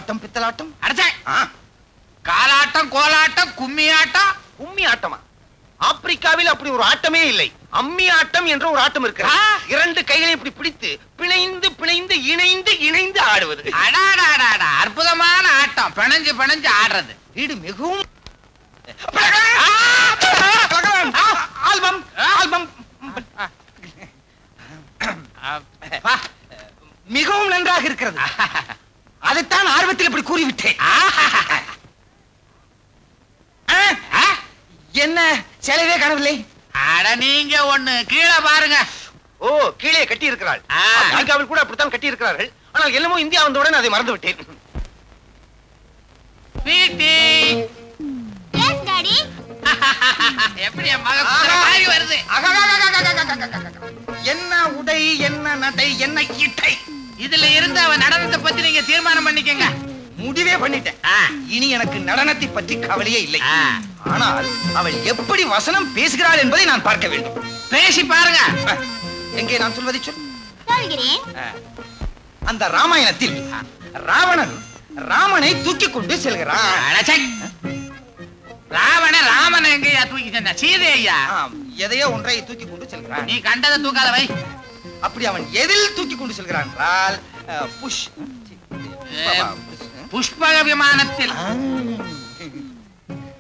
மல்லாட்டம் பித்தலாட்டம் அடச்சே காலாட்டம் கோலாட்டம் கும்மி ஆட்டம் கும்மி ஆட்டமா ஆப்பிரிக்காவில் அப்படி ஒரு ஆட்டமே இல்லை அம்மி ஆட்டம் என்ற ஒரு ஆட்டம் இருக்கிறது இரண்டு கைகளை இப்படி பிடித்து பிணைந்து பிணைந்து இணைந்து இணைந்து ஆடுவது அடாடாடாடா அற்புதமான ஆட்டம் பிணைஞ்சு பிணைஞ்சு ஆடுறது வீடு மிகவும் ஆல்பம் ஆல்பம் மிகவும் நன்றாக இருக்கிறது அதைத்தான் ஆர்வத்தில் இப்படி கூறிவிட்டேன் என்ன செலவே காணவில்லை அட நீங்க ஒண்ணு கீழே பாருங்க ஓ கீழே கட்டி இருக்கிறாள் அமெரிக்காவில் கூட அப்படித்தான் கட்டி இருக்கிறார்கள் ஆனால் என்னமோ இந்தியா வந்தவுடன் அதை மறந்து விட்டேன் எப்படி வருது என்ன உடை என்ன நடை என்ன இட்டை இதுல இருந்து அவன் நடனத்தை பத்தி நீங்க தீர்மானம் பண்ணிக்கங்க முடிவே பண்ணிட்டேன் இனி எனக்கு நடனத்தை பற்றி கவலையே இல்லை ஆனால் அவள் எப்படி வசனம் பேசுகிறாள் என்பதை நான் பார்க்க வேண்டும் பேசி பாருங்க எங்கே நான் சொல்வதை சொல்கிறேன் அந்த ராமாயணத்தில் ராவணன் ராமனை தூக்கி கொண்டு செல்கிறான் ராமன் எங்கயா தூக்கி சென்ற சீதையா எதையோ ஒன்றை தூக்கி கொண்டு செல்கிறான் நீ கண்டதை தூக்காத வை அப்படி அவன் எதில் தூக்கி கொண்டு செல்கிறான் என்றால் புஷ்பக விமானத்தில்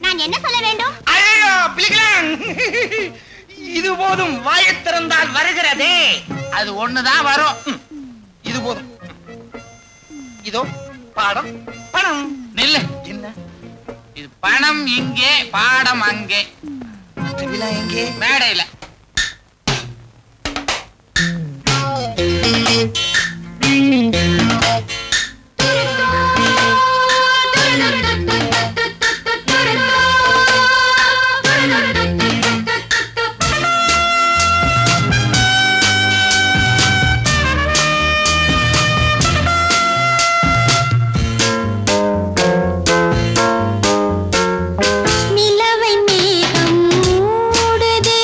நான் என்ன சொல்ல வேண்டும் ஐயோ பிளிகளான் இது போதும் வாயைத் திறந்தால் வருகிறதே அது ஒண்ணுதான் வரும் இது போதும் இதோ பாடம் பணம் நில்லு என்ன இது பணம் இங்கே பாடம் அங்கே விழா எங்கே மேடையில நிலவை மேகம் மூடுதே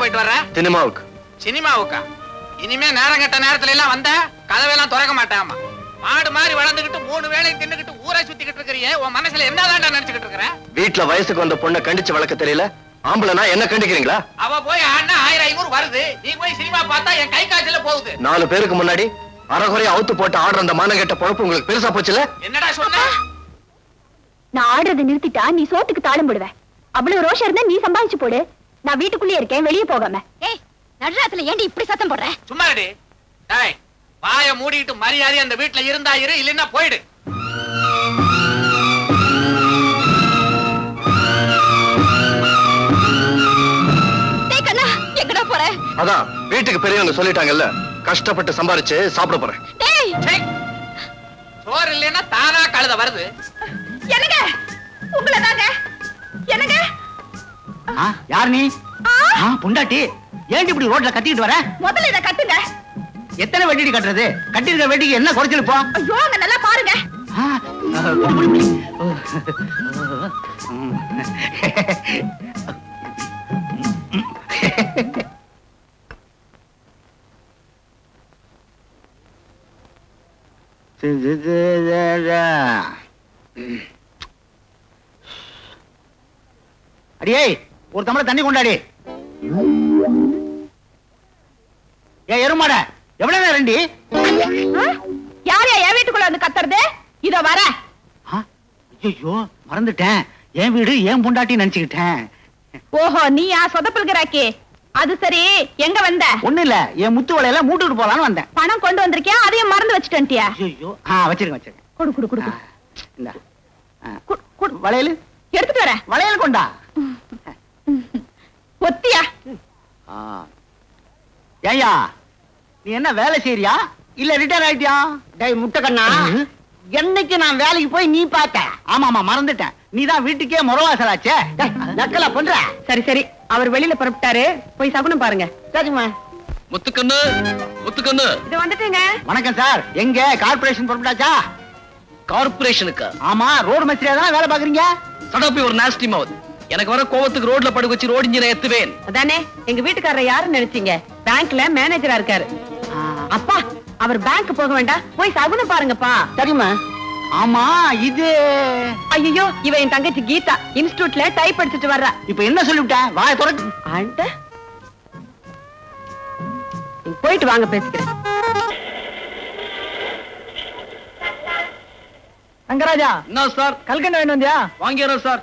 போயிட்டு வர்ற? சினிமாவுக்கு. சினிமாவுக்கா? இனிமே நேரம் கெட்ட நேரத்துல எல்லாம் வந்த கதவெல்லாம் திறக்க மாட்டாமா. மாடு மாதிரி வளர்ந்துகிட்டு 3 வேளையும் தின்னுகிட்டு ஊரை சுத்திக்கிட்டு இருக்கிறியே, உன் மனசுல என்னதான்டா நினைச்சுக்கிட்டு இருக்கிற? வீட்டுல வயசுக்கு வந்த பொண்ணை கண்டிச்சு வளர்க்க தெரியல, ஆம்பளைனா என்ன கண்டிக்கிறீங்களா? அவ போய் ஆனா 1500 வருது, நீ போய் சினிமா பார்த்தா என் கை காய்ச்சல போகுது. 4 பேருக்கு முன்னாடி அறகுறையா அவுத்து போட்டு ஆடுற அந்த மானங்கெட்ட பொழப்பு உங்களுக்கு பெருசா போச்சுல? என்னடா சொன்ன? நான் ஆடுறதை நிறுத்திட்டா நீ சோத்துக்கு தாளம் போடுவ. அவ்வளவு ரோஷம் இருந்தா நீ சம்பாதிச்சு போடு. நான் வீட்டுக்குள்ளே இருக்கேன், வெளியே போகாம. ஏய், நடுராத்துல ஏண்டி இப்படி சத்தம் போடுற? சும்மா இருடி. டேய், வாயை மூடிட்டு மரியாதை அந்த வீட்டுல இருந்தா இரு, இல்லன்னா போயிடு. டேய் கண்ணா, எங்கடா போற? அதான் வீட்டுக்கு பெரியவங்க சொல்லிட்டாங்கல்ல, கஷ்டப்பட்டு சம்பாரிச்சு சாப்பிட போறேன். டேய், சோறு இல்லன்னா தானா கழுத வருது. என்னங்க? உங்களதாங்க. என்னங்க? யார் நீ? புண்டாட்டி. ஏன் இப்படி ரோட்ல கத்திட்டு வர? முதல்ல இத கட்டுங்க. எத்தனை வெட்டி கட்டுறது? கட்டிருக்க வெட்டிக்கு என்ன குறைச்சல் இப்போ? ஐயோ, அங்க நல்லா பாருங்க. அடியே, ஒரு தம்பளை தண்ணி கொண்டாடி. ஏ எருமாட, எவ்வளவு நேரண்டி? யாரையா என் வீட்டுக்குள்ள வந்து கத்துறது? இதோ வர. ஐயோ, மறந்துட்டேன். என் வீடு என் பொண்டாட்டி நினைச்சுக்கிட்டேன். ஓஹோ, நீயா சொதப்பல்கிறாக்கி? அது சரி, எங்க வந்த? ஒண்ணு இல்ல, என் முத்து வளையல மூட்டுட்டு போலான்னு வந்தேன். பணம் கொண்டு வந்திருக்கியா? அதையும் மறந்து வச்சுட்டியா? ஐயோ, வச்சிருக்கேன். கொடு கொடு கொடு. இந்த வளையல் எடுத்துட்டு வரேன். வளையல் கொண்டா. ஒத்தியா? ஏய்யா, நீ என்ன வேலை செய்யறியா இல்ல ரிட்டையர் ஆயிட்டியா? டேய் முட்டைக்கண்ணா, என்னைக்கு நான் வேலைக்கு போய் நீ பார்த்த? ஆமாமா, மறந்துட்டேன். நீதான் வீட்டுக்கே முறவாசலாச்சே. நக்கலா பண்ற? சரி சரி, அவர் வெளியில புறப்பட்டாரு, போய் சகுனம் பாருங்க. சரிம்மா. முத்துக்கண்ணு, முத்துக்கண்ணு. இது வந்துட்டுங்க. வணக்கம் சார். எங்க கார்பரேஷன் புறப்பட்டாச்சா? கார்பரேஷனுக்கா? ஆமா, ரோடு மேஸ்திரியா தான் வேலை பாக்குறீங்க. சடாப்பி ஒரு நாஸ்டி மவுத். எனக்கு வர கோவத்துக்கு ரோட்ல படுக்க வச்சு ரோடு இன்ஜினை ஏத்துவேன். அதானே, எங்க வீட்டுக்காரர் யாருன்னு நினைச்சீங்க? பேங்க்ல மேனேஜரா இருக்காரு. அப்பா, அவர் பேங்க் போக வேண்டாம், போய் சகுனம் பாருங்கப்பா. சரிம்மா. ஆமா, இது ஐயோ, இவ என் தங்கச்சி கீதா, இன்ஸ்டிடியூட்ல டைப் படிச்சுட்டு வர்றா. இப்ப என்ன சொல்லிவிட்டேன்? வாயை திறக்கு. ஆண்ட, போயிட்டு வாங்க, பேசிக்கிறேன். தங்கராஜா. என்ன சார்? கல்கண்டு வாங்கிட்டு வந்தியா? வாங்கிடுறேன் சார்.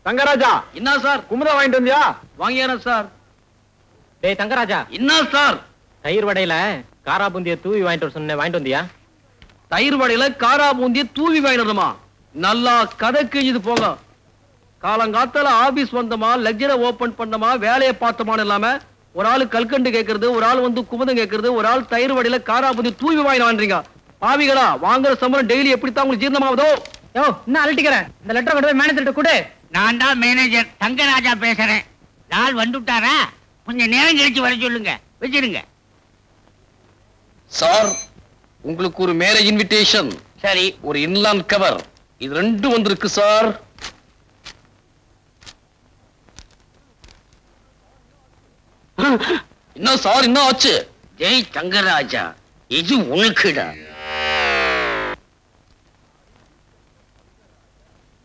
தங்கராஜா. என்ன சார்? குமுதா வாங்கிட்டு வந்தியா? வாங்கிடுறேன் சார். டேய் தங்கராஜா, என்ன சார்? தயிர் வடையில காரா பூந்திய தூவி வாங்கிட்டு வர சொன்னேன், வாங்கிட்டு வந்தியா? தயிர் வடையில காரா பூந்திய தூவி வாங்கிடுமா? நல்லா கதை கிழிஞ்சது போங்க. காலங்காத்தால ஆபீஸ் வந்தமா, லெக்சரை ஓபன் பண்ணமா, வேலையை பார்த்தோமான்னு இல்லாம ஒரு ஆளு கல்கண்டு கேட்கறது, ஒரு ஆள் வந்து குமுதம் கேட்கறது, ஒரு ஆள் தயிர் வடையில காரா பூந்திய தூவி வாங்கிடுறீங்க. பாவிகளா, வாங்குற சம்பளம் டெய்லி எப்படித்தான் உங்களுக்கு ஜீரணமாவதோ? யோ, என்ன அழட்டிக்கிறேன்? இந்த லெட்டர் கொண்டு போய் மேனேஜர்கிட்ட கொடு. நான் தான் மேனேஜர் தங்கராஜா பேசுறேன். நாள் வந்துட்டாரா? கொஞ்சம் நேரம் கழிச்சு வர சொல்லுங்க. வச்சிருங்க. சார், உங்களுக்கு ஒரு மேரேஜ் இன்விடேஷன். சரி. ஒரு இன்லாண்ட் கவர். இது 2 வந்திருக்கு சார். என்ன சார், என்ன ஆச்சு? ஜெய் தங்கராஜா, இது உனக்குடா.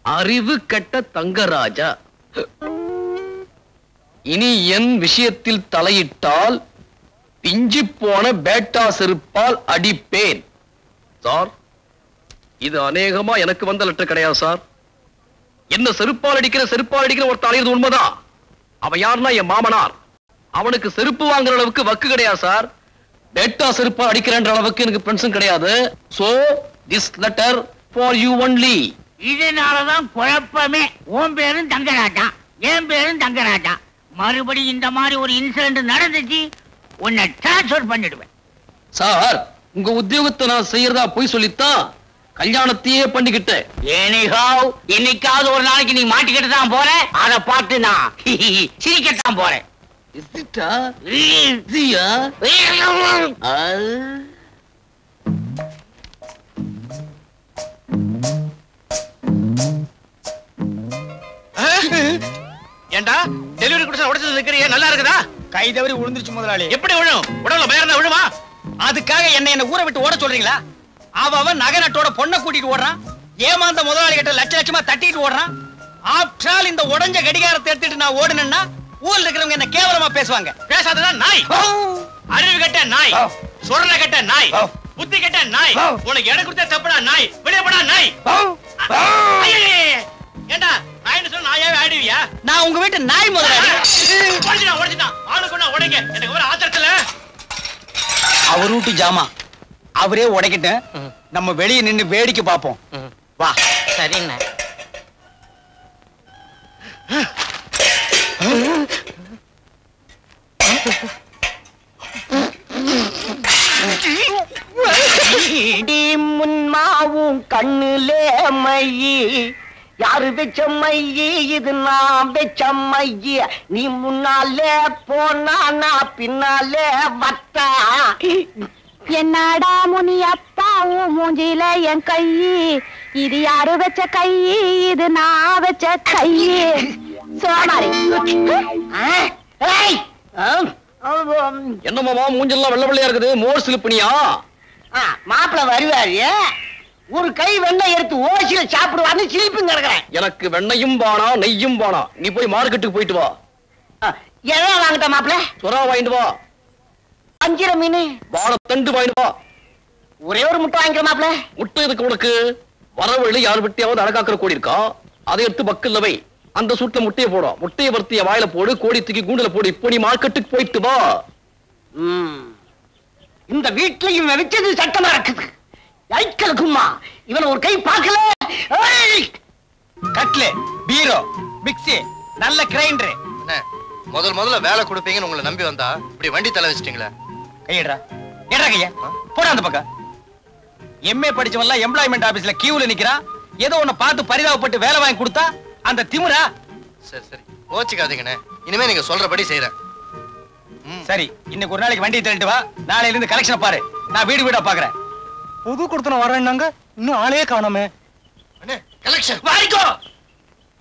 அறிவு கெட்ட தங்கராஜா, இனி என் விஷயத்தில் தலையிட்டால் பிஞ்சு போன பேட்டா செருப்பால் அடிப்பேன். சார், இது அநேகமா எனக்கு வந்த லெட்டர் கிடையாது சார். என்ன செருப்பால் அடிக்கிற ஒரு தலையிறது உண்மைதான். அவன் யாருன்னா என் மாமனார். அவனுக்கு செருப்பு வாங்குற அளவுக்கு வக்கு கிடையாது சார். பேட்டா செருப்பால் அடிக்கிறன்ற அளவுக்கு எனக்கு பென்ஷன் கிடையாது. So this letter for you only. இதனாலதான் குழப்பமே. உன் பேரும் தங்கராஜா, என் பேரும் தங்கராஜா. மறுபடியும் இந்த மாதிரி ஒரு இன்சிடென்ட் நடந்துச்சு, உன்னை டிரான்ஸ்பர் பண்ணிடுவேன். சார், உங்க உத்தியோகத்தை நான் செய்யறதா போய் சொல்லித்தான் கல்யாணத்தையே பண்ணிக்கிட்டேன். ஏனிஹாவ், என்னைக்காவது ஒரு நாளைக்கு நீ மாட்டிக்கிட்டு தான் போற. அதை பார்த்து நான் சிரிக்கத்தான் போறேன். ஏண்டா டெலிவரி கொடுத்து உடைச்சது இருக்கிறீங்க, நல்லா இருக்குதா? கை தவறி விழுந்துருச்சு முதலாளி. எப்படி விழும்? உடம்புல பயம் விழுமா? அதுக்காக என்ன ஊரை விட்டு ஓட சொல்றீங்களா? அவன் நகை நட்டோட பொண்ணை கூட்டிட்டு ஓடுறான். ஏமாந்த முதலாளி கிட்ட லட்ச லட்சமா தட்டிட்டு ஓடுறான். ஆப்டால் இந்த உடஞ்ச கடிகாரத்தை எடுத்துட்டு நான் ஓடுனேன்னா ஊர்ல இருக்கிறவங்க என்ன கேவலமா பேசுவாங்க. பேசாததான் நாய். அறிவு கட்ட நாய், சொரண கட்ட நாய், புத்தி கட்ட நாய். உனக்கு இடம் கொடுத்த தப்புடா நாய். வெளியே போடா நாய். ஏண்டா நாய்னு சொன்னா நாயாவே ஆடுவியா? நான் உங்க வீட்டு நாய் முதலாளி. உடைச்சிட்டான் ஆளுக்கு ஒண்ணா உடைங்க. எனக்கு ஒரு ஆத்திரத்துல அவர் வீட்டு ஜாமா அவரே உடைக்கிட்டு நம்ம வெளியே நின்னு வேடிக்கை பார்ப்போம். வா. சரிண்ணே. முன்மாவும் கண்ணுலே மையி யாரு வெச்ச மையி இது நான் வெச்ச மையி நீ முன்னாலே போனா நான் பின்னாலே வட்டா என்னடா முனியப்பாவும் மூஞ்சில என் கை இது யாரு வச்ச கை இது நான் வச்ச கை சோமாரி. என்னமாமா மூஞ்செல்லாம் வெள்ள வெள்ளையா இருக்குது? மோர் சிலுப்பனியா? மாப்பிள்ள வருவாரு. ஒரு கை வெண்ணெய் எடுத்து ஓசியில சாப்பிடுவான்னு சிலிப்பும் கிடக்குறேன். எனக்கு வெண்ணையும் வானா நெய்யும் வானா. நீ போய் மார்க்கெட்டுக்கு போயிட்டு வா. எதா வாங்கிட்ட மாப்பிள்ள? சுறா வாங்கிட்டு வா. அஞ்சிர மீன் வாழைத்தண்டு வாங்கிட்டு வா. ஒரே ஒரு முட்டை வாங்கிக்கிற மாப்பிள்ள. முட்டை எதுக்கு உனக்கு? வரவழி யார் வெட்டியாவது அடகாக்கிற கோடி இருக்கா? அதை எடுத்து பக்கல்ல வை. அந்த சூட்ல முட்டையை போடும். முட்டையை வறுத்திய வாயில போடு, கோடி தூக்கி கூண்டுல போடு. இப்போ நீ மார்க்கெட்டுக்கு போயிட்டு வா. இந்த வீட்டுல இவன் வச்சது சட்டமா இருக்குது. ஐக்கலுக்குமா இவன் ஒரு கை பார்க்கல. கட்லு, பீரோ, மிக்ஸி, நல்ல கிரைண்டர். முதல்ல வேலை கொடுப்பீங்கன்னு உங்களை நம்பி வந்தா இப்படி வண்டி தலை வச்சிட்டீங்களே. கையடா ஏடா கைய போடா அந்த பக்கம். எம்ஏ படிச்சவன்லாம் எம்ப்ளாய்மெண்ட் ஆபீஸ்ல கியூல நிக்கிறான். ஏதோ ஒண்ணு பார்த்து பரிதாபப்பட்டு வேலை வாங்கி கொடுத்தா அந்த திமிரா? சரி கோச்சிக்காதீங்கண்ணே. இனிமே நீங்க சொல்றபடி செய்யறேன். சரி, இன்னைக்கு ஒரு நாளைக்கு வண்டியை தள்ளிட்டு வா. நாளையில இருந்து கலெக்ஷன் பாரு. நான் வீடு வீடா பாக்குறேன். புது கொடுத்தன வரேன்னாங்க, இன்னும் ஆளே காணோமே. கலெக்ஷன் வாரிக்கோ.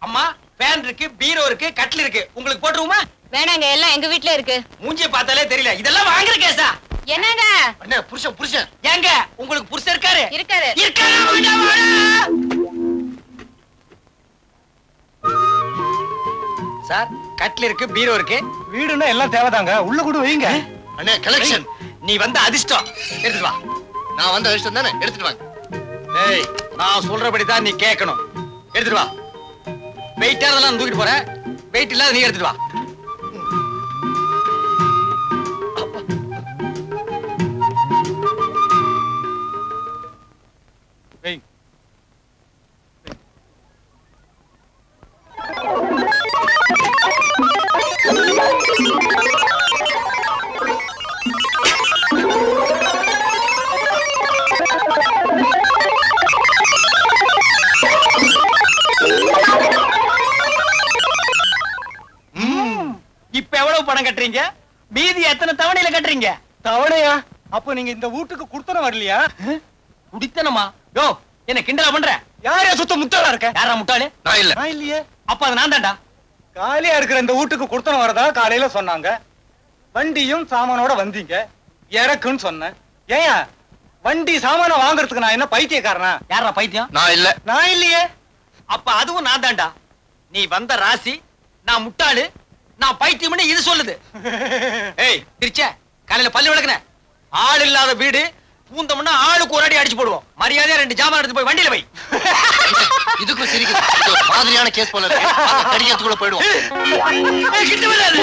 அம்மா ஃபேன் இருக்கு, பீரோ இருக்கு, கட்டில் இருக்கு. உங்களுக்கு போட்டுருவோமா? வேணாங்க, எல்லாம் எங்க வீட்ல இருக்கு. மூஞ்சிய பார்த்தாலே தெரியல. இதெல்லாம் வாங்குற கேஸா? என்னங்க? அண்ணே புருஷன் ஏங்க உங்களுக்கு புருஷன் இருக்காரு? இருக்காரு. சார் கட்டில் இருக்கு, பீரோ இருக்கு. வீடுன்னா எல்லாம் தேவைதாங்க. உள்ள கூட வைங்க. அண்ணே கலெக்ஷன். நீ வந்த அதிர்ஷ்டம். எடுத்துட்டு வா. நான் வந்த அதிர்ஷ்டம் தானே, எடுத்துட்டு வாங்க. ஏய், நான் சொல்றபடிதான் நீ கேட்கணும். எடுத்துட்டு வா. வெயிட்டா அதெல்லாம் தூக்கிட்டு போற. வெயிட் இல்லாத நீ எடுத்துட்டு வா. இப்ப எவ்வளவு பணம் கட்டுறீங்க? மீதி எத்தனை தவணையில கட்டுறீங்க? தவணையா? அப்ப நீங்க இந்த வீட்டுக்கு குடுத்தன வரலையா? குடித்தனமா? யோ, என்ன கிண்டலா பண்ற? யாரே சுத்த முட்டாளா இருக்க? யாரா முட்டாளு? நான் இல்ல. நான் இல்லையே. அப்ப அது நான் தான்டா. காலியா இருக்கிற இந்த வீட்டுக்கு குடுத்தன வரதா காலையில சொன்னாங்க. வண்டியும் சாமானோட வந்தீங்க. இறக்குன்னு சொன்னேன். ஏயா வண்டி சாமான வாங்குறதுக்கு நான் என்ன பைத்தியக்காரனா? யாரா பைத்தியம்? நான் இல்ல. நான் இல்லையே. அப்ப அதுவும் நான் தான்டா. நீ வந்த ராசி, நான் முட்டாளு, நான் பைத்தியம்னு இது சொல்லுது. ஏய் திருச்ச, காலையில பல்லு விளக்குன. ஆள் இல்லாத வீடு, பூந்தம்னா ஆளுக்கு ஒரு அடி அடிச்சு போடுவோம். மரியாதையா 2 ஜாமான் எடுத்து போய் வண்டியில வை. இதுக்கு சிரிக்குது. மாதிரியான கேஸ் போல இருக்கு. கடிக்கிறதுக்குள்ள போயிடுவோம். கிட்ட வராது.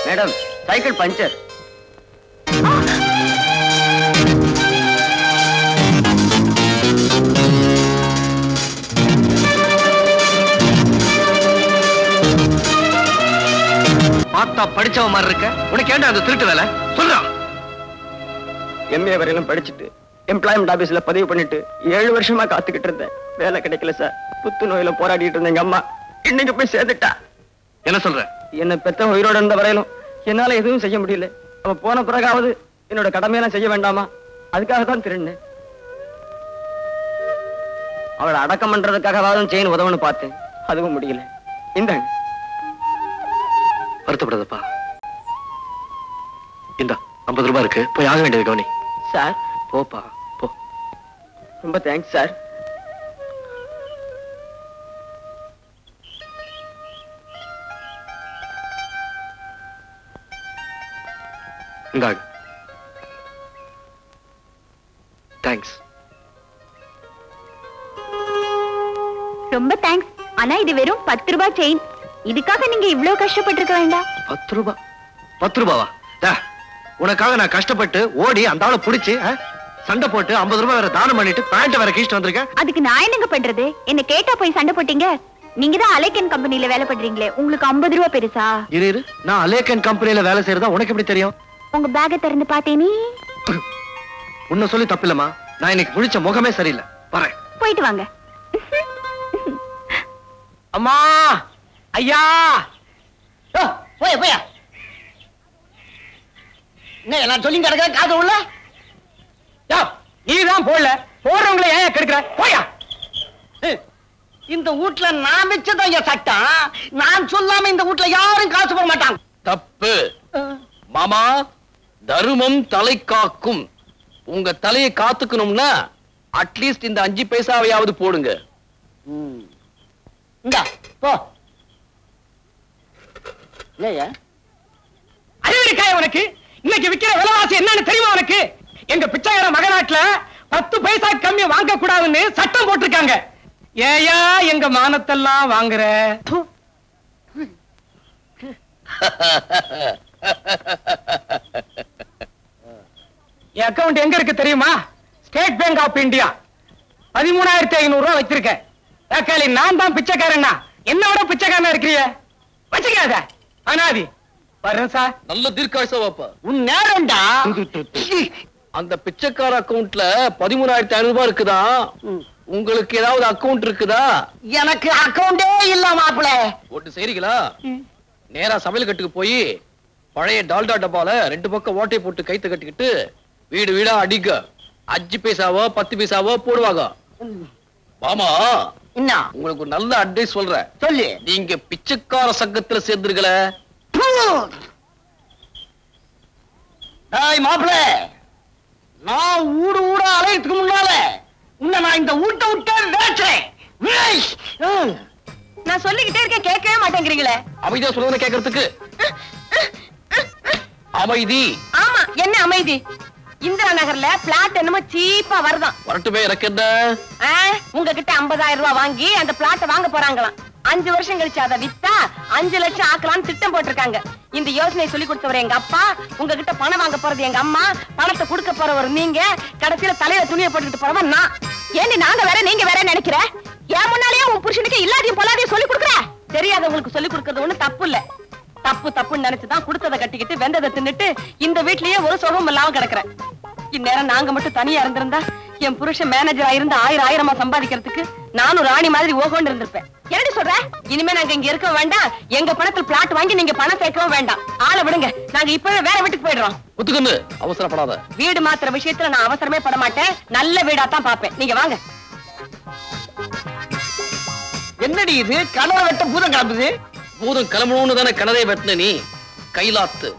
Madam, cycle puncture. பார்த்தா படிச்சவ மாதிரி இருக்க. உனக்கு ஏன்டா அந்த திருட்டு வேலை? சொல்றான். எம்ஏ வரையிலும் படிச்சுட்டு எம்ப்ளாய்மெண்ட் ஆபீஸ்ல பதிவு பண்ணிட்டு 7 வருஷமா காத்துக்கிட்டு இருந்தேன். வேலை கிடைக்கல சார். புத்து நோயில போராடிட்டு இருந்தேன். எங்க அம்மா இன்னைக்கு போய் சேர்ந்துட்டா. என்ன சொல்ற? என்ன பெத்த உயிரோட இருந்த வரையிலும் என்னால எதுவும் செய்ய முடியல. அவ போன பிறகாவது என்னோட கடமையெல்லாம் செய்ய வேண்டாமா? அதுக்காக தான் திருடினேன். அவளை அடக்கம் பண்றதுக்காகவாதும் செயின் உதவுன்னு பார்த்தேன். அதுவும் முடியல. இந்தாங்க. வருத்தப்படாதப்பா. இந்த 50 ரூபாய் இருக்கு, போய் ஆக வேண்டியது கவனி. சார் போப்பா போ. ரொம்ப தேங்க்ஸ் சார். இந்தாங்க. தேங்க்ஸ். ரொம்ப தேங்க்ஸ். ஆனா இது வெறும் 10 ரூபாய் செயின். இதுக்காக நீங்க இவ்வளவு கஷ்டப்பட்டிருக்க வேண்டாம். 10 ரூபாய்? 10 ரூபாவா? உனக்காக நான் கஷ்டப்பட்டு ஓடி அந்த ஆளை புடிச்சு சண்டை போட்டு 50 ரூபாய் வேற தானம் பண்ணிட்டு பேண்ட் வேற கீழ்ட்டு வந்திருக்கேன். அதுக்கு நான் என்னங்க பண்றது? என்ன கேட்டா போய் சண்டை போட்டீங்க. நீங்க தான் அலேக்கன் கம்பெனில வேலை பண்றீங்களே, உங்களுக்கு 50 ரூபாய் பெருசா? இரு, நான் அலேக்கன் கம்பெனில வேலை செய்யறதா உனக்கு எப்படி தெரியும்? உங்க பேக்கை திறந்து பார்த்தேனே. உன்னை சொல்லி தப்பில்லமா, நான் இன்னைக்கு முழிச்ச முகமே சரியில்லை. வரேன். போயிட்டு வாங்க. அம்மா, ஐயா, போய் போயா. என்ன நான் சொல்லி கிடக்க காது உள்ள? நீதான் போடல, போடுறவங்களை ஏன் கெடுக்கிற? போயா. இந்த வீட்டுல நான் வச்சதான் என் சட்டம். நான் சொல்லாம இந்த வீட்டுல யாரும் காசு போட மாட்டாங்க. தப்பு மாமா. தர்மம் தலை காக்கும். உங்க தலையை காத்துக்கணும்னா அட்லீஸ்ட் இந்த 5 பைசாவையாவது போடுங்க. இந்தா போ. அறிவிக்காய உனக்கு இன்னைக்கு விக்கிற விலைவாசி என்னன்னு தெரியுமா உனக்கு? எங்க பிச்சைக்கார மகநாட்டுல 10 பைசா கம்மி வாங்க கூடாதுன்னு சட்டம் போட்டிருக்காங்க. ஏயா எங்க மானத்தெல்லாம் வாங்குற? என் அக்கவுண்ட் எங்க இருக்கு தெரியுமா? State bank of India. 13,500 ரூபாய் வச்சிருக்கேன். நான் தான் பிச்சைக்காரன்னா என்னோட பிச்சைக்காரனா இருக்கிறிய? வச்சுக்காத அனாதி. வரேன் சார். நல்ல தீர்க்காயுசா வாப்பா. உன் நேரம்டா. அந்த பிச்சைக்கார அக்கவுண்ட்ல 13,500 ரூபாய் இருக்குதா? உங்களுக்கு ஏதாவது அக்கவுண்ட் இருக்குதா? எனக்கு அக்கவுண்டே இல்ல மாப்பிள. ஒட்டு செய்றீங்களா? நேரா சமையல் கட்டுக்கு போய் பழைய டால்டா டப்பால 2 பக்கம் ஓட்டை போட்டு கைத்து கட்டிக்கிட்டு வீடு வீடா அடிக்க. 5 பைசாவோ 10 பைசாவோ போடுவாங்க. மாமா, என்ன உங்களுக்கு ஒரு நல்ல அட்வைஸ் சொல்றேன். சொல்லு. நீங்க பிச்சைக்கார சங்கத்துல சேர்ந்துருக்கல. மாப்பிள, நான் ஊடு ஊடா அலையத்துக்கு முன்னால உன்னை நான் இந்த ஊட்ட விட்டே வேற்றேன். நான் சொல்லிக்கிட்டே இருக்கேன், கேட்கவே மாட்டேங்கிறீங்களே. அமைதியா சொல்லுங்க கேட்கறதுக்கு. அமைதி. ஆமா, என்ன அமைதி? இந்திரா நகர்ல பிளாட் என்னமோ சீப்பா வருதான். வரட்டுமே, எனக்கு என்ன? உங்ககிட்ட 50,000 ரூபாய் வாங்கி அந்த பிளாட்டை வாங்க போறாங்களாம். 5 வருஷம் கழிச்சு அதை வித்தா 5 லட்சம் ஆக்கலாம்னு திட்டம் போட்டிருக்காங்க. இந்த யோசனையை சொல்லி கொடுத்தவர் எங்க அப்பா, உங்ககிட்ட பணம் வாங்க போறது எங்க அம்மா, பணத்தை கொடுக்க போறவர் நீங்க, கடைசியில தலையில துணியை போட்டுக்கிட்டு போறவன் நான். ஏண்டி நாங்க வேற நீங்க வேற நினைக்கிற? ஏன் முன்னாலேயே உன் புருஷனுக்கு இல்லாதையும் பொல்லாதையும் சொல்லி கொடுக்குற? தெரியாதவங்களுக்கு சொல்லி கொடுக்கறது ஒண்ணு தப்பு இல்ல. தப்பு தப்புன்னு நினைச்சுதான் கொடுத்ததை கட்டிக்கிட்டு வெந்ததை தின்னுட்டு இந்த வீட்லயே ஒரு சுகம் இல்லாம கிடக்குறேன். இந்நேரம் நாங்க மட்டும் தனியா இருந்திருந்தா என் புருஷன் மேனேஜரா இருந்து 1000-1000 சம்பாதிக்கிறதுக்கு நானும் ராணி மாதிரி ஓகோன்னு இருந்திருப்பேன். என்னடி சொல்ற? இனிமே நாங்க இங்க இருக்க வேண்டாம். எங்க பணத்தில் பிளாட் வாங்கி நீங்க பணம் சேர்க்கவும் வேண்டாம். ஆளை விடுங்க, நாங்க இப்பவே வேற வீட்டுக்கு போயிடுறோம். ஒத்துக்கொண்டு அவசரப்படாத. வீடு மாத்திர விஷயத்துல நான் அவசரமே பட மாட்டேன். நல்ல வீடா தான் பாப்பேன். நீங்க வாங்க. என்னடி இது? கனவை வெட்ட பூதம் கிளம்புது. பூதம் கிளம்பணும்னு தானே கனதை வெட்டின நீ. கைலாத்து.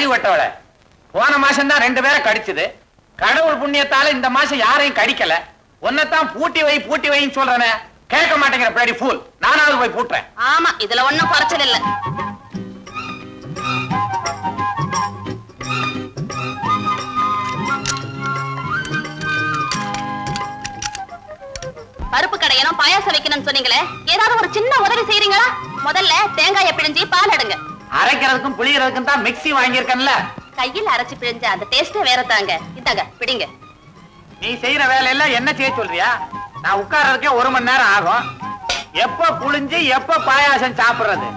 அறிவட்டவள போன மாசம் தான் 2 பேரை கடிச்சது. கடவுள் புண்ணியத்தால இந்த மாசம் யாரையும் கடிக்கல. ஒன்னதான் பூட்டி வைன்னு சொல்றேனே, கேட்க மாட்டேங்கிற பிளடி ஃபூல். நானாவது போய் பூட்டுறேன். ஆமா, இதுல ஒண்ணும் குறைச்சல் இல்ல. பருப்பு கடையணும், பாயாசம் வைக்கணும்னு சொன்னீங்களே, ஏதாவது ஒரு சின்ன உதவி செய்றீங்களா? முதல்ல தேங்காயை பிழிஞ்சி பால் எடுங்க. அரைக்கிறதுக்கும் புளியறதுக்கும் தான் மிக்ஸி வாங்கியிருக்கேன்ல. கையில் அரைச்சு பிழிஞ்ச அந்த டேஸ்டே வேற தாங்க. இந்தாங்க பிடிங்க. நீ செய்யற வேலையெல்லாம் என்ன செய்ய சொல்றியா? நான் உட்கார்றதுக்கே 1 மணி நேரம் ஆகும். எப்ப புளிஞ்சு எப்ப பாயாசம் சாப்பிடுறது?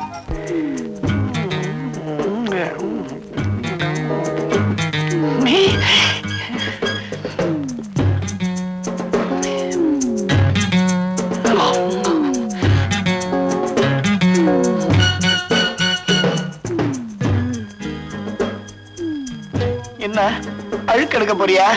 என்ன அழுக்கெடுக்க போறியா?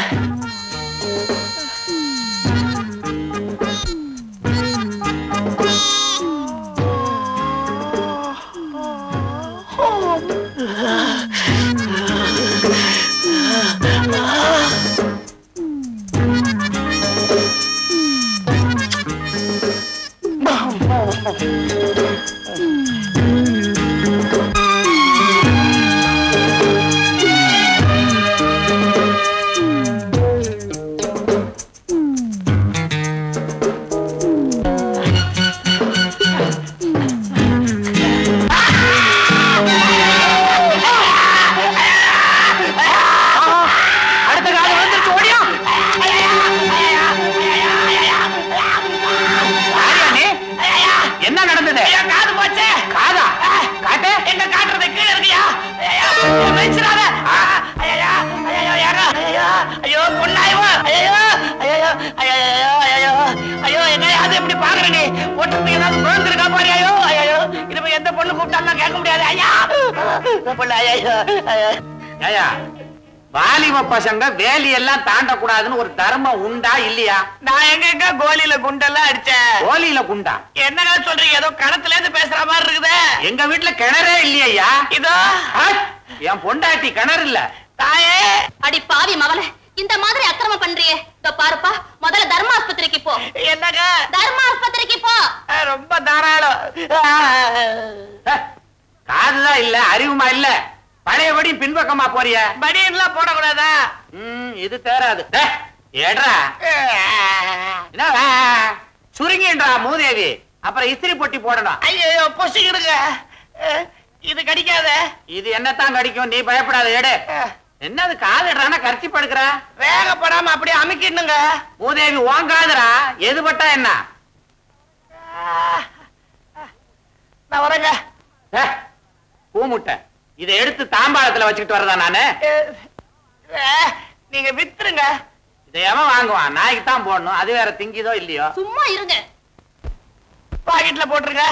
வாலிப பசங்க வேலி எல்லாம் தாண்டக்கூடாதுன்னு ஒரு தர்மம் உண்டா இல்லையா? நான் எங்க கோலியில குண்டெல்லாம் அடிச்சேன். கோலியில குண்டா? என்னங்க சொல்றீங்க? ஏதோ கிணத்துல இருந்து பேசுற மாதிரி இருக்குது. எங்க வீட்டுல கிணறே இல்லையா? இதோ என் பொண்டாட்டி கிணறு இல்ல. தாயே அடி பாவி மவள, இந்த மாதிரி அக்கிரமம் பண்றியே. இதோ பாருப்பா, முதல்ல தர்ம ஆஸ்பத்திரிக்கு போ. என்னங்க? தர்ம ஆஸ்பத்திரிக்கு போ. ரொம்ப தாராளம். காதுதான் இல்ல, அறிவுமா இல்ல. பழையபடி பின்பக்கமா போறிய? பனியன்லாம் போடக்கூடாதா? இது தேராது. ஏட்ரா என்ன சுருங்கின்றா மூதேவி. அப்புறம் இஸ்திரி பொட்டி போடணும். ஐயோ பொசிக்கிடுங்க. இது கடிக்காத. இது என்னத்தான் கடிக்கும், நீ பயப்படாத. ஏடு என்னது காதுடுறானா கரிச்சி படுக்கிற? வேகப்படாம அப்படியே அமுக்கிடுங்க. மூதேவி ஓங்காதுரா. எது பட்டா என்ன? நான் வரேங்க. பூமுட்டை இதை எடுத்து தாம்பாளத்துல வச்சுக்கிட்டு வரதா நானு? நீங்க வித்துருங்க. இதை எவன் வாங்குவான்? நாய்க்கு தான் போடணும். அது வேற திங்கிதோ இல்லையோ. சும்மா இருங்க. பாக்கெட்ல போட்டுருங்க.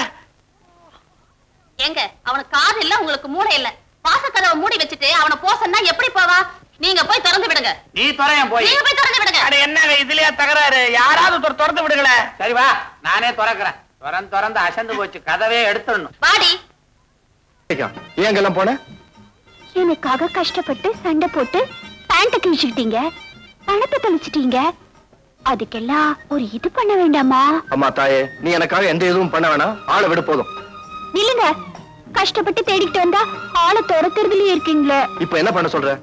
ஏங்க, அவனுக்கு காது இல்ல, உங்களுக்கு மூளை இல்ல. வாசக்கதவை மூடி வச்சுட்டு அவனை போசன்னா எப்படி போவா? நீங்க போய் திறந்து விடுங்க. நீ துறையன் போய். நீங்க போய் திறந்து விடுங்க. அட என்னங்க இதுலயா தகராறு? யாராவது திறந்து விடுங்களே. சரி வா, நானே திறக்கிறேன். திறந்து அசந்து போச்சு. கதவே எடுத்துடணும். வாடி. ஏங்கெல்லாம் போன? எனக்காக கஷ்டப்பட்டு சண்டை போட்டு பேண்ட கிழிச்சுக்கிட்டீங்க, பணத்தை தொலைச்சிட்டீங்க. அதுக்கெல்லாம் ஒரு இது பண்ண வேண்டாமா? அம்மா தாயே, நீ எனக்காக எந்த இதுவும் பண்ண வேணாம். ஆளை விட போதும். நில்லுங்க. கஷ்டப்பட்டு தேடிக்கிட்டு வந்தா ஆளை துரத்துறதுலயே இருக்கீங்களே. இப்ப என்ன பண்ண சொல்ற?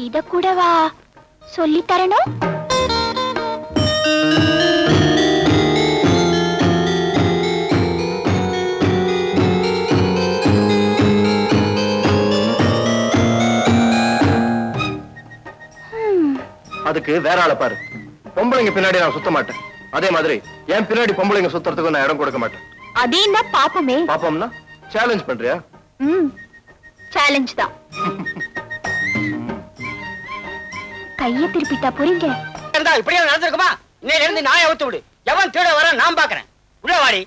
இத கூடவா சொல்லி தரணும்? அதுக்கு வேற ஆளை பாரு. பொம்பளைங்க பின்னாடி நான் சுத்த மாட்டேன். அதே மாதிரி என் பின்னாடி பொம்பளைங்க சுத்துறதுக்கு நான் இடம் கொடுக்க மாட்டேன். அதேன்னா பாப்பமே. பாப்போம்னா சேலஞ்ச் பண்றியா? சேலஞ்ச் தான். கைய திருப்பிட்டா புரியுங்க. இப்படியே நடந்திருக்குமா? இன்னையில இருந்து நாயை அவுத்து விடு. எவன் தேட வர நான் பாக்குறேன். உள்ள வாடி.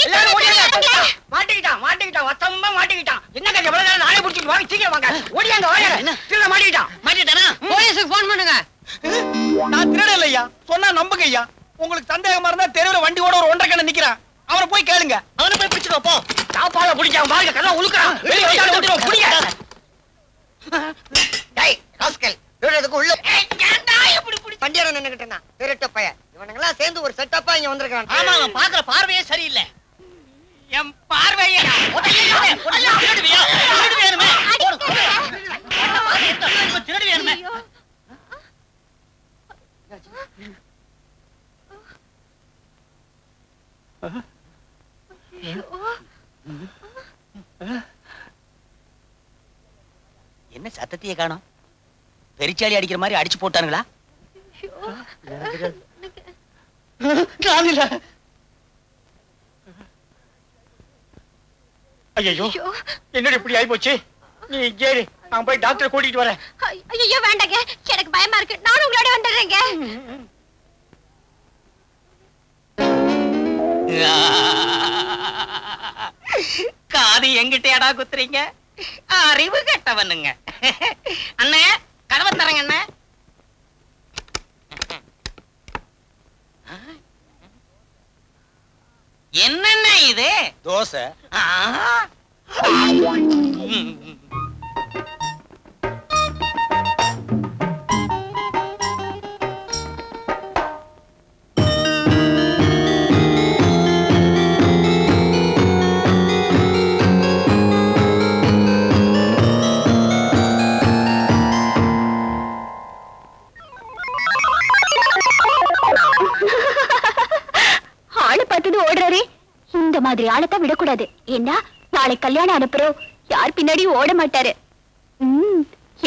எல்லாரும் ஓடியாங்க. மாட்டிக்கிட்டான் வசமா மாட்டிக்கிட்டான். என்ன கதை எவ்வளவு நேரம் நானே புடிச்சிட்டு வாங்க சீக்கிரம் வாங்க. ஓடியாங்க திருட மாட்டிக்கிட்டானா? போலீஸுக்கு போன் பண்ணுங்க. நான் திருட இல்லையா சொன்னா நம்புங்க ஐயா. உங்களுக்கு சந்தேகமா இருந்தா தெருவுல வண்டியோட ஒரு 1.5 கண்ண நிக்கிறான். அவரை போய் கேளுங்க. அவனை போய் பிடிச்சுக்கோ போ. சாப்பாட பிடிக்காம பாருங்க கதை உழுக்குறான். வெளிய வந்தாலும் ஓடிறோம் பிடிங்க. டேய் ராஸ்கல் திருடதுக்கு உள்ள ஏன்டா இப்படி பிடி பண்டியார நின்னுட்டேனா திருட்ட பைய. இவனுங்க எல்லாம் சேர்ந்து ஒரு செட்டப்பா இங்க வந்திருக்கான். ஆமா அவன் பாக்குற பார்வையே சரியில்லை. என் பார்வையே திருடு வேணுமே. திருடு வேணுமே. என்ன சத்தத்தையே காணோம்? பெரிச்சாளி அடிக்கிற மாதிரி அடிச்சு போட்டானுங்களா? ஐயோ என்னடி இப்படி ஆயி போச்சு? நீ கேரு நான் போய் டாக்டரை கூட்டிட்டு வரேன். ஐயோ வேண்டாங்க எனக்கு பயமா இருக்கு. நானும் உங்களோட வந்துடுறேங்க. காது எங்கிட்டேடா குத்துறீங்க? அறிவு கட்டவனுங்க. அண்ணே கதவை தரங்க அண்ணே. என்னென்ன இது? தோசை. இந்த மாதிரி ஆளத்தான் விடக்கூடாது. ஏன்னா நாளை கல்யாணம் அனுப்புறோம். யார் பின்னாடி ஓட மாட்டாரு.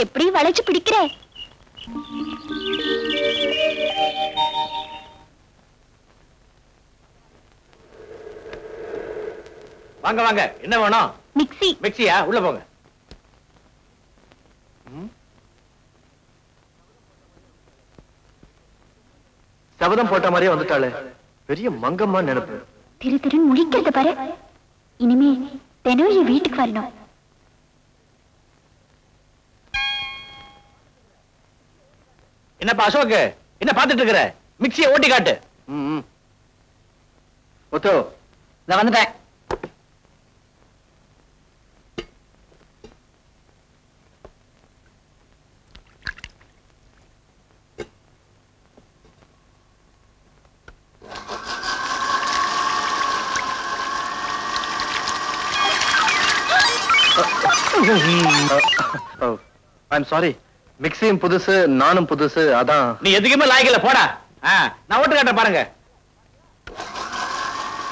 எப்படி வளைச்சு பிடிக்கிற? வாங்க வாங்க. என்ன வேணும்? மிக்ஸி. மிக்ஸியா? உள்ள போங்க. சபதம் போட்ட மாதிரியே வந்துட்டாளே. பெரிய மங்கம்மா நினைப்பு. திரு திருன்னு முழிக்கிறத பாரு. இனிமே தினம் என் வீட்டுக்கு வரணும். என்னப்பா அசோக், என்ன பாத்துட்டு இருக்கிற? மிக்ஸியை ஓட்டி காட்டு. ஒத்தோ நான் வந்துட்டேன். I'm sorry. மிக்ஸியும் புதுசு, நானும் புதுசு. அதான். நீ எதுக்குமே லாய்க்கல போடா. நான் ஓட்டு காட்ட பாருங்க.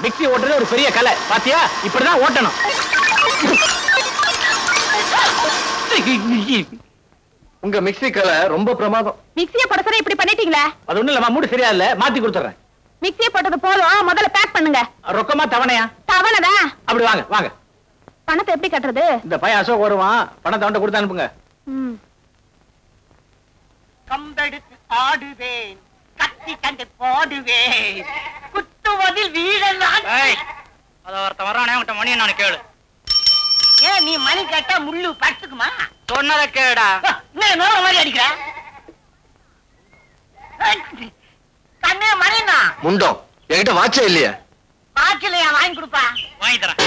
மிக்ஸி ஓட்டுறது ஒரு பெரிய கலை. பாத்தியா? இப்படிதான் ஓட்டணும். உங்க மிக்ஸி கலை ரொம்ப பிரமாதம். மிக்ஸியை போட சொல்ல இப்படி பண்ணிட்டீங்களா? அது ஒண்ணு இல்ல, மூடு சரியா இல்ல, மாத்தி கொடுத்துறேன். மிக்ஸியை போட்டது போதும், முதல்ல பேக் பண்ணுங்க. ரொக்கமா தவணையா? தவணைதான். அப்படி வாங்க வாங்க. பணத்தை எப்படி கட்டுறது? இந்த பையன் அசோக் வருவான், பணத்தை அவன்கிட்ட கொடுத்து அனுப்புங்க. கம்பெடுத்து ஆடுவேன், கத்தி கண்டு போடுவேன், குத்துவதில் வீழலாம். அத ஒருத்த வரானே, உன்கிட்ட மணி நான் கேளு. ஏன் நீ மணி கேட்டா முள்ளு படுத்துக்குமா? சொன்னதை கேடா. நோர மாதிரி அடிக்கிற கண்ணே. மணினா முண்டம் என்கிட்ட வாட்சே இல்லையா? வாட்சிலையா? வாங்கி கொடுப்பா. வாங்கி தரேன்.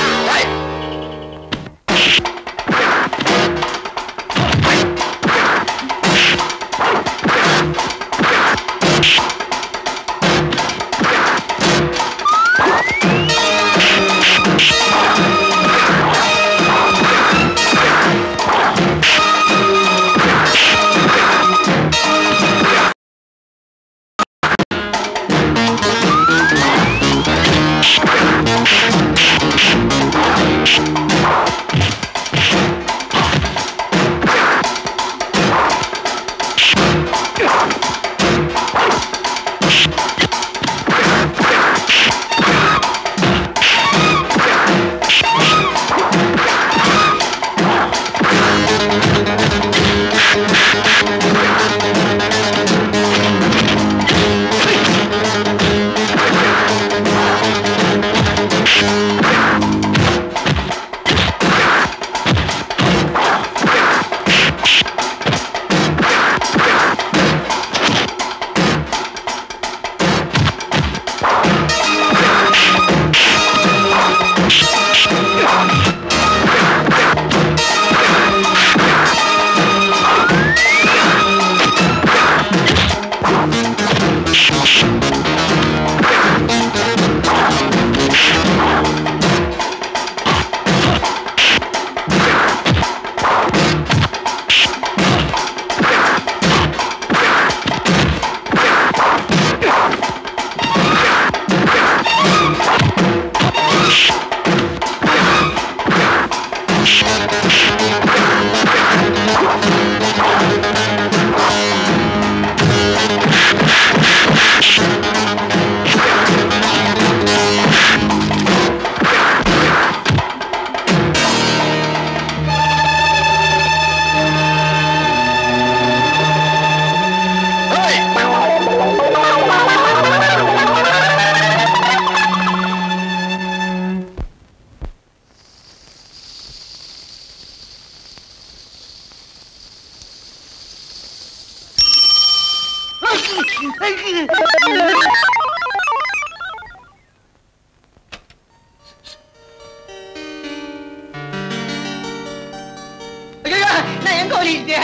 எங்க ஓடிட்டு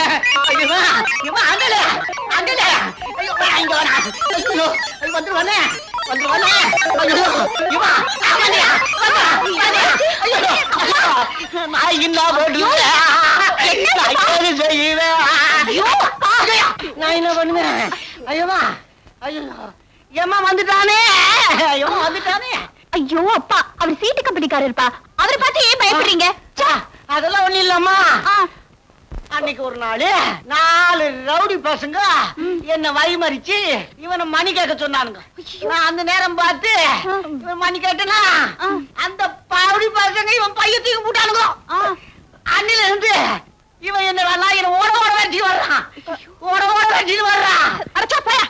ஐயோ இவ அண்டல ஐயோ இங்க வரா ஐயோ வந்துருவானே ஐயோ இவ ஆமாடியா ஐயோ நான் என்ன போடுறேன் என்ன செய்வேன் ஐயோ நான் என்ன பண்ணுவேன் ஐயோமா ஐயோ ஏமா வந்துட்டானே ஐயோ அப்பா அவர் சீட்டு கம்பெனிக்காரர் இருப்பா அவரை பார்த்து ஏன் பயப்படுறீங்க அதெல்லாம் ஒண்ணு இல்லம்மா அன்னைக்கு ஒரு நாள் 4 ரவுடி பசங்க என்ன வழிமறிச்சு இவனை மணி கேட்க சொன்னானுங்க நான் அந்த நேரம் பார்த்து இவன் மணி கேட்டனா அந்த ரவுடி பசங்க இவன் பையத்துக்கு போட்டானுங்க அன்னில இருந்து இவன் என்ன ஓட வச்சுட்டு வர்றான் அரைச்சா போயா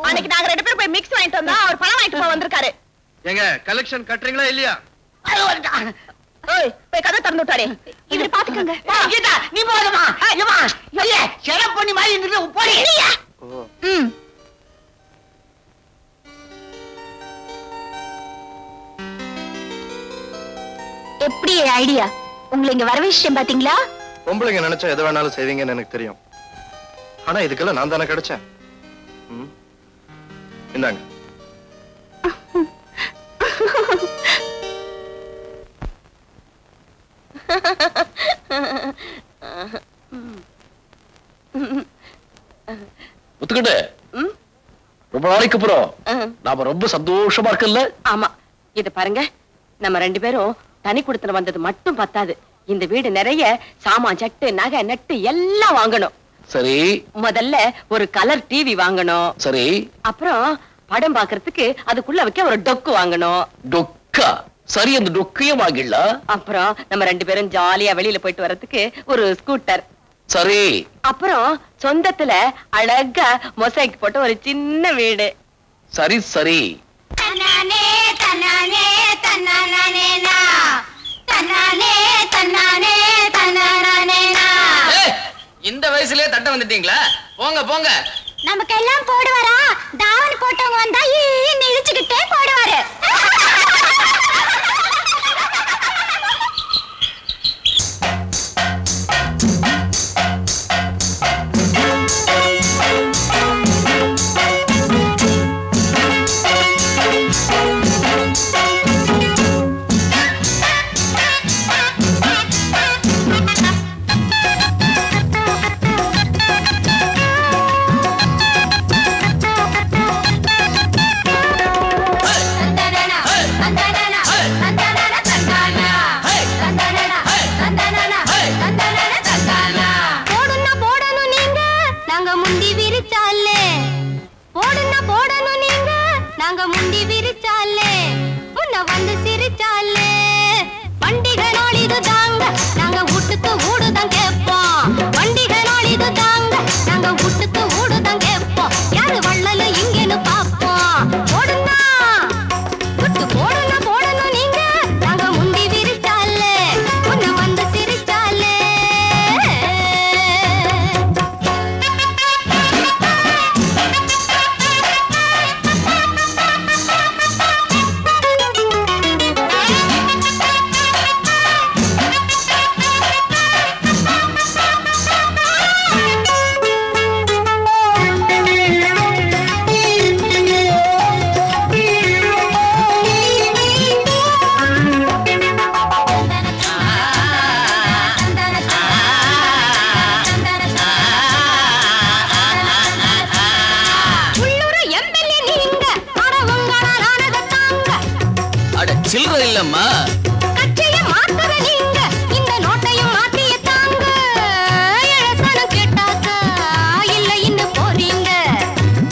அன்னைக்கு நாங்க 2 பேரும் போய் மிக்ஸ் வாங்கிட்டு வந்தா அவர் பணம் வாங்கிட்டு போய் வந்திருக்காரு எங்க கலெக்ஷன் கட்டுறீங்களா இல்லையா போய் கதை திறந்து விட்டாரே இவரை பாத்துக்கங்க கீதா நீ போதுமா ஐயமா ஐயே செலவு பண்ணி மாதிரி இருந்துட்டு போடி எப்படி ஐடியா உங்களை இங்க வர விஷயம் பாத்தீங்களா பொம்பளைங்க நினைச்சா எது வேணாலும் செய்வீங்கன்னு எனக்கு தெரியும் ஆனா இதுக்கெல்லாம் நான் தானே கிடைச்சேன் இந்தாங்க ஒத்துக்கிட்டு ரொம்ப நாளைக்கு அப்புறம் நாம ரொம்ப சந்தோஷமா இருக்கல ஆமா இது பாருங்க நம்ம 2 பேரும் தனி குடுத்தன வந்தது மட்டும் பத்தாது இந்த வீடு நிறைய சாமான் சட்டு நகை நட்டு எல்லாம் வாங்கணும் சரி முதல்ல ஒரு கலர் டிவி வாங்கணும் சரி அப்புறம் படம் பாக்குறதுக்கு அதுக்குள்ள வைக்க ஒரு டொக்கு வாங்கணும் டொக்கா சரி அந்த டொக்கையும் வாங்கிடலாம் அப்புறம் நம்ம 2 பேரும் ஜாலியா வெளியில போயிட்டு வர்றதுக்கு ஒரு ஸ்கூட்டர் சரி அப்புறம் சொந்தத்துல அழகா மொசைக் போட்டு ஒரு சின்ன வீடு சரி சரி தன்னானே தன்னானே தன்னானேனா தன்னானே தன்னானே தன்னானேனா இந்த வயசுலயே தட்ட வந்துட்டீங்களா போங்க போங்க நமக்கெல்லாம் போடுவாரா தாவணி போட்டவங்க வந்தா ஈன்னு இழுச்சுக்கிட்டே போடுவாரு சில்லற இல்லம்மா கட்சியை மாத்தற நீங்க இந்த நோட்டையும் மாத்திய தாங்க இளசனம் கேட்டாக்க இல்ல இன்னும் போறீங்க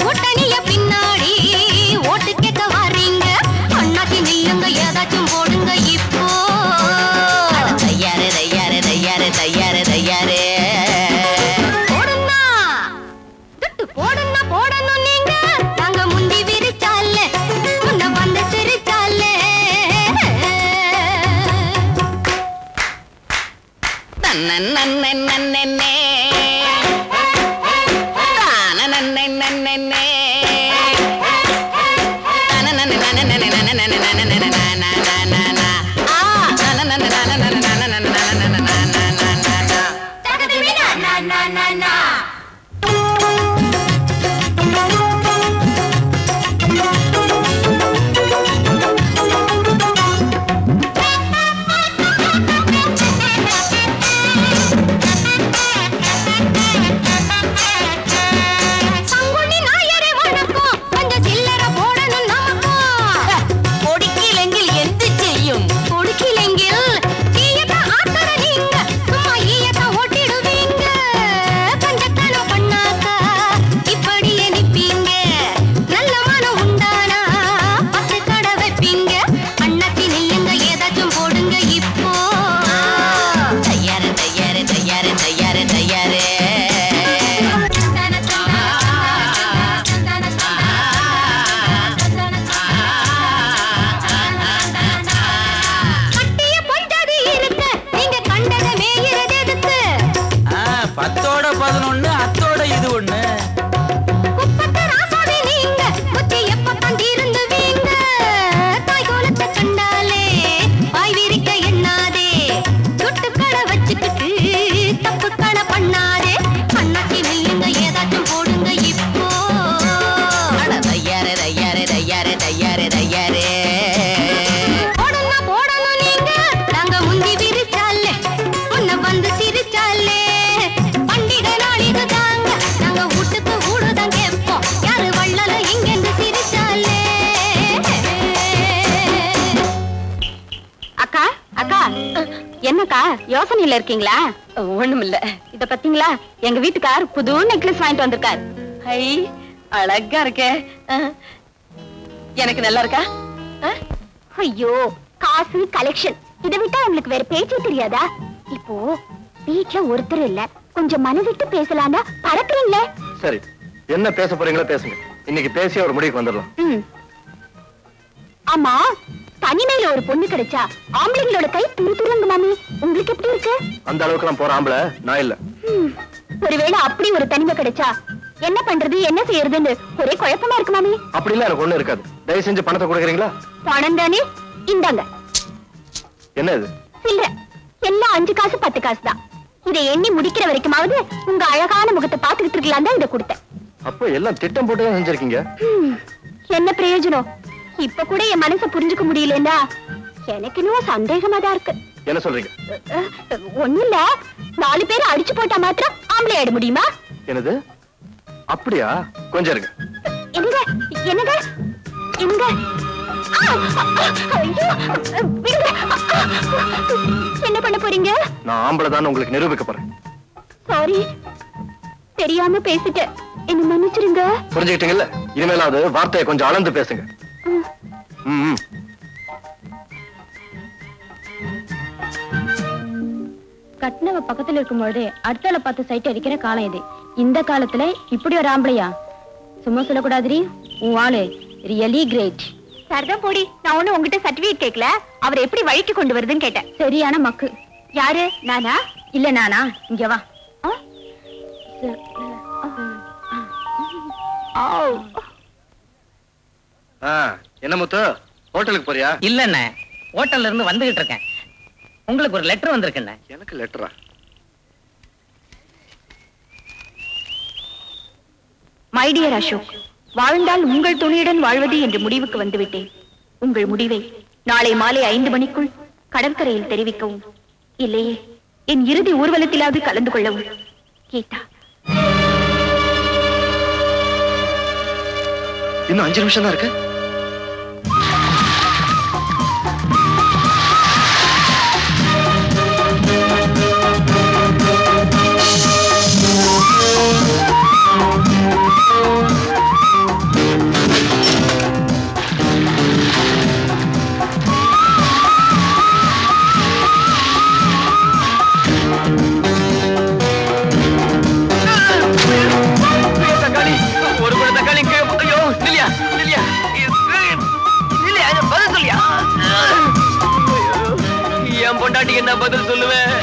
கூட்டணிய பின்னாடி ஓட்டு கேட்க வாரீங்க அண்ணாச்சி நில்லுங்க ஏதாச்சும் போடுங்க இப்போ தையாரு தையாரு தையாரு தையாரு தையாரு போடுன்னா துட்டு போடுன்னா போடணும் நீங்க நாங்க முந்தி விரிச்சால முன்ன வந்து சிரிச்சால என்னக்கா யோசனையில இருக்கீங்களா? ஒண்ணும் இல்ல. இத பாத்தீங்களா, எங்க வீட்டுக்கார் புது நெக்லஸ் வாங்கிட்டு வந்திருக்காரு. ஐ அழகா இருக்கே. எனக்கு நல்லா இருக்கா? ஐயோ, காசு கலெக்ஷன் இதை விட்டா உங்களுக்கு வேற பேச்சே தெரியாதா? இப்போ வீட்டுல ஒருத்தர் இல்ல, கொஞ்சம் மனவிட்டு பேசலாம்னா பறக்குறீங்களே. சரி, என்ன பேச போறீங்களோ பேசுங்க. இன்னைக்கு பேசி ஒரு முடிவுக்கு வந்துடலாம். ஆமா, தனிமையில ஒரு பொண்ணு கிடைச்சா ஆம்பளைங்களோட கை துரு துருங்க மாமி. உங்களுக்கு எப்படி இருக்கு? அந்த அளவுக்கு நான் போற ஆம்பளை நான் இல்ல. ஒருவேளை அப்படி ஒரு தனிமை கிடைச்சா என்ன பண்றது, என்ன செய்யறதுன்னு ஒரே குழப்பமா இருக்கு மாமி. அப்படி இல்ல, எனக்கு ஒண்ணு இருக்காது. தயவு செஞ்சு பணத்தை கொடுக்குறீங்களா? பணம் தானே, இந்தாங்க. என்ன இது? இல்ல, எல்லாம் 5 காசு 10 காசு தான். இதை எண்ணி முடிக்கிற வரைக்குமாவது உங்க அழகான முகத்தை பாத்துக்கிட்டு இருக்கலாம் தான் இதை கொடுத்தேன். அப்போ எல்லாம் திட்டம் போட்டுதான் செஞ்சிருக்கீங்க. என்ன பிரயோஜனம்? இப்ப கூட என் மனசை புரிஞ்சுக்க முடியலன்னா எனக்கு இன்னும் சந்தேகமா தான் இருக்கு. என்ன சொல்றீங்க? ஒண்ணு இல்ல, 4 பேரை அடிச்சு போட்டா மாத்திரம் ஆம்பளை ஆயிட முடியுமா? என்னது? அப்படியா? கொஞ்சம் இருங்க. என்னங்க என்னங்க என்னங்க? என்ன பண்ண போறீங்க? நான் ஆம்பளை தான் உங்களுக்கு நிரூபிக்க போறேன். சாரி, தெரியாம பேசிட்டேன், என்ன மன்னிச்சிருங்க. புரிஞ்சுக்கிட்டீங்கல்ல? இனிமேலாவது வார்த்தையை கொஞ்சம் அளந்து பேசுங்க. கட்டினவ பக்கத்துல இருக்கும்போது அடுத்தால பார்த்து சைட் அடிக்கிற காலம் இது. இந்த காலத்துல இப்படி ஒரு ஆம்பளையா? சும்மா சொல்லக்கூடாதுரி, உன் ஆளு ரியலி கிரேட். சரிதான் போடி, நான் ஒண்ணு உங்ககிட்ட சர்டிபிகேட் கேட்கல, அவர் எப்படி வழிக்கு கொண்டு வருதுன்னு கேட்டேன். சரியான மக்கு. யாரு? நானா? இல்ல நானா? இங்க வா. என்ன முத்து, ஹோட்டலுக்கு போறியா? இல்லண்ணே, ஹோட்டல்ல இருந்து வந்துகிட்டு இருக்கேன். உங்களுக்கு ஒரு லெட்டர் வந்திருக்குண்ணே. எனக்கு லெட்டரா? மை டியர் அசோக், வாழ்ந்தால் உங்கள் துணையுடன் வாழ்வது என்று முடிவுக்கு வந்துவிட்டேன். உங்கள் முடிவை நாளை மாலை 5 மணிக்குள் கடற்கரையில் தெரிவிக்கவும், இல்லையே என் இறுதி ஊர்வலத்திலாவது கலந்து கொள்ளவும். கீதா. இன்னும் 5 நிமிஷம் தான் இருக்கு. பொண்டாட்டிக்கு என்ன பதில் சொல்லுவேன்?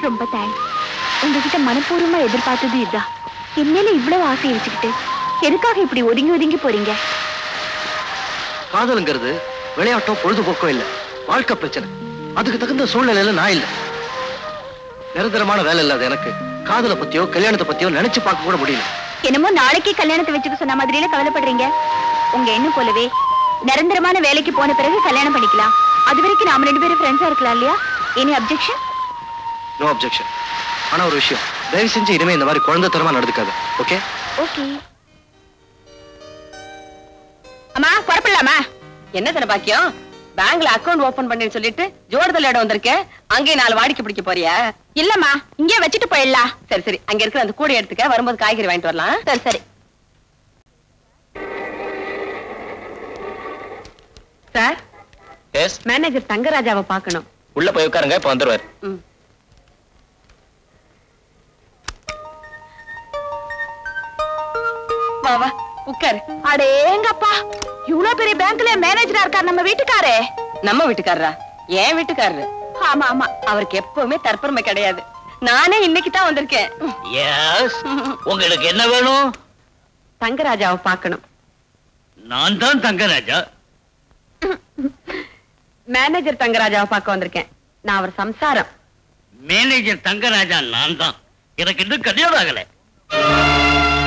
ரொம்ப தேங்க்ஸ். உங்ககிட்ட மனப்பூர்வமா எதிர்பார்த்தது இதுதான். என்னையில இவ்வளவு ஆசையை வச்சுக்கிட்டு எதுக்காக இப்படி ஒதுங்கி ஒதுங்கி போறீங்க? காதலுங்கிறது விளையாட்டோ பொழுதுபோக்கோ இல்ல, வாழ்க்கை பிரச்சனை. அதுக்கு தகுந்த சூழ்நிலையில நான் இல்ல. நிரந்தரமான வேலை இல்லாத எனக்கு காதலை பத்தியோ கல்யாணத்தை பத்தியோ நினைச்சு பார்க்க கூட முடியல. என்னமோ நாளைக்கு கல்யாணத்தை வச்சுக்க சொன்ன மாதிரியில கவலைப்படுறீங்க. உங்க எண்ணம் போலவே நிரந்தரமான வேலைக்கு போன பிறகு கல்யாணம் பண்ணிக்கலாம். அது வரைக்கும் நாம 2 பேரும் ஃப்ரெண்ட்ஸா இருக்கலாம் இல்லையா? Any objection? No objection. ஆனா ஒரு விஷயம், தயவு செஞ்சு இனிமே இந்த மாதிரி குழந்தைத்தனமா நடந்துக்காது. ஓகே? ஓகே. அம்மா புறப்படலாமா? என்ன தன பாக்கியம், பேங்க்ல அக்கவுண்ட் ஓபன் பண்ணேன்னு சொல்லிட்டு ஜோர்தல் இடம் வந்திருக்கேன், அங்கே 4 வாடிக்கை பிடிக்க போறியா? இல்லம்மா, இங்கே வச்சுட்டு போயிடலாம். சரி சரி, அங்க இருக்கிற அந்த கூடை எடுத்துக்க, வரும்போது காய்கறி வாங்கிட்டு வரலாம். சரி சரி. சார் எஸ், மேனேஜர் தங்கராஜாவை பார்க்கணும். உள்ள போய் உட்காருங்க, இப்ப வந்துருவாரு. வா வா உட்காரு. அடேங்கப்பா, இவ்வளவு பெரிய பேங்க்ல மேனேஜரா இருக்கார் நம்ம வீட்டுக்காரே. நம்ம வீட்டுக்காரரா? ஏன் வீட்டுக்காரரு? ஆமா ஆமா, அவருக்கு எப்பவுமே தற்பெருமை கிடையாது. நானே இன்னைக்கு தான் வந்திருக்கேன். எஸ், உங்களுக்கு என்ன வேணும்? தங்கராஜாவை பார்க்கணும். நான் தான் தங்கராஜா. மேனேஜர் தங்கராஜாவை பார்க்க வந்திருக்கேன். நான் அவர் சம்சாரம். மேனேஜர் தங்கராஜா நான் தான். எனக்கு இன்னும் கல்யாணம் ஆகல.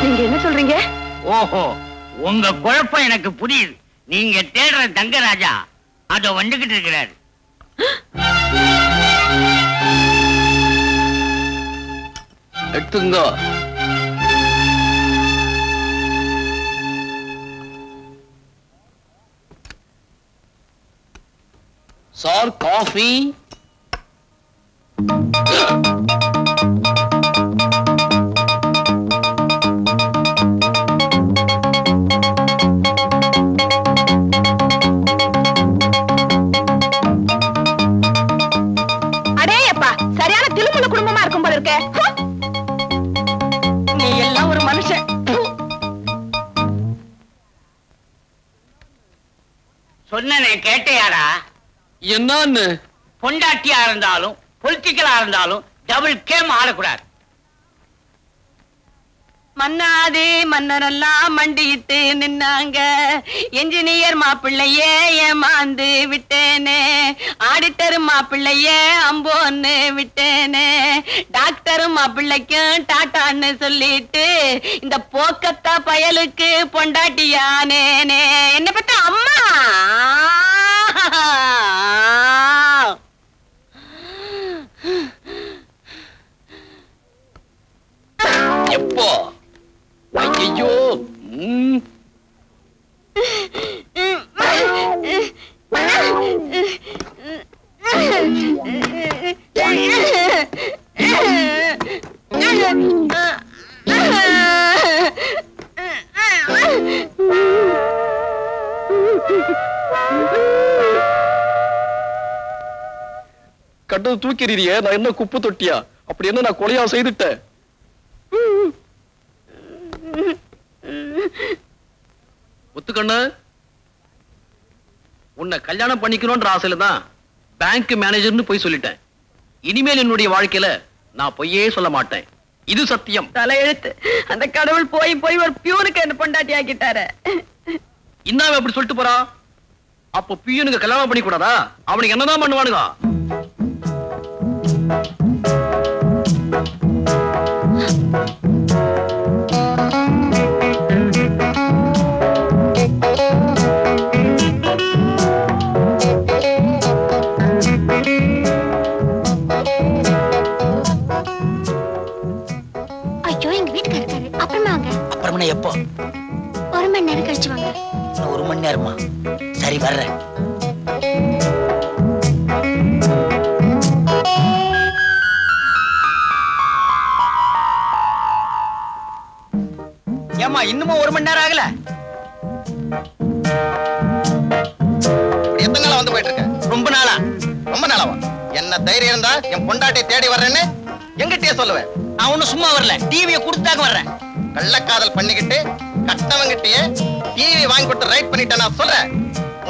நீங்க என்ன சொல்றீங்க? ஓஹோ, உங்க குழப்பம் எனக்கு புரியுது. நீங்க தேடுற தங்கராஜா அத வந்துகிட்டு இருக்கிறாரு. எடுத்துங்க. Sir, coffee. அடேயப்பா, சரியான திருமண குடும்பமா இருக்கும் போல இருக்க. நீ எல்லாம் ஒரு மனுஷன். சொன்னனே கேட்டையாடா? என்னன்னு? பொண்டாட்டியா இருந்தாலும் பொலிட்டிக்கலா இருந்தாலும் டபுள் கேம் ஆடக்கூடாது. மன்னாதே மன்னரெல்லாம் மண்டியிட்டு நின்னாங்க. என்ஜினியர் மாப்பிள்ளையே ஏமாந்து விட்டேனே, ஆடிட்டர் மாப்பிள்ளையே அம்போன்னு விட்டேனே, டாக்டர் மாப்பிள்ளைக்கும் டாட்டான்னு சொல்லிட்டு இந்த போக்கத்தா பயலுக்கு பொண்டாட்டியானேனே. என்ன பத்த அம்மா? எப்போ? ஐயோ. கட்டது தூக்கிறீரியே, நான் என்ன குப்பு தொட்டியா? அப்படி என்ன நான் கொலையா செய்துட்டேன்? ஒத்துக்கண்ணு, உன்னை கல்யாணம் பண்ணிக்கணும்ன்ற ஆசையில தான் பேங்க் மேனேஜர்னு போய் சொல்லிட்டேன். இனிமேல் என்னுடைய வாழ்க்கையில நான் பொய்யே சொல்ல மாட்டேன். இது சத்தியம். தலையெழுத்து. அந்த கடவுள் போய் போய் ஒரு பியூனுக்கு என்ன பொண்டாட்டி ஆக்கிட்டாரு. இன்னும் எப்படி சொல்லிட்டு போறா? அப்ப பியூனுக்கு கல்யாணம் பண்ணி கூடாதா? அவனுக்கு என்னதான் பண்ணுவானுங்க? ஐயோ, எங்க வீட்டுக்கு இருக்காரு. அப்புறமா வாங்க. அப்புறமா எப்போ? 1 மணி நேரம் கழிச்சு வாங்க. 1 மணி நேரமா? சரி, வர்றேன். ஏமா இன்னுமா 1 மணி நேரம் ஆகல? எத்தனை நாளா வந்து போயிட்டு இருக்க? ரொம்ப நாளா. ரொம்ப நாளாவா? என்ன தைரியம் இருந்தா என் பொண்டாட்டி தேடி வர்றேன்னு எங்கிட்டே சொல்லுவேன். நான் ஒண்ணும் சும்மா வரல, டிவியை கொடுத்தாக்க வர்றேன். கள்ளக்காதல் பண்ணிக்கிட்டு கட்டவங்கிட்டயே டிவி வாங்கி கொடுத்து ரைட் பண்ணிட்டேன் நான் சொல்றேன்.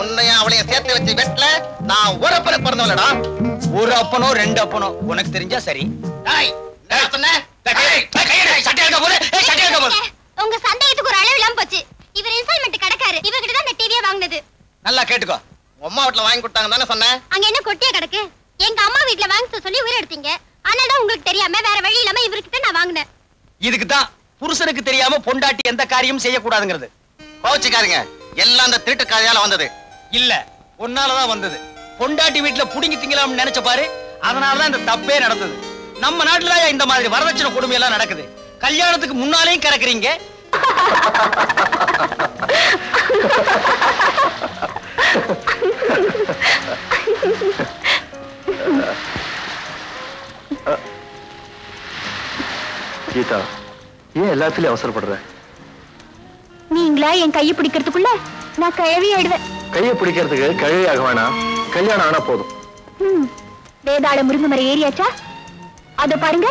உன்னையும் அவளையும் சேர்த்து வச்சு வெட்டல நான் ஒரு அப்பனை பிறந்தவளடா. ஒரு அப்பனோ 2 அப்பனோ உனக்கு தெரிஞ்சா சரி. உங்க சந்தேகத்துக்கு ஒரு அளவு இல்லாம போச்சு. இவர் இன்ஸ்டால்மெண்ட் கடக்காரு. இவகிட்ட தான் இந்த டிவியை வாங்குனது. நல்லா கேட்டுக்கோ. அம்மா வீட்டுல வாங்கி கொடுத்தாங்க தானே சொன்னேன். அங்க என்ன கொட்டியா கிடக்கு? எங்க அம்மா வீட்டுல வாங்க சொல்லி உயிர் எடுத்தீங்க. ஆனாதான் உங்களுக்கு தெரியாம வேற வழி இல்லாம இவர்கிட்ட நான் வாங்கினேன். இதுக்கு தான் புருஷனுக்கு தெரியாம பொண்டாட்டி எந்த காரியம் செய்யக்கூடாதுங்கிறது. கோச்சிக்காருங்க, எல்லாம் அந்த திருட்டு கதையால வந்தது. இல்ல, உன்னாலதான் வந்தது. பொண்டாட்டி வீட்டுல புடுங்கி திங்கலாம்னு நினைச்ச பாரு, அதனாலதான் இந்த தப்பே நடந்தது. நம்ம நாட்டுல இந்த மாதிரி வரதட்சணை கொடுமை எல்லாம் நடக்குது. கல்யாணத்துக்கு முன்னாலேயும் கறக்குறீங்க. கீதா, ஏன் எல்லாத்துலயும் அவசரப்படுற? நீங்களா என் கையை பிடிக்கிறதுக்குள்ள நான் கழுவி ஆயிடுவேன். கையை பிடிக்கிறதுக்கு கழுவி ஆக வேணாம், கல்யாணம் ஆனா போதும். வேதாள முருங்கை மரம் ஏறியாச்சா? அதோ பாருங்க.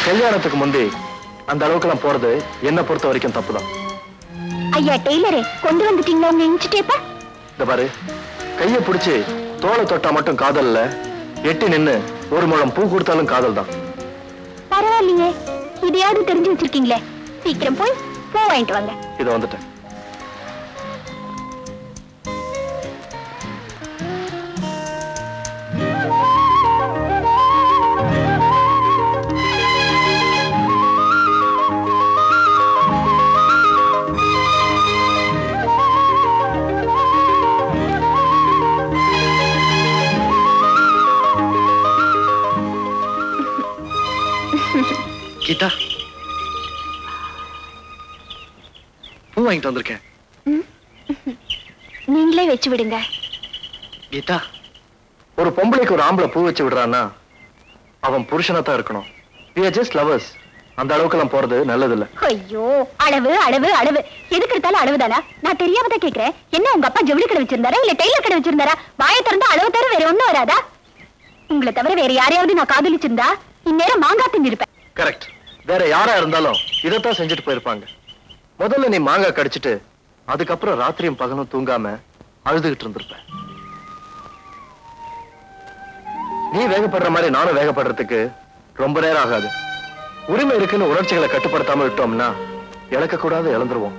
கல்யாணத்துக்கு முந்தி அந்த அளவுக்குலாம் போறது என்ன பொறுத்த வரைக்கும் தப்புதான். ஐயா டெய்லரே, கொண்டு வந்துட்டீங்களா உங்க இன்ச் டேப்ப? இந்த பாரு, கைய பிடிச்சு தோலை தொட்டா மட்டும் காதல் இல்ல, எட்டி நின்னு ஒரு முழம் பூ கொடுத்தாலும் காதல் தான். பரவாயில்லையே, இதையாவது தெரிஞ்சு வச்சிருக்கீங்களே. சீக்கிரம் போய் பூ வாங்கிட்டு வாங்க. இத வந்துட்டேன். கீதா, பூ வாங்கிட்டு வந்திருக்கேன். நீங்களே வச்சு விடுங்க. கீதா, ஒரு பொம்பளைக்கு ஒரு ஆம்பளை பூ வச்சு விடுறான்னா அவன் புருஷனா தான் இருக்கணும். We are just lovers. அந்த அளவுக்கு எல்லாம் போறது நல்லது இல்ல. ஐயோ, அளவு அளவு அளவு, எதுக்கு எடுத்தாலும் அளவுதானா? நான் தெரியாமதான் கேக்குறேன். என்ன உங்க அப்பா ஜவுளி கடை வச்சிருந்தாரா இல்ல டெய்லர் கடை வச்சிருந்தாரா? வாயை திறந்து அளவு தவிர வேற ஒண்ணும் வராதா? உங்களை தவிர வேற யாரையாவது நான் காதலிச்சிருந்தா இந்நேரம் மாங்காய் தின்னிருப்பேன். கரெக்ட். வேற யாரா இருந்தாலும் இதத்தான் செஞ்சுட்டு போயிருப்பாங்க. முதல்ல நீ மாங்காய் கடிச்சிட்டு அதுக்கப்புறம் ராத்திரியும் பகலும் தூங்காம அழுதுகிட்டு இருந்திருப்ப. நீ வேகப்படுற மாதிரி நானும் வேகப்படுறதுக்கு ரொம்ப நேரம் ஆகாது. உரிமை இருக்குன்னு உணர்ச்சிகளை கட்டுப்படுத்தாம விட்டோம்னா இழக்க கூடாது, இழந்துருவோம்.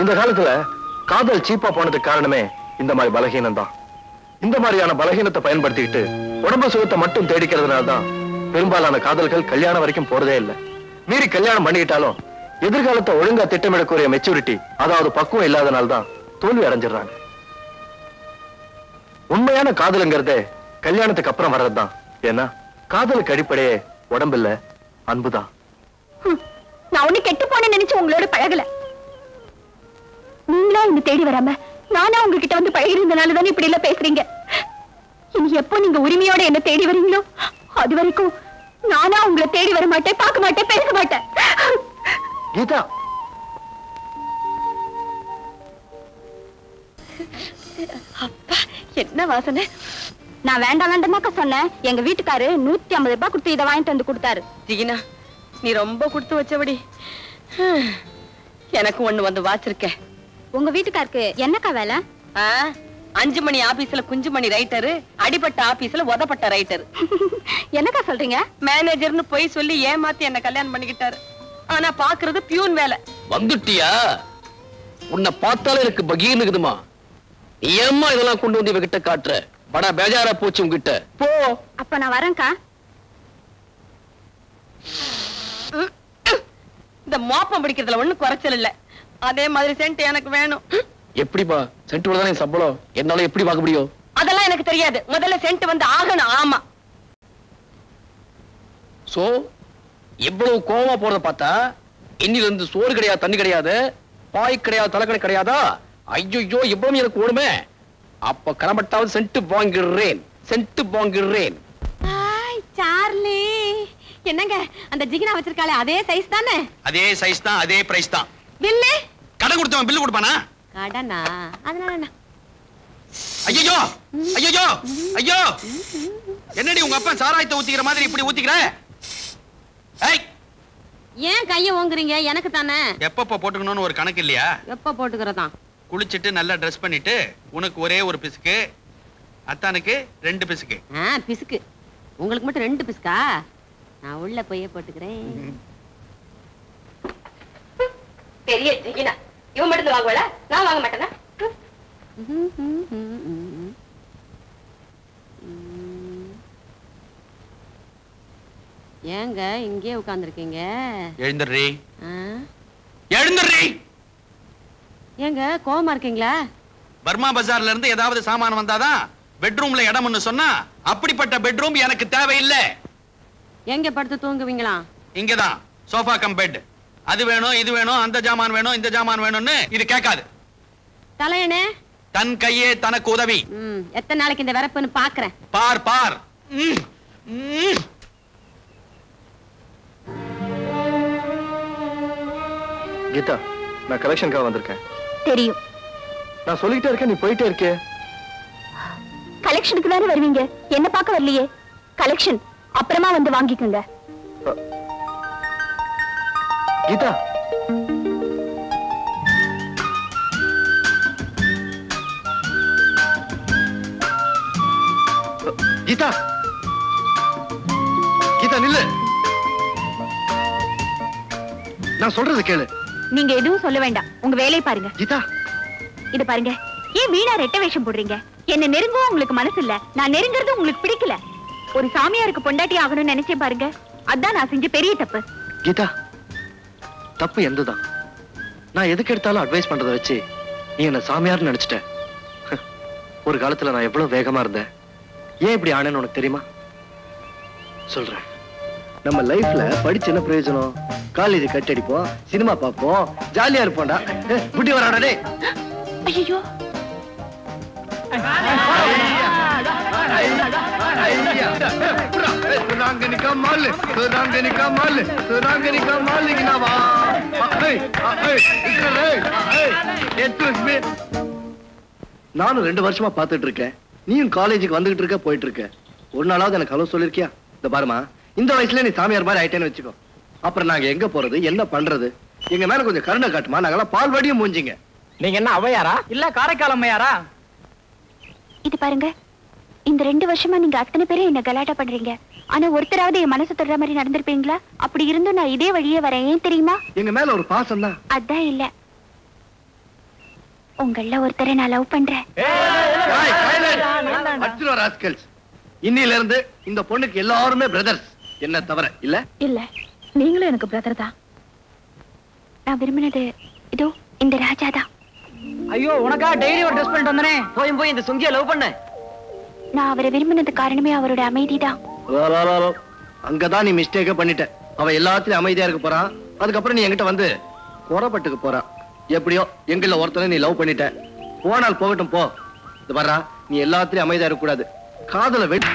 இந்த காலத்துல காதல் சீப்பா போனதுக்கு காரணமே இந்த மாதிரி பலகீனம் தான். இந்த மாதிரியான பலகீனத்தை பயன்படுத்திக்கிட்டு உடம்பு சுகத்தை மட்டும் தேடிக்கிறதுனால்தான் பெரும்பாலான காதல்கள் கல்யாணம் வரைக்கும் போறதே இல்லை. மீறி கல்யாணம் பண்ணிக்கிட்டாலும் எதிர்காலத்தை ஒழுங்கா திட்டமிடக்கூடிய மெச்சூரிட்டி, அதாவது பக்குவம் இல்லாதனால்தான் தோல்வி அடைஞ்சிடறாங்க. உண்மையான காதலுங்கிறதே கல்யாணத்துக்கு அப்புறம் வர்றதுதான். ஏன்னா காதலுக்கு அடிப்படையே உடம்பு இல்ல, அன்புதான். நான் ஒண்ணு கெட்டு போனேன்னு நினைச்சு உங்களோட பழகல. நீங்களா இங்க தேடி வராம நானா உங்ககிட்ட வந்து பழகிருந்தனாலதானே இப்படி எல்லாம் பேசுறீங்க. இனி எப்போ நீங்க உரிமையோட என்ன தேடி வரீங்களோ அது வரைக்கும் நானா உங்களை தேடி வர மாட்டேன், பார்க்க மாட்டேன், பேச மாட்டேன். கீதா, அப்பா என்ன வாசனை! நான் வேண்டாம் வேண்டாமாக்கா சொன்னேன். எங்க வீட்டுக்காரு 150 ரூபாய் கொடுத்து இதை வாங்கிட்டு வந்து கொடுத்தாரு. ஜிகினா, நீ ரொம்ப கொடுத்து வச்சபடி எனக்கு ஒண்ணு வந்து வாச்சிருக்க. உங்க வீட்டுக்காருக்கு என்னக்கா வேலை? 5 மணி ஆபீஸ்ல குஞ்சு மணி ரைட்டரு, அடிபட்ட ஆபீஸ்ல உதப்பட்ட ரைட்டரு. என்னக்கா சொல்றீங்க? மேனேஜர்னு போய் சொல்லி ஏமாத்தி என்ன கல்யாணம் பண்ணிக்கிட்டாரு. ஆனா பாக்குறது பியூன் வேலை. வந்துட்டியா? உன்னை பார்த்தாலே எனக்கு பகீர்னு இருக்குதுமா. நீ ஏம்மா இதெல்லாம் கொண்டு வந்து இவகிட்ட காட்டுற? படா பேஜாரா போச்சு உங்ககிட்ட. போ. அப்ப நான் வரேன்க்கா. இந்த மோப்பம் பிடிக்கிறதுல ஒண்ணு குறைச்சல் இல்ல. அதே மாதிரி சென்ட் எனக்கு வேணும். எப்படிப்பா? சென்ட் தானே சம்பளம், என்னால எப்படி பார்க்க முடியும்? அதெல்லாம் எனக்கு தெரியாது. முதல்ல சென்ட் வந்து ஆகணும். ஆமா. சோ எவ்வளவு கோவமா போறத பார்த்தா இன்னில இருந்து சோறு கிடையாது, தண்ணி கிடையாது, பாய் கிடையாது, தலைக்கணை கிடையாதா? ஐயோ, எவ்வளவு எனக்கு ஓடுமே. அப்ப கடமட்டாவது சென்ட் வாங்குறேன், சென்ட் வாங்குறேன். சார்லி, என்னங்க அந்த ஜிகினா வச்சிருக்காளே அதே சைஸ் தானே? அதே சைஸ் தான், அதே பிரைஸ் தான். பில்லு கடன் கொடுத்தவன் பில்லு கொடுப்பானா? கடனா? அதனால ஐயோ ஐயோ ஐயோ, என்னடி உங்க அப்பா சாராயத்தை ஊத்திக்கிற மாதிரி இப்படி ஊத்திக்கிற? ஏன் கைய ஓங்குறீங்க? எனக்கு தானே. எப்பப்ப போட்டுக்கணும்னு ஒரு கணக்கு இல்லையா? எப்ப போட்டுக்கிறதா? குளிச்சிட்டு நல்லா ட்ரெஸ் பண்ணிட்டு உனக்கு ஒரே ஒரு பிசுக்கு, அத்தானுக்கு 2 பிசுக்கு. பிசுக்கு உங்களுக்கு மட்டும் 2 பிசுக்கா? நான் உள்ள போய் போட்டுக்கிறேன். பெரிய ஜிகினா இவன் மட்டும் வாங்குவல, நான் வாங்க மாட்டேனா? ஏங்க இங்கே உட்கார்ந்துருக்கீங்க? எழுந்துடுறீ, எழுந்துடுறீ. ஏங்க கோவமா இருக்கீங்களா? பர்மா பஜார்ல இருந்து ஏதாவது சாமான் வந்தாதான் பெட்ரூம்ல இடம்னு சொன்னா, அப்படிப்பட்ட பெட்ரூம் எனக்கு தேவையில்லை. எங்க படுத்து தூங்குவீங்களா? இங்கதான், சோஃபா கம் பெட். அது வேணும், இது வேணும், அந்த ஜாமான் வேணும், இந்த ஜாமான் வேணும்னு இது கேட்காது. தலையனே, தன் கையே தனக்கு உதவி. எத்தனை நாளைக்கு இந்த வரப்புன்னு பாக்குறேன். பார் பார். கீதா, நான் கலெக்ஷனுக்காக வந்திருக்கேன். தெரியும். நான் சொல்லிக்கிட்டே இருக்கேன், நீ போயிட்டே இருக்கே. கலெக்ஷனுக்கு தானே வருவீங்க, என்ன பார்க்க வரலையே. கலெக்ஷன் அப்புறமா வந்து வாங்கிக்கோங்க. கீதா, கீதா, கீதா நில்லு. நான் சொல்றது கேளு. நீங்க எதுவும் சொல்ல வேண்டாம், உங்க வேலையை பாருங்க. கீதா, இது பாருங்க, ஏன் வீணா ரெட்டை வேஷம் போடுறீங்க? என்ன நெருங்கவும் உங்களுக்கு மனசு இல்ல, நான் நெருங்குறது உங்களுக்கு பிடிக்கல. ஒரு சாமியாருக்கு பொண்டாட்டி ஆகணும்னு நினைச்சேன் பாருங்க, அதான் நான் செஞ்ச பெரிய தப்பு. கீதா, தப்பு எந்ததான்? நான் எதுக்கு எடுத்தாலும் அட்வைஸ் பண்றதை வச்சு நீ என்ன சாமியார்னு நினைச்சிட்ட. ஒரு காலத்துல நான் எவ்வளவு வேகமா இருந்தேன், ஏன் இப்படி ஆனேன்னு உனக்கு தெரியுமா? சொல்றேன். நம்ம லைஃப்ல படிச்சு என்ன பிரயோஜனம்? காலேஜ் கட் அடிப்போம், சினிமா பார்ப்போம், ஜாலியா இருப்போம்டா. குட்டி வராடே. ஐயோ, நானும் 2 வருஷமா பாத்துட்டு இருக்கேன், நீயும் காலேஜுக்கு வந்துகிட்டு இருக்க, போயிட்டு இருக்க. ஒரு நாளாவது எனக்கு ஹலோ சொல்லிருக்கியா? இந்த பாருமா, இந்த வயசுல நீ சாமியார் மாதிரி ஆயிட்டேன்னு வச்சுக்கோ, அப்புறம் நாங்க எங்க போறது, என்ன பண்றது? எங்க மேல கொஞ்சம் கருணை காட்டுமா, நாங்கெல்லாம் பால்வாடியும் மூஞ்சிங்க. நீங்க என்ன அவையாரா இல்ல காரைக்கால் அம்மையாரா? இது பாருங்க, இந்த 2 வருஷமா நீங்க அத்தனை பேரும் என்ன கலாட்டா பண்றீங்க. ஆனா ஒருத்தராவது என் மனசு தொடுற மாதிரி நடந்திருப்பீங்களா? அப்படி இருந்தும் நான் இதே வழியே வரேன். ஏன் தெரியுமா? எங்க மேல ஒரு பாசம் தான். அதான் இல்ல, உங்கள ஒருத்தரை நான் லவ் பண்றேன். இன்னில இருந்து இந்த பொண்ணுக்கு எல்லாருமே பிரதர்ஸ், என்ன தவிர. இல்ல இல்ல, நீங்களும் எனக்கு பிரதர் தான். நான் விரும்பினது இதோ இந்த ராஜா தான். ஐயோ, உனக்கா டெய்லி ஒரு ட்ரெஸ் பண்ணிட்டு வந்தனே, போய் இந்த சுங்கிய லவ் பண்ண. நான் அவரை விரும்பினது காரணமே அவரோட அமைதி தான். அங்கதான் நீ மிஸ்டேக்க பண்ணிட்ட. அவ எல்லாத்திலும் அமைதியா இருக்க போறான், அதுக்கப்புறம் நீ என்கிட்ட வந்து குறப்பட்டுக்கு போறா. எப்படியோ எங்கள ஒருத்தனை நீ லவ் பண்ணிட்ட, போனால் போகட்டும் போ. இது வர்றா, நீ எல்லாத்திலும் அமைதியா இருக்க கூடாது. காதல வெடி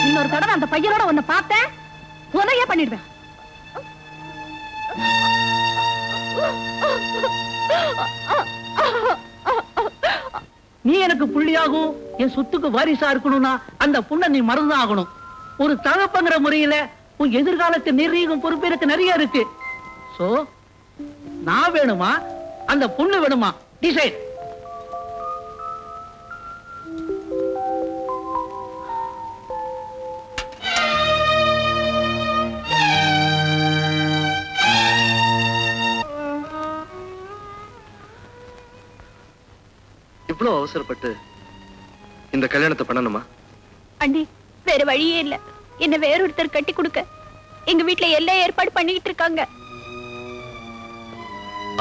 இன்னொரு தடவை அந்த பையனோட உன்னை பார்த்தேன், கொலையே பண்ணிடுவேன். நீ எனக்கு புள்ளியாகும், என் சொத்துக்கு வாரிசா இருக்கணும்னா அந்த புண்ணை நீ மறந்து ஆகணும். ஒரு தகப்பங்கிற முறையில உன் எதிர்காலத்தை நிர்ணயிக்கும் பொறுப்பு எனக்கு நிறைய இருக்கு. சோ நான் வேணுமா அந்த பொண்ணு வேணுமா, டிசைட். இவ்வளவு அவசரப்பட்டு இந்த கல்யாணத்தை பண்ணணுமா? அண்டி, வேற வழியே இல்ல. என்ன வேறொருத்தர் கட்டி கொடுக்க எங்க வீட்டுல எல்லா ஏற்பாடு பண்ணிட்டு இருக்காங்க.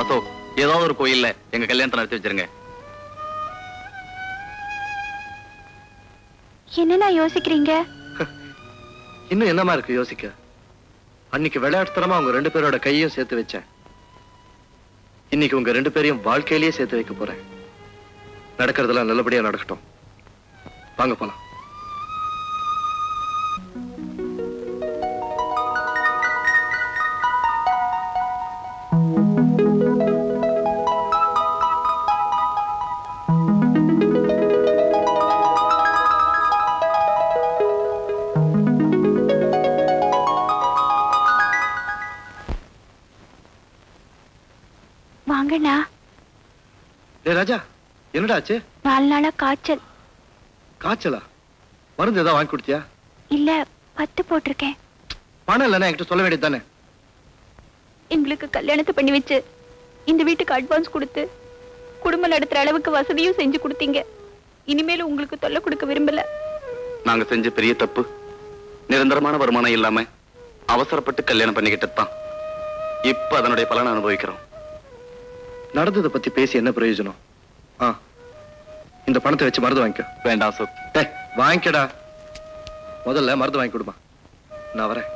அசோக், ஏதாவது ஒரு கோயில்ல எங்க கல்யாணத்தை நடத்தி வச்சிருங்க. என்னென்ன யோசிக்கிறீங்க? இன்னும் என்னமா இருக்கு யோசிக்க? அன்னைக்கு விளையாட்டுத்தனமா உங்க 2 பேரோட கையையும் சேர்த்து வச்சேன். இன்னைக்கு உங்க 2 பேரையும் வாழ்க்கையிலேயே சேர்த்து வைக்க போறேன். நடக்கிறதெல்லாம் நல்லபடியா நடக்கட்டும். வாங்க போலாம். வாங்கண்ணா. ராஜா, என்னடா ஆச்சு? 4 நாளா காய்ச்சல். காய்ச்சலா? மருந்து ஏதாவது வாங்கி கொடுத்தியா? இல்ல, 10 போட்டிருக்கேன். பணம் இல்லைன்னா என்கிட்ட சொல்ல வேண்டியது தானே? எங்களுக்கு கல்யாணத்தை பண்ணி வச்சு இந்த வீட்டுக்கு அட்வான்ஸ் கொடுத்து குடும்பம் நடத்துற அளவுக்கு வசதியும் செஞ்சு கொடுத்தீங்க. இனிமேலும் உங்களுக்கு தொல்லை கொடுக்க விரும்பல. நாங்க செஞ்ச பெரிய தப்பு நிரந்தரமான வருமானம் இல்லாம அவசரப்பட்டு கல்யாணம் பண்ணிக்கிட்டது தான். இப்ப அதனுடைய பலனை அனுபவிக்கிறோம். நடந்ததை பத்தி பேசி என்ன பிரயோஜனம்? இந்த பணத்தை வச்சு மருந்து வாங்கிக்க. வேண்டாம் அசோக். வாங்கிக்கடா. முதல்ல மருந்து வாங்கி கொடுமா. நான் வரேன்.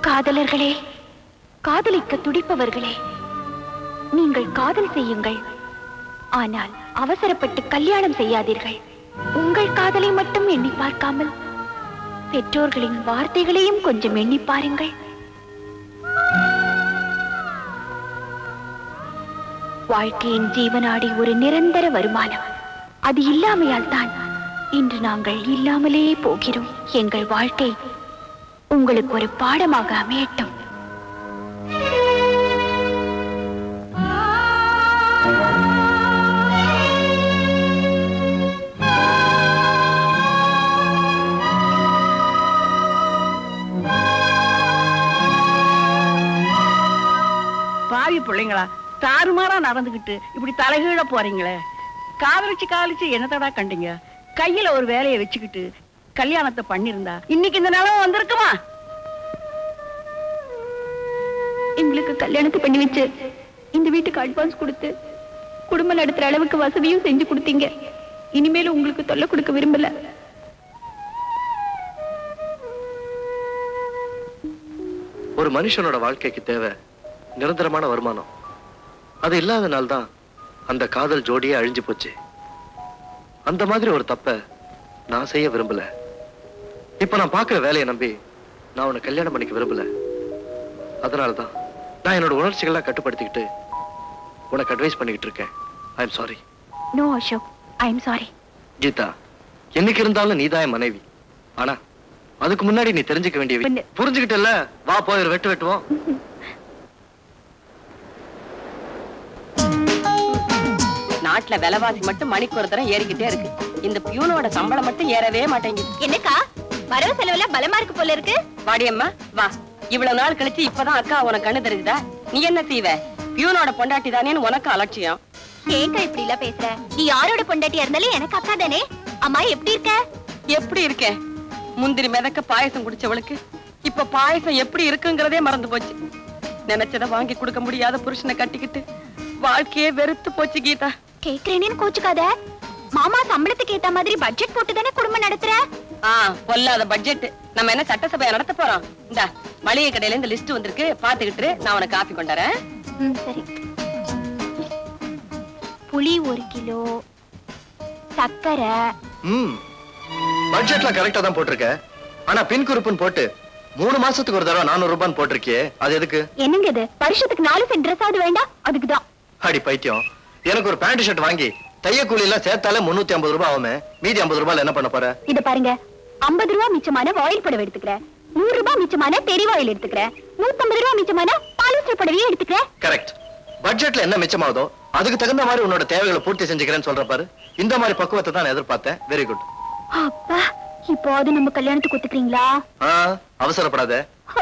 காதலர்களே, காதலிக்க துடிப்பவர்களே, நீங்கள் காதல் செய்யுங்கள். ஆனால் அவசரப்பட்டு கல்யாணம் செய்யாதீர்கள். உங்கள் காதலை மட்டும் எண்ணி பார்க்காமல் பெற்றோர்களின் வார்த்தைகளையும் கொஞ்சம் எண்ணி பாருங்கள். வாழ்க்கையின் ஜீவனாடி ஒரு நிரந்தர வருமானம். அது இல்லாமையால் தான் இன்று நாங்கள் இல்லாமலே போகிறோம். எங்கள் வாழ்க்கை உங்களுக்கு ஒரு பாடமாக அமையட்டும். பாவி பிள்ளைங்களா, தாறுமாறா நடந்துகிட்டு இப்படி தலைகீழ போறீங்களே. காதலிச்சு என்னத்தடா கண்டீங்க? கையில ஒரு வேலையை வச்சுக்கிட்டு கல்யாணத்தை பண்ணிருந்தா இன்னைக்கு இந்த நிலைமை வந்திருக்குமா? எங்களுக்கு கல்யாணத்தை பண்ணி வச்சு இந்த வீட்டுக்கு அட்வான்ஸ் கொடுத்து குடும்பம் நடத்துற அளவுக்கு வசதியும் செஞ்சு கொடுத்தீங்க. இனிமேலும் உங்களுக்கு தொல்லை கொடுக்க விரும்பல. ஒரு மனுஷனோட வாழ்க்கைக்கு தேவை நிரந்தரமான வருமானம். அது இல்லாதனால்தான் அந்த காதல் ஜோடியே அழிஞ்சு போச்சு. அந்த மாதிரி ஒரு தப்ப நான் செய்ய விரும்பல. இப்ப நான் பாக்குற வேலையை நம்பி நான் உன்னை கல்யாணம் பண்ணிக்க விரும்பல. அதனாலதான் நான் என்னோட உணர்ச்சிகள்லாம் கட்டுப்படுத்திக்கிட்டு உனக்கு அட்வைஸ் பண்ணிக்கிட்டு இருக்கேன். I am sorry. No Ashok, I am sorry. Geetha, என்னைக்கு இருந்தாலும் நீதான் என் மனைவி. ஆனா அதுக்கு முன்னாடி நீ தெரிஞ்சுக்க வேண்டிய புரிஞ்சுக்கிட்டல. வா போய் ஒரு வெட்டு வெட்டுவோம். நாட்டுல விலைவாசி மட்டும் மணிக்கு ஒரு தரம் ஏறிக்கிட்டே இருக்கு. இந்த பியூனோட சம்பளம் மட்டும் ஏறவே மாட்டேங்குது. என்னக்கா வரவு செலவுல பலமா இருக்கு போல இருக்கு. வாடியம்மா வா. இவ்வளவு நாள் கழிச்சு இப்பதான் அக்கா உனக்கு கண்ணு தெரிஞ்சுதா? நீ என்ன செய்வ? பியூனோட பொண்டாட்டி தானேன்னு உனக்கு அலட்சியம். ஏங்க இப்படி எல்லாம் பேசுற? நீ யாரோட பொண்டாட்டியா இருந்தாலும் எனக்கு அக்கா தானே. அம்மா எப்படி இருக்க? எப்படி இருக்கேன்? முந்திரி மிதக்க பாயசம் குடிச்சவளுக்கு இப்ப பாயசம் எப்படி இருக்குங்கிறதே மறந்து போச்சு. நினைச்சத வாங்கி கொடுக்க முடியாத புருஷனை கட்டிக்கிட்டு வாழ்க்கையே வெறுத்து போச்சு கீதா. கேக்குறேன்னு கோச்சுக்காத. மாமா சம்பளத்துக்கு ஏத்த மாதிரி பட்ஜெட் போட்டு தானே குடும்பம் நடத்துற. பொல்லாத பட்ஜெட். நம்ம என்ன சட்டசபையை நடத்த போறோம்? இந்த மளிகை கடையில இந்த லிஸ்ட் வந்திருக்கு, பாத்துக்கிட்டு நான் உனக்கு காபி கொண்டாரேன். சரி. புளி 1 கிலோ, சக்கரை. பட்ஜெட்ல கரெக்டா தான் போட்டிருக்க. ஆனா பின் குறிப்புன்னு போட்டு 3 மாசத்துக்கு ஒரு தடவை 400 ரூபான்னு போட்டிருக்கியே, அது எதுக்கு? என்னங்க இது? வருஷத்துக்கு 4 செட் ட்ரெஸ் ஆகுது வேண்டாம், அதுக்குதான். அடி பைத்தியம், எனக்கு ஒரு பேண்ட் ஷர்ட் வாங்கி தைய கூலி எல்லாம் சேர்த்தாலே 350 ரூபாய் ஆகுமே. மீதி 50 ரூபாய் என்ன பண்ண போற? இத பாருங்க, 50 ரூபாய் மிச்சமான ஆயில் புடவை எடுத்துக்கிறேன், 100 ரூபாய் மிச்சமான தெரிவா ஆயில் எடுத்துக்கிறேன், 150 ரூபாய் மிச்சமான பாலிஸ்டர் புடவையே எடுத்துக்கிறேன். கரெக்ட். பட்ஜெட்ல என்ன மிச்சமாவதோ அதுக்கு தகுந்த மாதிரி உன்னோட தேவைகளை பூர்த்தி செஞ்சுக்கிறேன்னு சொல்ற பாரு. இந்த மாதிரி பக்குவத்தை தான் எதிர்பார்த்தேன். Very good. அப்பா, இப்போ அது நம்ம கல்யாணத்துக்கு ஒத்துக்கிறீங்களா? அவசரப்படாத.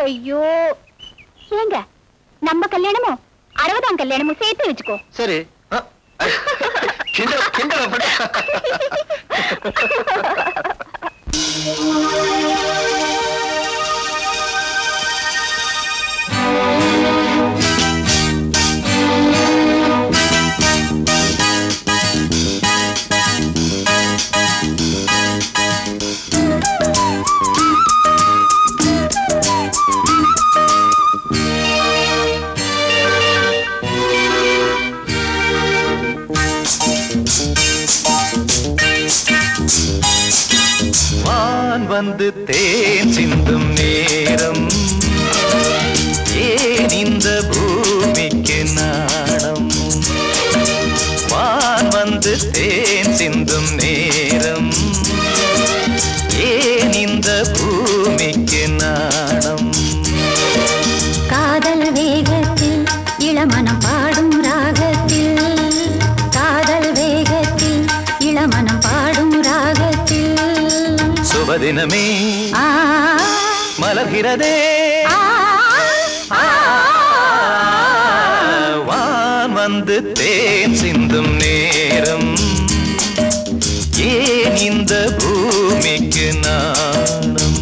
ஐயோ ஏங்க, நம்ம கல்யாணமும் 60ஆம் கல்யாணமும் சேர்த்து வச்சுக்கோ. சரி. கிண்டல் கிண்டல். வந்து தேன் சிந்தும் நேரம், ஏன் இந்த பூமிக்கு நாணம்? வான் வந்து தேன் சிந்தும் நேரம், ஏன் இந்த பூமிக்கு நாணம்? காதல் வேகத்தில் இளமனம் பாடும் ராகத்தில், காதல் வேகத்தில் இளமனம் பாடும் ராகத்தில், சுபதினமே மலர்கிறதே, வான் வந்து தேன் சிந்தும் நேரம், ஏன் இந்த பூமிக்கு நாணம்?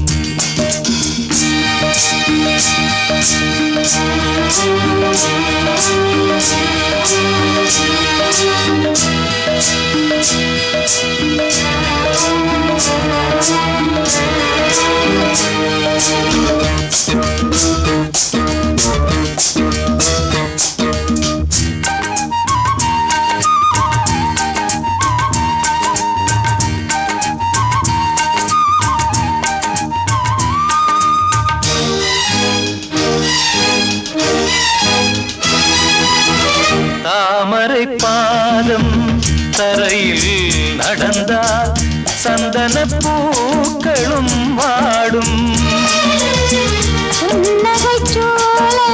தாமரை பாதம் தரையில் நடந்தால் சந்தன பூக்களும் வாடும், புன்னகைச்சோலை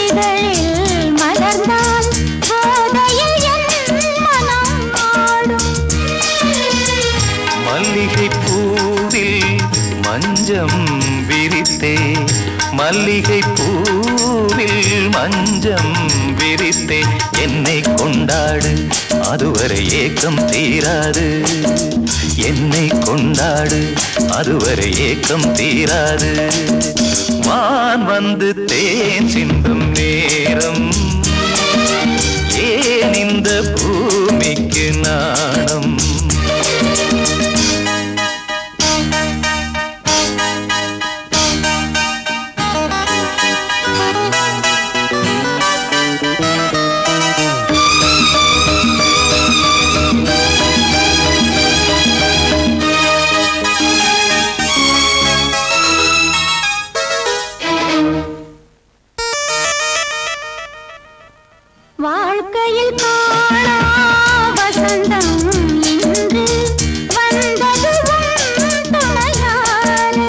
இதழில் மலர்ந்தால் போதையில் என் மனம் ஆடும், மல்லிகை பூவில் மஞ்சம் விரித்தே, மல்லிகை பூவில் மஞ்சம் விரித்தே, என்னை கொண்டாடு அதுவரை ஏக்கம் தீராது, என்னை கொண்டாடு அதுவரை ஏக்கம் தீராது. வான் வந்து தேன் சிந்தும் நேரம், ஏன் இந்த பூமிக்கு நாணம்? வாழ்க்கையில் காணா வசந்தம் இன்று வந்தது உன் துணையாலே,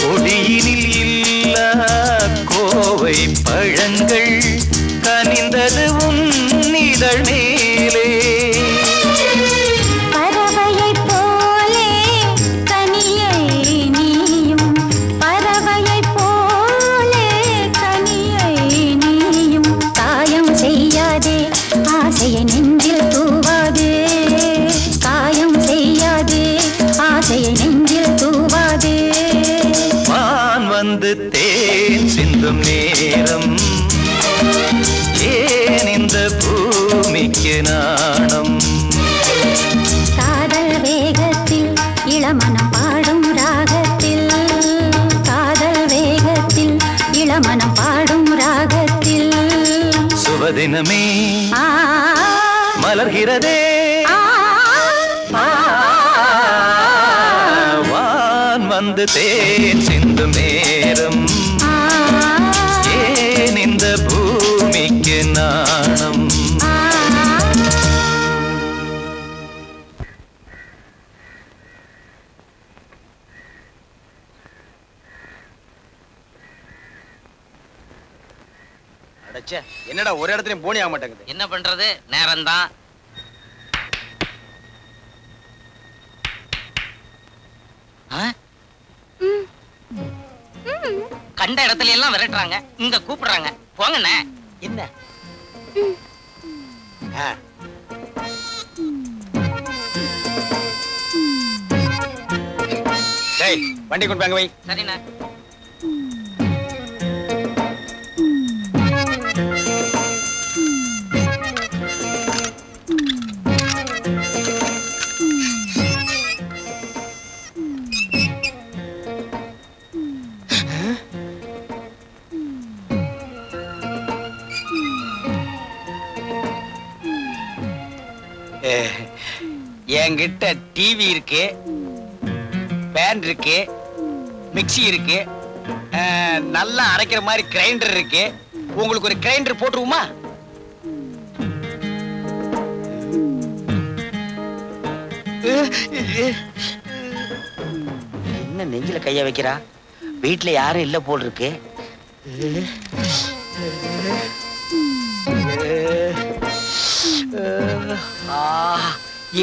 கொடியினில் இல்லா கோவை பழங்கள் கனிந்தது உன் இதழ் மேலே, பறவையைப் போலே கனியை நீயும், பறவையைப் போலே கனியை நீயும், காயம் செய்யாதே ஆசையை நெஞ்சில் தூவாதே, காயம் செய்யாதே ஆசையை நெஞ்சில் தூவாதே. வான் வந்து தேன் சிந்தும் நேரம், ஏன் இந்த பூமிக்கு நாணம்? காதல் வேகத்தில் இளமனம் பாடும் ராகத்தில், காதல் வேகத்தில் இளமனம் பாடும் ராகத்தில், சுபதினமே மலர்கிறதே, வான் வந்து தேன் சிந்தும் நேரம் ஏன் இந்த பூமிக்கு நாணம் என்னடா ஒரு இடத்துலயும் போனி ஆக மாட்டேங்குது. என்ன பண்றது, நேரம்தான். கண்ட இடத்துல எல்லாம் விரட்டுறாங்க, இங்க கூப்பிடுறாங்க. போங்கண்ணே. என்ன வண்டி கொண்டு வாங்க வை. சரிண்ணே. என்கிட்ட டிவி இருக்கு, பேன் இருக்கு, மிக்ஸி இருக்கு, நல்லா அரைக்கிற மாதிரி கிரைண்டர் இருக்கு. உங்களுக்கு ஒரு கிரைண்டர் போட்டுருவோமா? என்ன நெஞ்சில கைய வைக்கிறா? வீட்டுல யாரும் இல்ல போல் இருக்கு.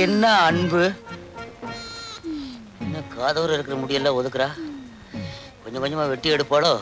என்ன அன்பு, என்ன காதோர இருக்கிற முடியெல்லாம் ஒதுக்குறா. கொஞ்சம் கொஞ்சமா வெட்டி எடுப்பாளோ.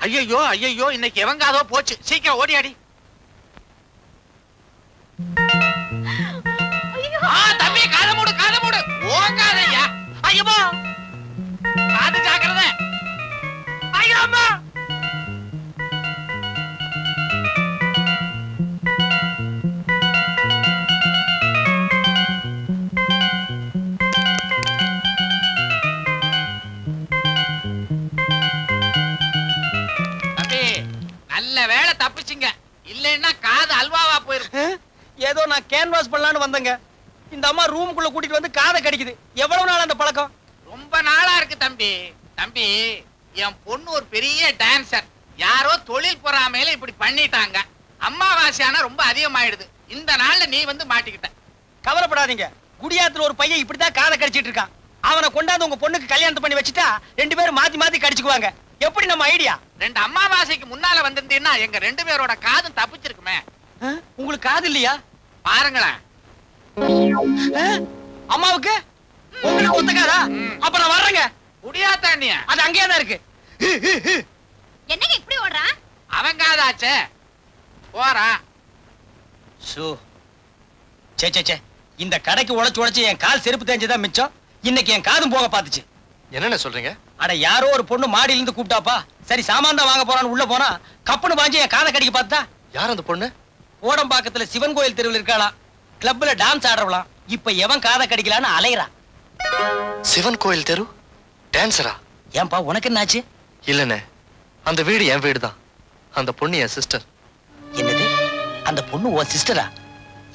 ஐயோ ஐயோ, இன்னைக்கு எவங்காதோ போச்சு. சீக்கிரம் ஓடியாடி. தம்பி காத மூடு, காத மூடு. ஓங்காதையா. ஐயோ காது ஜாக்கிரதை. ஐயோ அம்மா. நல்ல வேளை தப்பிச்சிங்க, இல்லைன்னா காது அல்வாவா போயிரும். ஏதோ நான் கேன்வாஸ் பண்ணலான்னு வந்தேங்க. இந்த அம்மா ரூமுக்குள்ள கூட்டிட்டு வந்து காதை கடிக்குது. எவ்வளவு நாள் அந்த பழக்கம்? ரொம்ப நாளா இருக்கு தம்பி. தம்பி, என் பொண்ணு ஒரு பெரிய டான்சர். யாரோ தொழில் பொறாமையில இப்படி பண்ணிட்டாங்க. அம்மாவாசையானா ரொம்ப அதிகமாயிடுது. இந்த நாள்ல நீ வந்து மாட்டிக்கிட்ட. கவலைப்படாதீங்க. குடியாத்துல ஒரு பையன் இப்படித்தான் காதை கடிச்சிட்டு இருக்கான். அவனை கொண்டாந்து உங்க பொண்ணுக்கு கல்யாணம் பண்ணி வச்சுட்டா 2 பேரும் மாத்தி மாத்தி கடிச்சுக்குவாங்க. எப்படி நம்ம ஐடியா? 2 அம்மாவாசைக்கு முன்னால வந்திருந்தீங்கன்னா எங்க 2 பேரோட காதும் தப்பிச்சிருக்குமே. உங்களுக்கு காது இல்லையா? பாருங்களேன். அம்மாவுக்கு உங்களுக்கு ஒத்துக்காதா? அப்ப நான் வர்றேங்க. குடியாத்தா நீ? அது அங்கேயே தான் இருக்கு. என்னங்க இப்படி ஓடுறான்? அவன் காதாச்சே. போறான். சே இந்த கடைக்கு உழைச்சு என் கால் செருப்பு தேஞ்சதான் மிச்சம். இன்னைக்கு என் காதும் போக பாத்துச்சு. என்னென்ன சொல்றீங்க? அட யாரோ ஒரு பொண்ணு மாடியில இருந்து கூப்பிட்டாப்பா. சரி சாமான் தான் வாங்க போறான்னு உள்ள போனா கப்புன்னு வாங்கி என் காதை கடிக்க பார்த்தா. யார் அந்த பொண்ணு? கோடம்பாக்கத்துல சிவன் கோயில் தெருவில் இருக்காளாம். கிளப்ல டான்ஸ் ஆடுறவளாம். இப்ப எவன் காதை கடிக்கலான்னு அலையறா. சிவன் கோயில் தெரு டான்சரா? ஏன்பா உனக்கு என்னாச்சு? இல்லனே, அந்த வீடு என் வீடு தான். அந்த பொண்ணு என் சிஸ்டர். என்னது? அந்த பொண்ணு உன் சிஸ்டரா?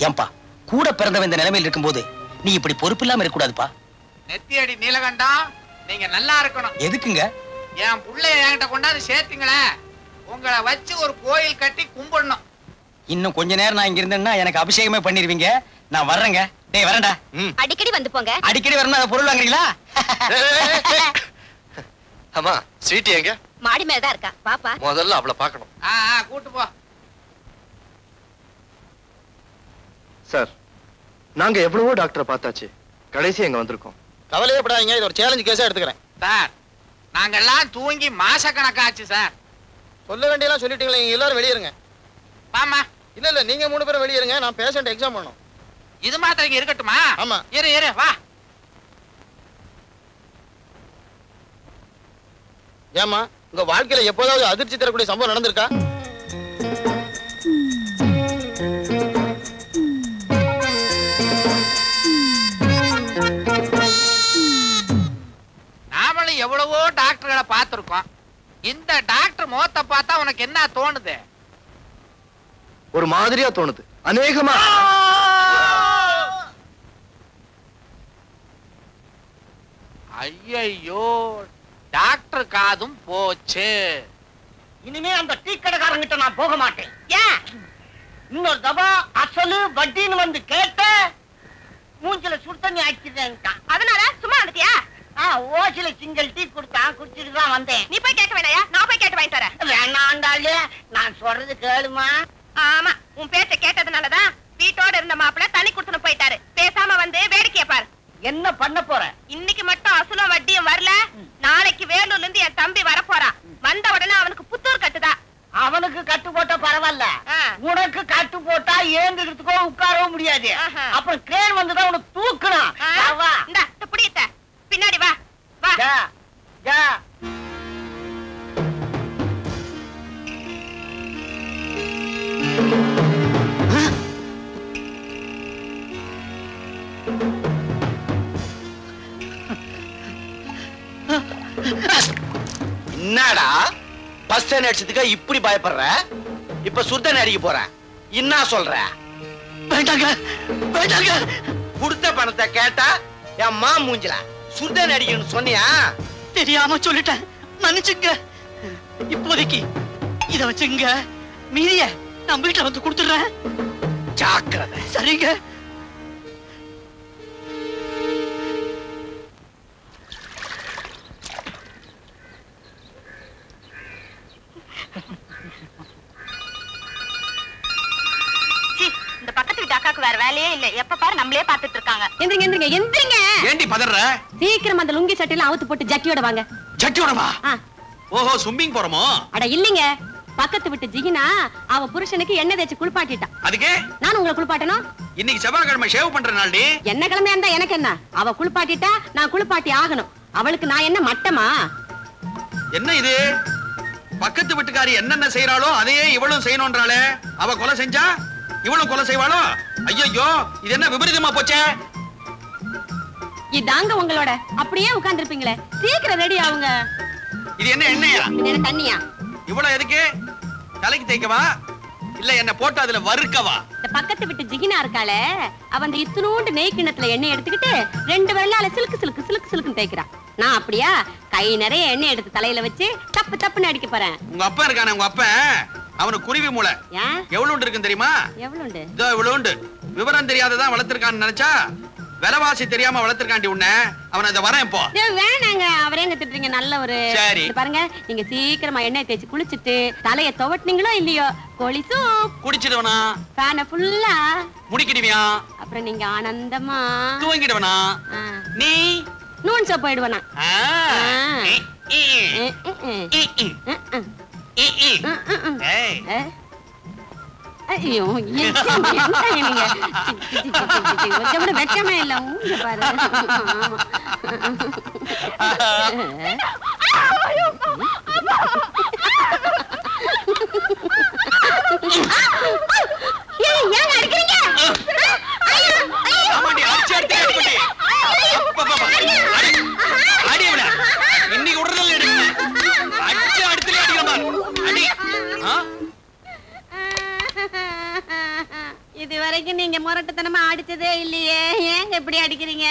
ஏன்பா கூட பிறந்தவன் இந்த நிலைமையில் இருக்கும்போது நீ இப்படி பொறுப்பு இல்லாம இருக்க கூடாதுப்பா. நெத்தியடி நீலகண்டம், நீங்க நல்லா இருக்கணும். எதுக்குங்க? என் புள்ளைய என்கிட்ட கொண்டாந்து சேர்த்தீங்களே, உங்களை வச்சு ஒரு கோயில் கட்டி கும்பிடணும். இன்னும் கொஞ்ச நேரம் நான் இங்க இருந்தேன்னா எனக்கு அபிஷேகமே பண்ணிருவீங்க. நான் வர்றேங்க. டேய் வரேன்டா. அடிக்கடி வந்து போங்க. அடிக்கடி வரணும். பொருள் வாங்குறீங்களா? அம்மா ஸ்வீட்டி எங்க? மாடி மேலதான் இருக்கா. பாப்பா முதல்ல அவளை பார்க்கணும். கூட்டு போ. சார், நாங்க எவ்வளவோ டாக்டரை பார்த்தாச்சு, கடைசி எங்க வந்திருக்கோம். கவலையே படாதீங்க, இது ஒரு சேலஞ்ச் கேஸா எடுத்துக்கிறேன். சார், நாங்கெல்லாம் தூங்கி மாச கணக்காச்சு சார். சொல்ல வேண்டியெல்லாம் சொல்லிட்டீங்களே, நீங்க எல்லாரும் வெளியேறுங்க. ஆமா. இல்ல நீங்க 3 பேரும் வெளியேறுங்க, நான் பேஷண்ட் எக்ஸாம் பண்ணணும். இது மாத்திரம் இங்க இருக்கட்டுமா? ஆமா. இரு வா. ஏமா, உங்க வாழ்க்கையில எப்போதாவது அதிர்ச்சி தரக்கூடிய சம்பவம் நடந்திருக்கா? நாமளும் எவ்வளவோ டாக்டர்களை பார்த்திருக்கோம். இந்த டாக்டர் முகத்தை பார்த்தா உனக்கு என்ன தோணுது? ஒரு மாதிரியா தோணுது. அநேகமா ஐயோ, டாக்டர் காதும் போச்சு. இனிமே அந்த டீ கடைக்காரங்கிட்ட நான் போக மாட்டேன். ஏன்? இன்னொரு தபா அசலு வட்டின்னு வந்து கேட்ட மூஞ்சில சுடு தண்ணி ஆக்கிட்டேன்ட்டான். அதனால சும்மா வந்துட்டியா? ஓசில சிங்கிள் டீ கொடுத்தான், குடிச்சிட்டு தான் வந்தேன். நீ போய் கேட்க வேண்டாயா? நான் போய் கேட்டு வாங்கி தரேன். வேணாண்டாலே, நான் சொல்றது கேளுமா. ஆமா, உன் பேச்ச கேட்டதுனாலதான் வீட்டோட இருந்த மாப்பிள்ள தனி குடுத்துன்னு போயிட்டாரு. பேசாம வந்து வேடிக்கைய பாரு. என்ன பண்ண போற? இன்னைக்கு மட்டும் அசுலம் வட்டியும் வரல, நாளைக்கு வேலூர்ல இருந்து என் தம்பி வர போறான். வந்த உடனே அவனுக்கு புத்தூர் கட்டுதா. அவனுக்கு கட்டு போட்டா பரவாயில்ல, உனக்கு கட்டு போட்டா ஏந்துக்கிறதுக்கோ உட்காரவோ முடியாது. அப்புறம் கிரேன் வந்துதான் உனக்கு தூக்கணும். இந்த புடியத்த பின்னாடி வா வா. என்னடா பஸ் ஸ்டாண்ட் அடிச்சதுக்கு இப்படி பயப்படுற? இப்ப சுத்தன் அடிக்க போற. என்ன சொல்ற? வேண்டாங்க வேண்டாங்க. கொடுத்த பணத்தை கேட்டா என் மா மூஞ்சல சுத்தன் அடிக்கணும்னு சொன்னியா? தெரியாம சொல்லிட்டேன், மன்னிச்சுங்க. இப்போதைக்கு இத வச்சுங்க, மீறிய நான் வீட்டுல வந்து கொடுத்துடுறேன். ஜாக்கிரதை. சரிங்க. இந்த பக்கத்து வீட்டு அக்காக்கு வேற வேலையே இல்ல, எப்ப பாரு நம்மளே பாத்துட்டு இருக்காங்க. எந்திரிங்க எந்திரிங்க எந்திரிங்க. ஏண்டி பதற? சீக்கிரம் அந்த லுங்கி சட்டையில அவுத்து போட்டு ஜட்டியோட வாங்க. ஜட்டியோட வா? ஓஹோ, சும்பிங் போறோமோ? அட இல்லீங்க, பக்கத்து வீட்டு ஜிகினா அவ புருஷனுக்கு எண்ணெய் தேய்ச்சி குளிப்பாட்டிட்டான். அதுக்கு நான் உங்களை குளிப்பாட்டணும்? இன்னைக்கு செவ்வாய்க்கிழமை ஷேவ் பண்ற நாள்டி. என்ன கிழமையா இருந்தா எனக்கு என்ன? அவ குளிப்பாட்டிட்டா நான் குளிப்பாட்டி ஆகணும். அவளுக்கு நான் என்ன மட்டமா? என்ன இது? பக்கத்து வீட்டுக்காரி என்னென்ன செய்யறாளோ அதையே இவளும் செய்யணும்ன்றாளே. அவ கொலை செஞ்சா இவளும் கொலை செய்வாளோ? ஐயோ, இது என்ன விபரீதமா போச்சே? இதாங்க உங்களோட. அப்படியே உட்கார்ந்திருப்பீங்களே, சீக்கிரம் ரெடி ஆவுங்க. இது என்ன எண்ணெயா? என்ன தண்ணியா? இவ்வளவு எதுக்கு? தலைக்கு தேய்க்கவா இல்ல என்ன போட்டு அதுல வறுக்கவா? இந்த பக்கத்து விட்டு ஜிகினா இருக்காளே, அவ அந்த இத்துணூண்டு நெய் கிண்ணத்துல எண்ணெய் எடுத்துக்கிட்டு 2 விரலால சிலுக்கு சிலுக்கு சிலுக்கு சிலுக்குன்னு தேய்க்கிறா. நான் அப்படியா கை நிறைய எண்ணெய் எடுத்து தலையில வச்சு தப்பு தப்புன்னு அடிக்க போறேன். உங்க அப்பா இருக்கானே, உங்க அப்பா அவனுக்கு குருவி மூளை எவ்வளவு இருக்குன்னு தெரியுமா? எவ்வளவு? இதோ இவ்வளவு. விவரம் தெரியாததான் வளர்த்திருக்கான்னு நினைச்சா விலைவாசி தெரியாம வளர்த்திருக்காண்டி உன்னை. அவனை இதை வரேன் இப்போ. வேணாங்க, அவரே எங்க திட்டுறீங்க? நல்ல ஒரு சரி பாருங்க, நீங்க சீக்கிரமா எண்ணெய் தேய்ச்சி குளிச்சுட்டு தலைய துவட்டினீங்களோ இல்லையோ கோழி சூப் குடிச்சிடுவனா, ஃபேனை ஃபுல்லா முடிக்கிடுவியா, அப்புறம் நீங்க ஆனந்தமா தூங்கிடுவனா, நீ நூன் சோப் போயிடுவனா. ஐயோ, நீங்க கொஞ்சம் வெக்கமே இல்ல. ஊங்க பாரு. ஏன் அடிக்கிறீங்க? இன்னைக்கு உடனே அடிச்சு அடுத்துல அடி. இது வரைக்கும் நீங்க முரட்டுத்தனமா அடிச்சதே இல்லையே, ஏங்க இப்படி அடிக்கிறீங்க?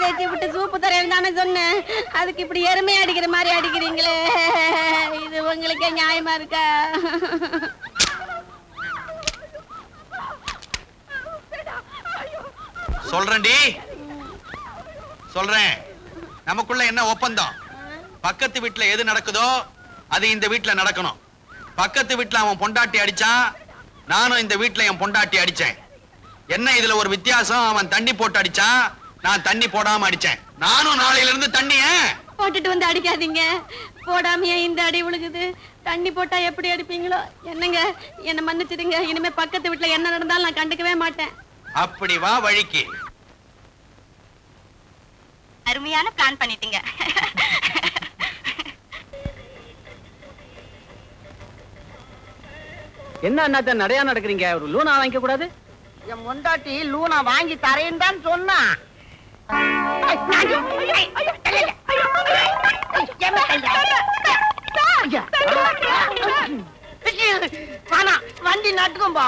தேய்ச்சி விட்டு சூப்பு தரேன் தானே சொன்னேன். அதுக்கு இப்படி எருமை அடிக்கிற மாதிரி அடிக்கிறீங்களே, இது உங்களுக்கே நியாயமா இருக்கா? சொல்றேன்டி, சொல்றேன். நமக்குள்ள என்ன ஒப்பந்தம்? பக்கத்து வீட்டுல எது நடக்குதோ அது இந்த வீட்டுல நடக்கணும். பக்கத்து வீட்டுல அவன் பொண்டாட்டி அடிச்சான், நானும் இந்த வீட்டுல என் பொண்டாட்டி அடிச்சேன். என்ன இதுல ஒரு வித்தியாசம்? அவன் தண்ணி போட்டு அடிச்சான், நான் தண்ணி போடாம அடிச்சேன். நானும் நாளையில இருந்து தண்ணிய போட்டுட்டு வந்து அடிக்காதீங்க. போடாமையே இந்த அடி விழுகுது. தண்ணி போட்டா எப்படி அடிப்பீங்களோ என்னங்க. என்ன மன்னிச்சிடுங்க. இனிமே பக்கத்து வீட்டுல என்ன நடந்தாலும் நான் கண்டுக்கவே மாட்டேன். அப்படி வா வழிக்கு. அருமையான பிளான் பண்ணிட்டீங்க. என்ன அண்ணாத்த நடையா நடக்கிறீங்க? ஒரு லூனா வாங்கிக்க கூடாது? என் முண்டாட்டி லூனா வாங்கி தரேன்னு தான் சொன்னா. வண்டி நட்டுக்கும்பா.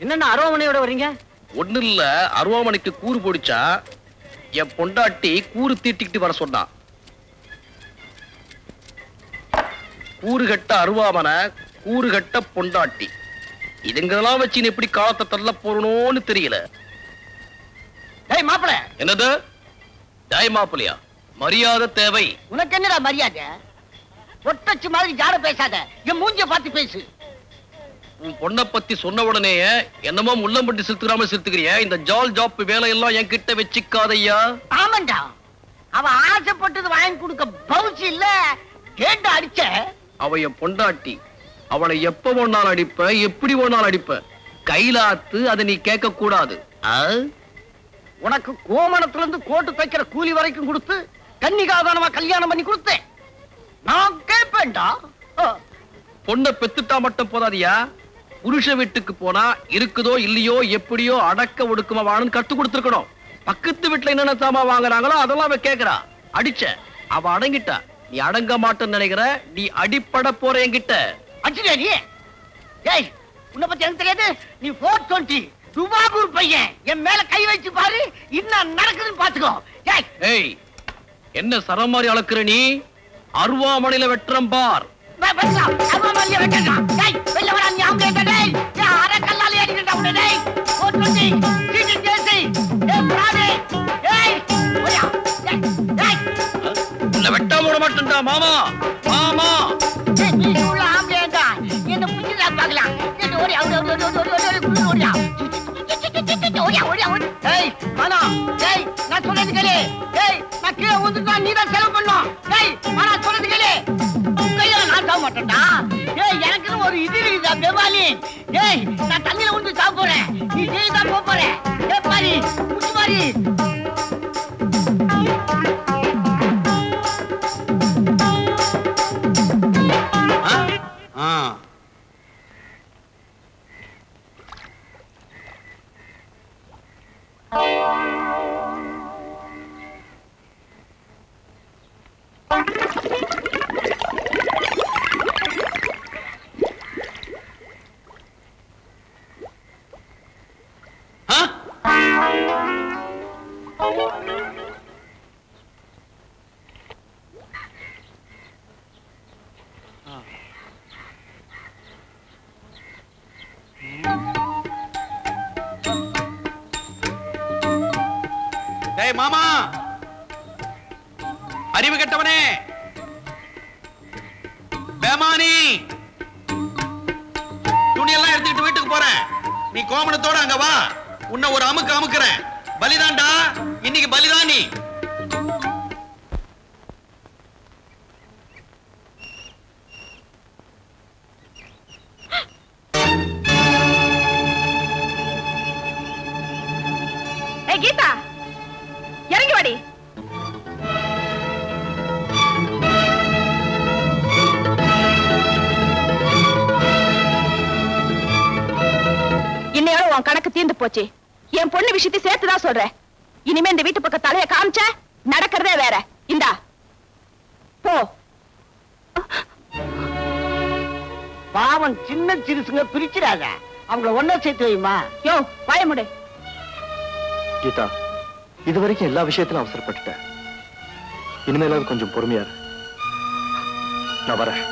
என்னன்னா அருவாமனையோட வரீங்க? ஒண்ணு இல்ல, அருவாமனைக்கு கூறு போடிச்சா என் பொண்டாட்டி கூறு தீட்டிக்கிட்டு வர சொன்னா. கூறுகட்ட அருவாமனை, கூறுகட்ட பொண்டாட்டி, இதுங்கெல்லாம் வச்சு எப்படி காலத்தை தள்ள போறணும்னு தெரியல. டேய் மாப்பிள. என்னது டேய் மாப்பிளையா? மரியாதை தேவை. உனக்கு என்னடா மரியாதை? ஒட்டச்சு மாதிரி ஜாட பேசாத, என் மூஞ்சிய பார்த்து பேசு. உன் பொண்ணை பத்தி சொன்ன உடனே என்னமோ முள்ளம்பட்டி சிறுத்துக்கிறாம சிறுத்துக்கிறிய. இந்த ஜால் ஜாப் வேலையெல்லாம் என்கிட்ட வச்சுக்காதையா. ஆமாண்டா, அவ ஆசைப்பட்டது வாங்கி கொடுக்க பவுச்சு இல்ல, கேட்டு அடிச்ச. அவ என் பொண்டாட்டி, அவளை எப்ப ஒன்னாலும் அடிப்ப, எப்படி ஒன்னாலும் அடிப்ப. கைலாத்து அதை நீ கேட்க கூடாது. உனக்கு கோமணத்துல இருந்து கோட்டு தைக்கிற கூலி வரைக்கும் கொடுத்து கன்னிகாதானமா கல்யாணம் பண்ணி கொடுத்தேன். நான் கேட்பேன்டா. பொண்ணை பெத்துட்டா மட்டும் போதாதியா, புருஷ வீட்டுக்கு போனா இருக்குதோ இல்லையோ எப்படியோ அடக்க ஒடுக்குமா வாழும் கத்து கொடுத்துருக்கணும். பக்கத்து வீட்டுல என்னென்ன சாமா வாங்குறாங்களோ அதெல்லாம் அவ கேக்குறா. அடிச்ச, அவ அடங்கிட்டா. நீ அடங்க மாட்டேன்னு நினைக்கிற, நீ அடிப்பட போற என்கிட்ட. அடிச்சியா நீ? ஏய், உன்னை பத்தி எனக்கு தெரியாது. நீ 420 துபாகூர் பையன். என் மேல கை வச்சு பாரு, இன்னும் நடக்குதுன்னு பாத்துக்கோ. ஏய், என்ன சரம் மாதிரி அளக்குற நீ? அருவாமனையில வெட்டுறம் பார். வெட்ட போட மாட்டேன்டா மாமா. மாமா என்ன புரிஞ்சுதா பாக்கலாம். நான் சொல்றது கேளு. நான் கீழே ஊந்துட்டா நீ தான் செலவு பண்ணும். நான் சொல்றது கேளு. நான் சாக மாட்டேன்டா. எனக்கு ஒரு இது இருக்குதா பெவாலி. நான் தண்ணியில ஊந்து சாக போறேன். நீ ஜெயிலா போற. பாரி முச்சு பாரி. மாமா, அறிவு கெட்டவனே, பேமானி, துணியெல்லாம் எடுத்துக்கிட்டு வீட்டுக்கு போறேன். நீ கோமணத்தோட அங்க வா. உன்னை ஒரு அமுக்கு அமுக்குறேன். பலிதான்டா, இன்னைக்கு பலிதான் நீ. கீதா, இறங்கி வாடி. இன்னையோட உன் கணக்கு தீர்ந்து போச்சு. என் பொண்ணு விஷயத்தை சேர்த்துதான் சொல்றேன். இனிமே இந்த வீட்டு பக்கம் தலைய காமிச்ச நடக்கிறதே வேற. இந்தா போ. பாவம் சின்ன சிறுசுங்க பிரிச்சிடாத. அவங்கள ஒன்னா சேர்த்து வைமா. யோ வாய முடு. கீதா, இது வரைக்கும் எல்லா விஷயத்திலும் அவசரப்பட்டுட்டேன். இனிமேலாவது கொஞ்சம் பொறுமையா இரு. நான் வரேன்.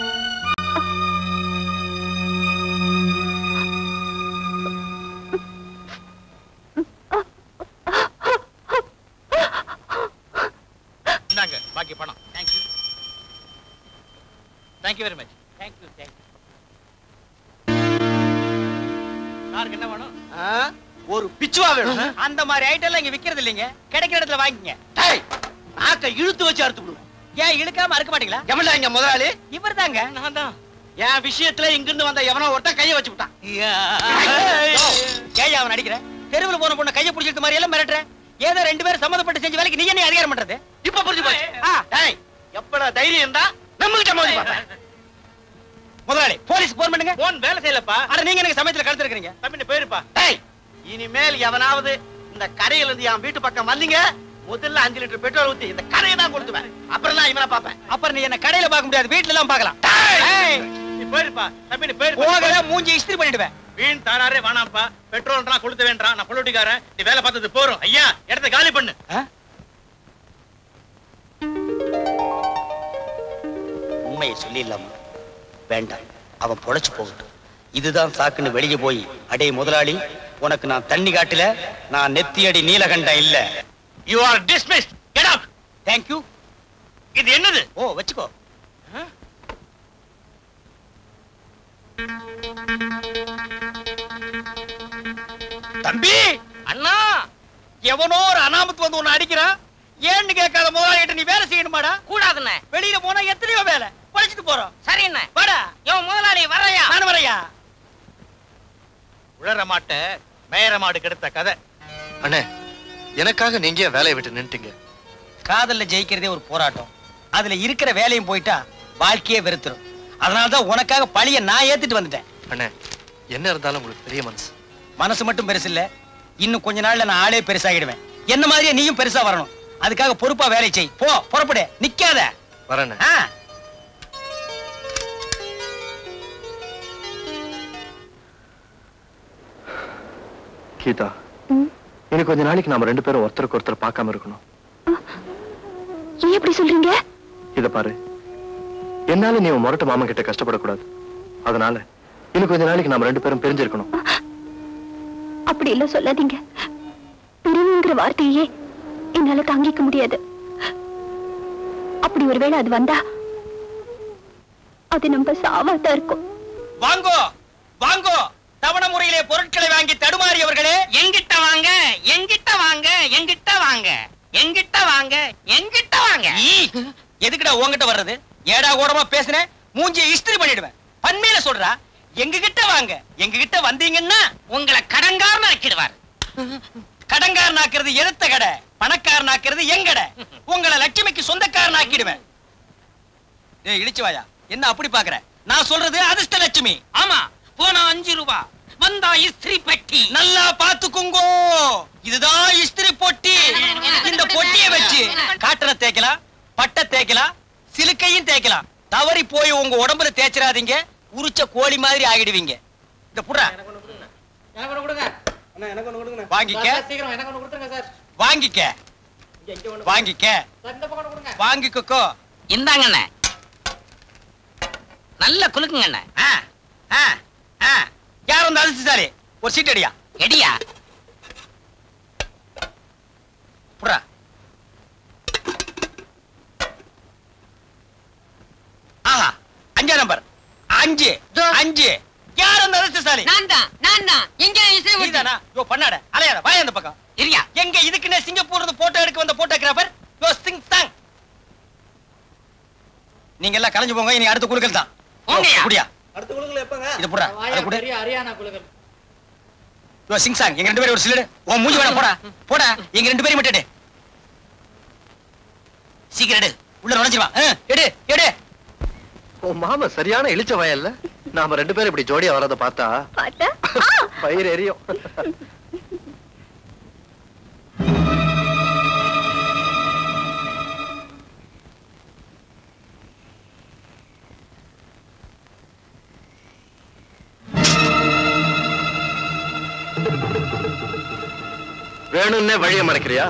இந்தாங்க பாக்கி பணம். Thank you, thank you very much. Thank you thank you. யாருக்கு என்ன வேணும்? ஒரு பிச்சுவா வேணும். அந்த மாதிரி ஐட்டம் எல்லாம் இங்க விக்கிறது இல்லைங்க. கிடைக்கிற இடத்துல வாங்கிக்கங்க. நாக்க இழுத்து வச்சு அறுத்து விடுவோம். ஏன் இழுக்காம அறுக்க மாட்டீங்களா? எவன்டா இங்க முதலாளி? இவர் தாங்க. நான் தான். என் விஷயத்துல இங்கிருந்து வந்த எவனோ ஒருத்தன் கையை வச்சு விட்டான். ஏன் அவன் அடிக்கிறேன்? தெருவில் போன பொண்ணு கையை பிடிச்சிருக்க மாதிரி எல்லாம் மிரட்டுற. ஏதோ 2 பேரும் சம்மதப்பட்டு செஞ்ச வேலைக்கு நீ என்ன அதிகாரம் பண்றது? இப்ப புரிஞ்சு போச்சு. எப்படா தைரியம் இருந்தா நம்மகிட்ட மோதி பாப்பேன். முதலாளி போலீஸ் போன் பண்ணுங்க. போன் வேலை செய்யலப்பா. அட நீங்க எனக்கு சமயத்துல கழுத்து இருக்கீங்க. தம்பி போயிருப்பா. இனிமேல் எவனாவது இந்த கரையில இருந்து என் வீட்டு பக்கம் வந்தீங்க, முதல்ல 5 லிட்டர் பெட்ரோல் ஊத்தி இந்த கரையை தான் கொடுத்துவேன். அப்புறம் தான் இவனை பாப்பேன். அப்புறம் நீ என்ன கடையில பார்க்க முடியாது, வீட்டுல தான் பார்க்கலாம். நீ போயிருப்பா. தம்பி நீ போயிருப்பா. போகல மூஞ்சி இஸ்திரி பண்ணிடுவேன். வீண் தாராரே வேணாம்ப்பா. பெட்ரோல்ன்றா கொளுத்த வேண்டாம். நான் பொலிட்டிக்காரன். நீ வேலை பார்த்தது போறோம். ஐயா இடத்தை காலி பண்ணு. உண்மையை சொல்லிடலாமா? வேண்டாம், அவன் பொழைச்சு போகட்டும். இதுதான் சாக்குன்னு வெளியே போய், அடே முதலாளி, உனக்கு நான் தண்ணி காட்டல, நான் நெத்தியடி நீலகண்டம் இல்ல. You are dismissed. Get out. Thank you. இது என்னது? ஓ வச்சுக்கோ. தம்பி அண்ணா, எவனோ ஒரு அனாமத்து வந்து உன்னை அடிக்கிறான். ஏன்னு கேட்காத முதலாளிகிட்ட நீ வேலை செய்யணுமாடா? கூடாதுண்ணே. வெளியில போனா எத்தனையோ வேலை. பழிச்சிட்டு போறோம். சரி அண்ணே. வாடா. இவன் முதலாளி வரையா? நான் வரையா. உழற மாட்ட மேயற மாடு கெடுத்த கதை. அண்ணே, எனக்காக நீங்க வேலையை விட்டு நின்னுட்டீங்க. காதல்ல ஜெயிக்கிறதே ஒரு போராட்டம். அதுல இருக்கிற வேலையும் போயிட்டா வாழ்க்கையே வெறுத்துரும். அதனாலதான் உனக்காக பழிய நான் ஏத்துட்டு வந்துட்டேன். அண்ணே, என்ன இருந்தாலும் உங்களுக்கு பெரிய மனசு. மனசு மட்டும் பெருசு இல்ல, இன்னும் கொஞ்ச நாள்ல நான் ஆளே பெருசாகிடுவேன். என்ன மாதிரியே நீயும் பெருசா வரணும். அதுக்காக பொறுப்பா வேலை செய். போ, புறப்படு, நிக்காத. வரேன். கீதா, இன்னும் கொஞ்ச நாளைக்கு நாம 2 பேரும் ஒருத்தருக்கு ஒருத்தர் பார்க்காம இருக்கணும். ஏன் எப்படி சொல்றீங்க? இத பாரு, என்னால நீ முரட்டு மாமன் கிட்ட கஷ்டப்படக்கூடாது. அதனால இன்னும் கொஞ்ச நாளைக்கு நாம 2 பேரும் பிரிஞ்சிருக்கணும். அப்படி இல்ல சொல்லாதீங்க. பிரிவுங்கிற வார்த்தையே என்னால தாங்கிக்க முடியாது. அப்படி ஒருவேளை அது வந்தா அது நம்ம சாவாதான் இருக்கும். வாங்கோ வாங்கோ, தவணை முறையிலே பொருட்களை வாங்கி தடுமாறியவர்களே, எங்கிட்ட வாங்க, எங்கிட்ட வாங்க, எங்கிட்ட வாங்க, எங்கிட்ட வாங்க, எங்கிட்ட வாங்க. எதுக்குடா உன்கிட்ட வர்றது? ஏடா கூடமா பேசுனேன், மூஞ்சியை இஸ்திரி பண்ணிடுவேன். பன்மையில சொல்றா, எங்க கிட்ட வாங்க. எங்க கிட்ட வந்தீங்கன்னா உங்களை கடங்காரன் ஆக்கிடுவார். கடங்காரன் ஆக்குறது எடுத்த கடை, பணக்காரன் ஆக்குறது எங்கடை. உங்களை லட்சுமிக்கு சொந்தக்காரன் ஆக்கிடுவேன். ஏய் இழிச்சுவாயா, என்ன அப்படி பாக்குற? நான் சொல்றது அதிர்ஷ்ட லட்சுமி. ஆமா, போனா 5 ரூபா, வந்தா இஸ்திரி பெட்டி. நல்லா பாத்துக்குங்கோ, இதுதான் இஸ்திரி பொட்டி. இந்த பொட்டியை வச்சு காட்டனை தேய்க்கலாம், பட்டை தேய்க்கலாம், சிலுக்கையும் தேய்க்கலாம். தவறி போய் உங்க உடம்புல தேய்ச்சிடாதீங்க, உரிச்ச கோழி மாதிரி ஆகிடுவீங்க. இந்த புறா வாங்கிக்க, வாங்கிக்க, வாங்கிக்க, வாங்கிக்கோ. இந்தாங்கண்ண, நல்ல குலுக்குங்கண்ண. யார் வந்து அதிர்ஷ்டசாலி? ஒரு சீட் அடியா. எடியா புறா. ஆஹா, 5ஆம் நம்பர். 5 5. யார் அந்த அதிர்ஷ்டசாலி? நான் தான், நான் தான். எங்க இசை நீதானா? யோ பண்ணாட, அலையாத, வாய் அந்த பக்கம். இரியா. எங்க இதுக்குன்னே சிங்கப்பூர்ல இருந்து போட்டோ எடுக்க வந்த போட்டோகிராஃபர் யோ சிங் சாங். நீங்க எல்லாம் கலஞ்சு போங்க, இனி அடுத்த குலுக்கல் தான். குடியா. அடுத்த குலுக்கல் எப்பங்க? இது புறா. அது குடு. ஹரியானா குலுக்கல். யோ சிங் சாங், எங்க 2 பேரும் ஒரு சிலடு. ஓ மூஞ்சி வேணா போடா. போடா, எங்க 2 பேரும் மட்டும் எடு. சீக்கிரம் எடு, உள்ள நுழைஞ்சிருவா. எடு எடு. ஓ மாமா சரியான இழிச்ச வயல்ல. நாம 2 பேரும் இப்படி ஜோடியா வரத பார்த்தா பயிர் எரியும். வேணும்னே வழிய மறைக்கிறியா?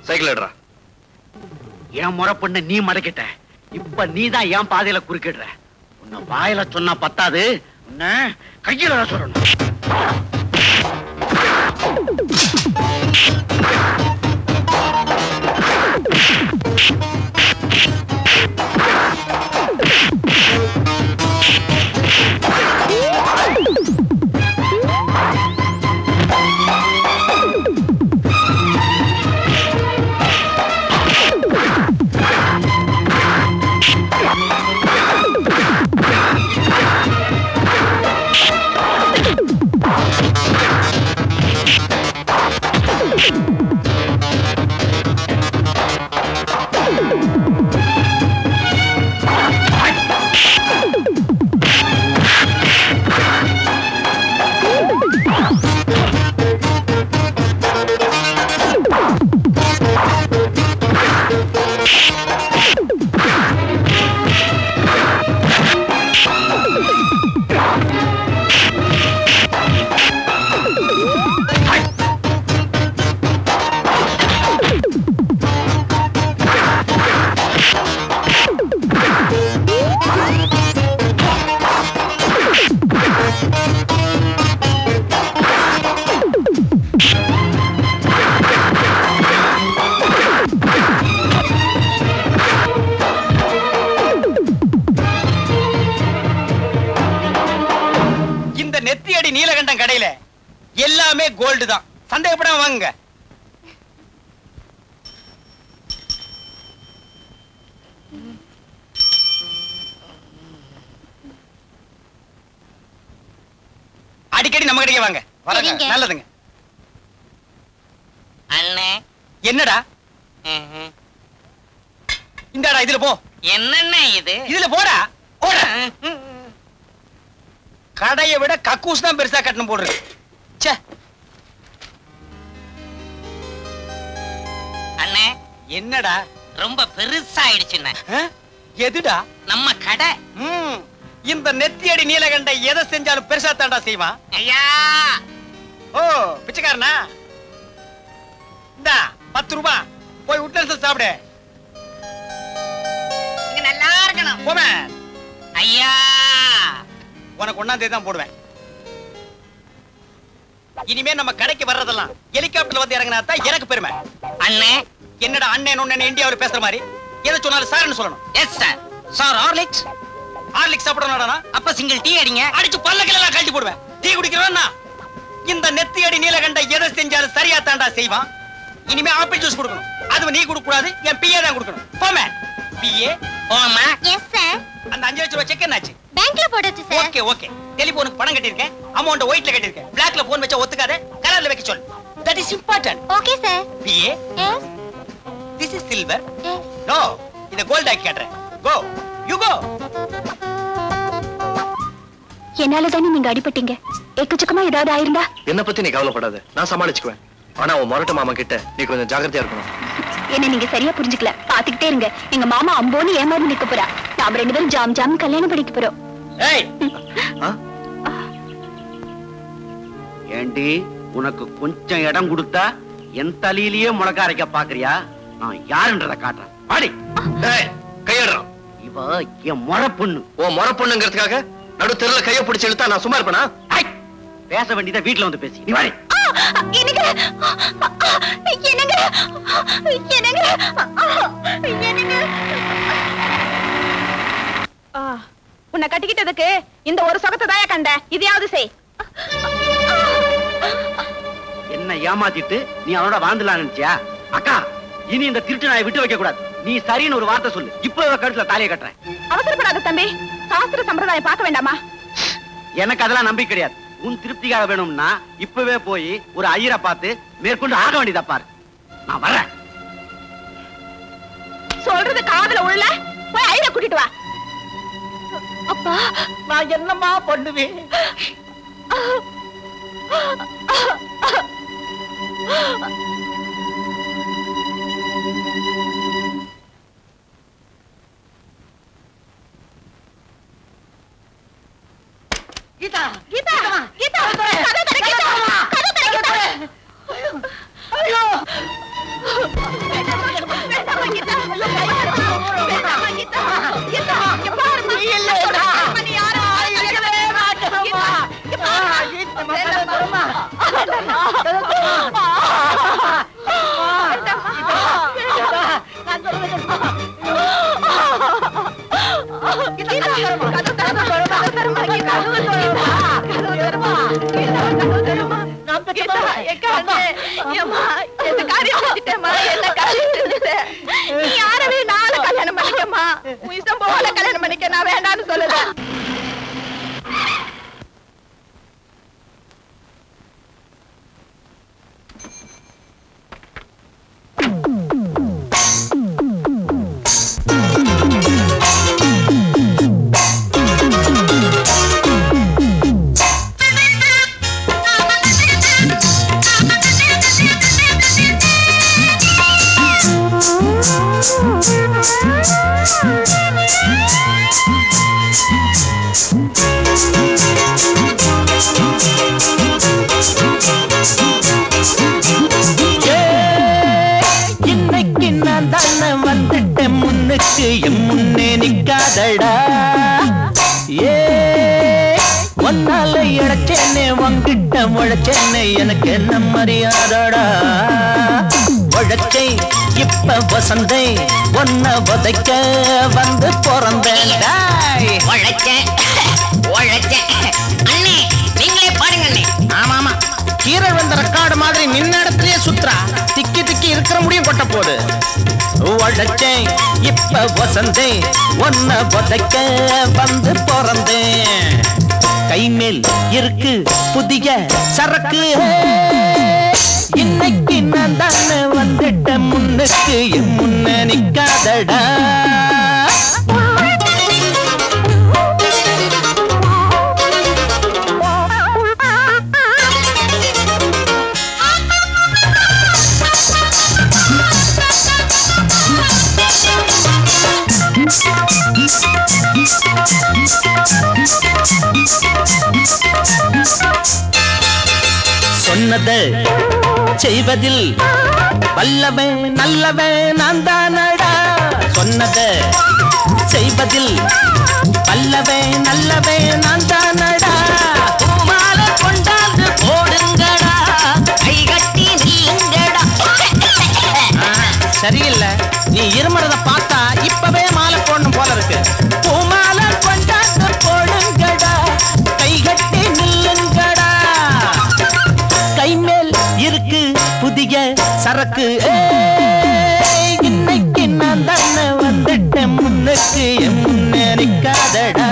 சைக்கிள் எடுறா. என் முறை பொண்ணு நீ மடக்கிட்ட, இப்ப நீதான் என் பாதையில குறுக்கிடுற. உன்னை வாயில சொன்னா பத்தாது, உன்னை கையில சொல்லணும். நீலகண்டம் கடையில எல்லாமே கோல்டு தான், சந்தேகப்படாம வாங்குங்க. அடிக்கடி நம்ம கடைக்கு வாங்க. வரங்க, நல்லதுங்க. அண்ணே என்னடா இந்தாடா, இதுல போ. என்னண்ணே இது? இதுல போடா. ஓட. கடையை விட கக்கூஸ் தான் பெருசா கட்டணும் போடுறது. அண்ணே என்னடா ரொம்ப பெருசா ஆயிடுச்சுண்ணே. எதுடா? நம்ம கடை. இந்த நெத்தியடி நீலகண்ட எதை செஞ்சாலும் பெருசா தாண்டா செய்வான். ஐயா ஓ பிச்சைக்காரனா? இந்தா 10 ரூபாய், போய் உட்லன்ஸ் சாப்பிடு. இங்க நல்லா இருக்கணும். போமே. ஐயா உனக்கு 1ஆம் தேதி தான் போடுவேன். இனிமே நம்ம கடைக்கு வர்றதெல்லாம் ஹெலிகாப்டர்ல வந்து இறங்கினா தான் எனக்கு பெருமை. அண்ணே என்னடா அண்ணே ஒண்ணு இந்தியாவில் பேசுற மாதிரி எதை சொன்னாலும் சார்னு சொல்லணும். Yes sir. Sir Horlicks. Horlicks சாப்பிடணும்டா. அப்ப சிங்கிள் டீ அடிங்க. அடிச்சு பல்லக்கெல்லாம் கழட்டி போடுவேன். டீ குடிக்கிறவன்னா இந்த நெத்தியடி நீலகண்ட எதை செஞ்சாலும் சரியா தாண்டா செய்வான். இனிமே ஆப்பிள் ஜூஸ் கொடுக்கணும். அது நீ கொடுக்க கூடாது, என் பிஏ தான் கொடுக்கணும். போமே. பிஏ போமா. Yes sir. அந்த 5 லட்சம் ரூபாய் செக் என்னாச்சு? பேங்க்ல போடுச்சு சார். Okay okay. டெலிபோனுக்கு பணம் கட்டியிருக்கேன், அமௌண்ட் ஒயிட்ல கட்டியிருக்கேன். பிளாக்ல போன் வச்சா ஒத்துக்காத, கலர்ல வைக்க சொல்லு. That is important. Okay sir. பிஏ yes. This is silver. Yes. No, இத கோல்ட் ஆக்கி காட்றேன். Go you go. என்னால தானே நீங்க அடிபட்டீங்க. எக்கச்சக்கமா ஏதாவது ஆயிருந்தா என்ன பத்தி நீ கவலைப்படாத, நான் சமாளிச்சுக்குவேன். ஆனா உன் மொரட்டு மாமா கிட்ட நீ கொஞ்சம் ஜாக்கிரதையா இருக்கணும். என்ன நீங்க சரியா புரிஞ்சுக்கல. பாத்துக்கிட்டே இருங்க, எங்க மாமா அம்போன்னு ஏமாந்து நிக்க போறா. நாம 2 பேரும் ஜாம் ஜாம் கல்யாணம் பண்ணிக்க போறோம். ஏய் ஏண்டி, உனக்கு கொஞ்சம் இடம் கொடுத்தா என் தலையிலேயே முளக்க அரைக்க பாக்குறியா? நான் யாருன்றத காட்டுறேன். பாடி. ஏய் கையடுறா. இவ என் முறை பொண்ணு. ஓ முறை பொண்ணுங்கிறதுக்காக நடு தெருல கைய பிடிச்சு இழுத்தா நான் சும்மா இருப்பேனா? பேச வேண்டியதை வீட்டுல வந்து பேசி. நீ வாடி. என்னங்க என்னங்க என்னங்க என்னங்க உன்னை கட்டிக்கிட்டதுக்கு இந்த ஒரு சொகத்தை தாயா கண்ட. இதையாவது செய். என்ன ஏமாத்திட்டு நீ அவனோட வாழ்ந்துலாம் நினைச்சியா? அக்கா, இனி இந்த திருட்டு நாயை விட்டு வைக்க கூடாது. நீ சரின்னு ஒரு வார்த்தை சொல்லு, இப்ப கழுத்துல தாலியை கட்டுறேன். அவசரப்படாத தம்பி, சாஸ்திர சம்பிரதாயம் பார்க்க வேண்டாமா? எனக்கு அதெல்லாம் நம்பிக்கை கிடையாது. உன் திருப்திக்காக வேணும்னா இப்பவே போய் ஒரு ஐயரை பார்த்து மேற்கொண்டு ஆக வேண்டியதா பாரு. நான் வர்றேன். சொல்றது காதுல உள்ள, போய் ஐயரை கூட்டிட்டு வா. அப்பா, நான் என்னம்மா பண்ணுவேன்? கீதா, கீதா, கீதா, கதவு தர, கீதா, கதவு தர, கீதா. ஐயோ கல்யாணம் பண்ணிக்கமா இஷ்டம் போல கல்யாணம் பண்ணிக்க நான் வேண்டான்னு சொல்லல. இன்னைக்கு நான் தானே வந்துட்டேன் முன்னுக்கு என் முன்னே நிக்காதடா. ஏ ஒன்னால இழைச்சேனே உங்கிட்ட முளைச்சேனே எனக்கு என்ன மரியாதடா. உழைச்சை இப்ப வசந்தை ஒன்ன உதைக்க வந்து பிறந்தேன்டா. உழைச்சேன் அண்ணே நீங்களே பாருங்க அண்ணே. ஆமா ஆமா கீரல் வந்த ரெக்கார்டு மாதிரி நின்ன இடத்துலயே சுத்துறா. திக்கி திக்கி இருக்கிற முடியும் கொட்ட போது. உழைச்சேன் இப்ப வசந்தை ஒன்ன உதைக்க வந்து பிறந்தேன். கை மேல் இருக்கு புதிய சரக்கு. இன்னைக்கு நான் தானே வந்துட்ட முன்னுக்கு என் முன்ன நிக்காதடா. சொன்னது செய்வதில் வல்லவன் நல்லவன் நான் தானடா. சொன்னது செய்வதில் வல்லவன் நல்லவன் நான் தானடா. பூமாலை கொண்டாந்து போடுங்கடா கை கட்டி நீங்கடா. சரியில்லை நீ இருமறத பார்த்தா இப்பவே மாலை போடணும் போல இருக்கு. பூமாலை கொண்டாந்து போடுங்கடா கை கட்டி நில்லுங்கடா. கை மேல் இருக்கு புதிய சரக்கு. இன்னைக்கு நான் தானே வந்துட்டேன் முன்னுக்கு என் முன்னே நிக்காதடா.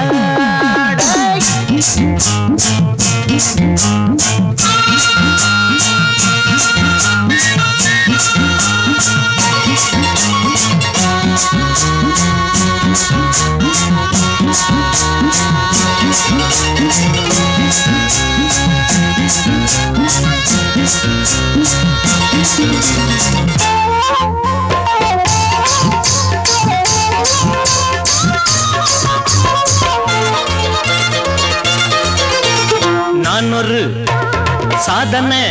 நான் ஒரு சாதனை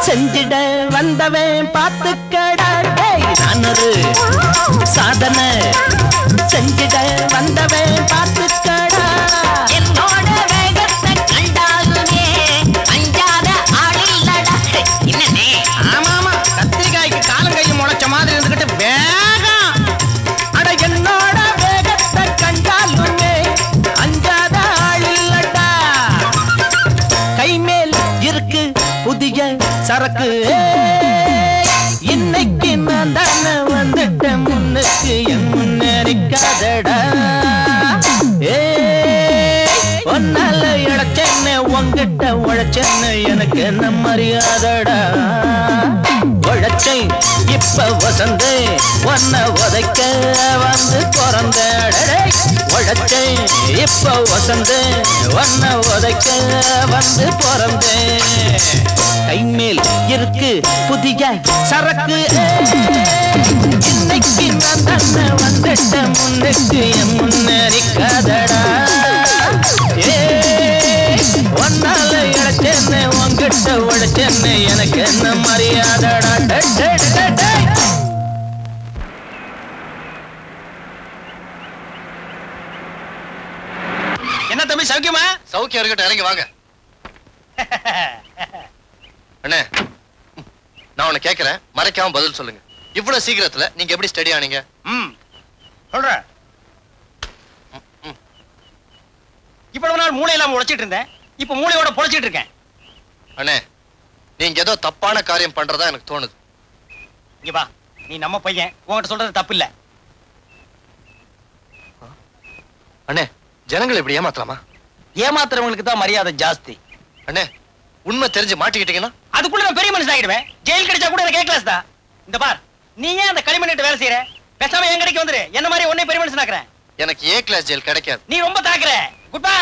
செஞ்சிட வந்தவன் பார்த்துக்கடா. நான் ஒரு சாதனை செஞ்சிட வந்தவன் பார்த்துக்கடா. என்னோட வேகத்தை கண்டாலுமே அஞ்சாத ஆளில்லடா. என்னண்ணே? ஆமா ஆமா கத்திரிக்காய்க்கு காலம் கையும் முளைச்ச மாதிரி இருந்துகிட்டு வேகம். அட என்னோட வேகத்தை கண்டாலுமே அஞ்சாத ஆளில்லடா. கை மேல் இருக்கு புதிய சரக்கு. இன்னைக்கு நான் தானே வந்துட்டேன் முன்னுக்கு என் முன்னே நிக்காதடா. ஒன்னால இழைச்சேன்னு உங்கிட்ட உழைச்சேன்னு எனக்கு என்ன மரியாதடா. உழைச்சை இப்ப வசந்து ஒன்ன உதைக்க வந்து பிறந்தடே. உழைச்சை இப்ப வசந்து ஒன்ன உதைக்க வந்து பிறந்தேன். கை மேல் இருக்கு புதிய சரக்கு. இன்னைக்கு நான் தானே வந்துட்ட முன்னுக்கு என் முன்னே நிக்காதடா. ஒன்னால இழைச்சேன்னு உங்கிட்ட உழைச்சேன்னு எனக்கு என்ன மரியாதடா. சௌக்கியமா? சௌக்கியம் இருக்கட்டும், இறங்கி வாங்க. அண்ணே, நான் உன்னை கேட்கிறேன், மறைக்காம பதில் சொல்லுங்க. இவ்வளவு சீக்கிரத்துல நீங்க எப்படி ஸ்டடி ஆனீங்க? சொல்றேன். இவ்வளவு நாள் மூளை இல்லாம உழைச்சிட்டு இருந்தேன், இப்ப மூளையோட பொழைச்சிட்டு இருக்கேன். அண்ணே, நீங்க ஏதோ தப்பான காரியம் பண்றதா எனக்கு தோணுது. இங்க வா, நீ நம்ம பையன், உன்கிட்ட சொல்றது தப்பு இல்ல. அண்ணே, ஜனங்களை இப்படி ஏமாத்தலாமா? ஏமாத்துறவங்களுக்கு தான் மரியாதை ஜாஸ்தி. அண்ணே, உண்மை தெரிஞ்சு மாட்டிக்கிட்டீங்கன்னா அதுக்குள்ள நான் பெரிய மனுஷன் ஆகிடுவேன். ஜெயில் கிடைச்சா கூட எனக்கு கேட்கலாஸ் தான். இந்த பார், நீ ஏன் அந்த களிமண்ணிட்டு வேலை செய்யற? பேசாம என் கடைக்கு வந்துரு, என்ன மாதிரி உன்னை பெரிய மனுஷன் ஆக்குறேன். எனக்கு ஏ கிளாஸ் ஜெயில் கிடைக்காது. நீ ரொம்ப தாக்குற. Good bye.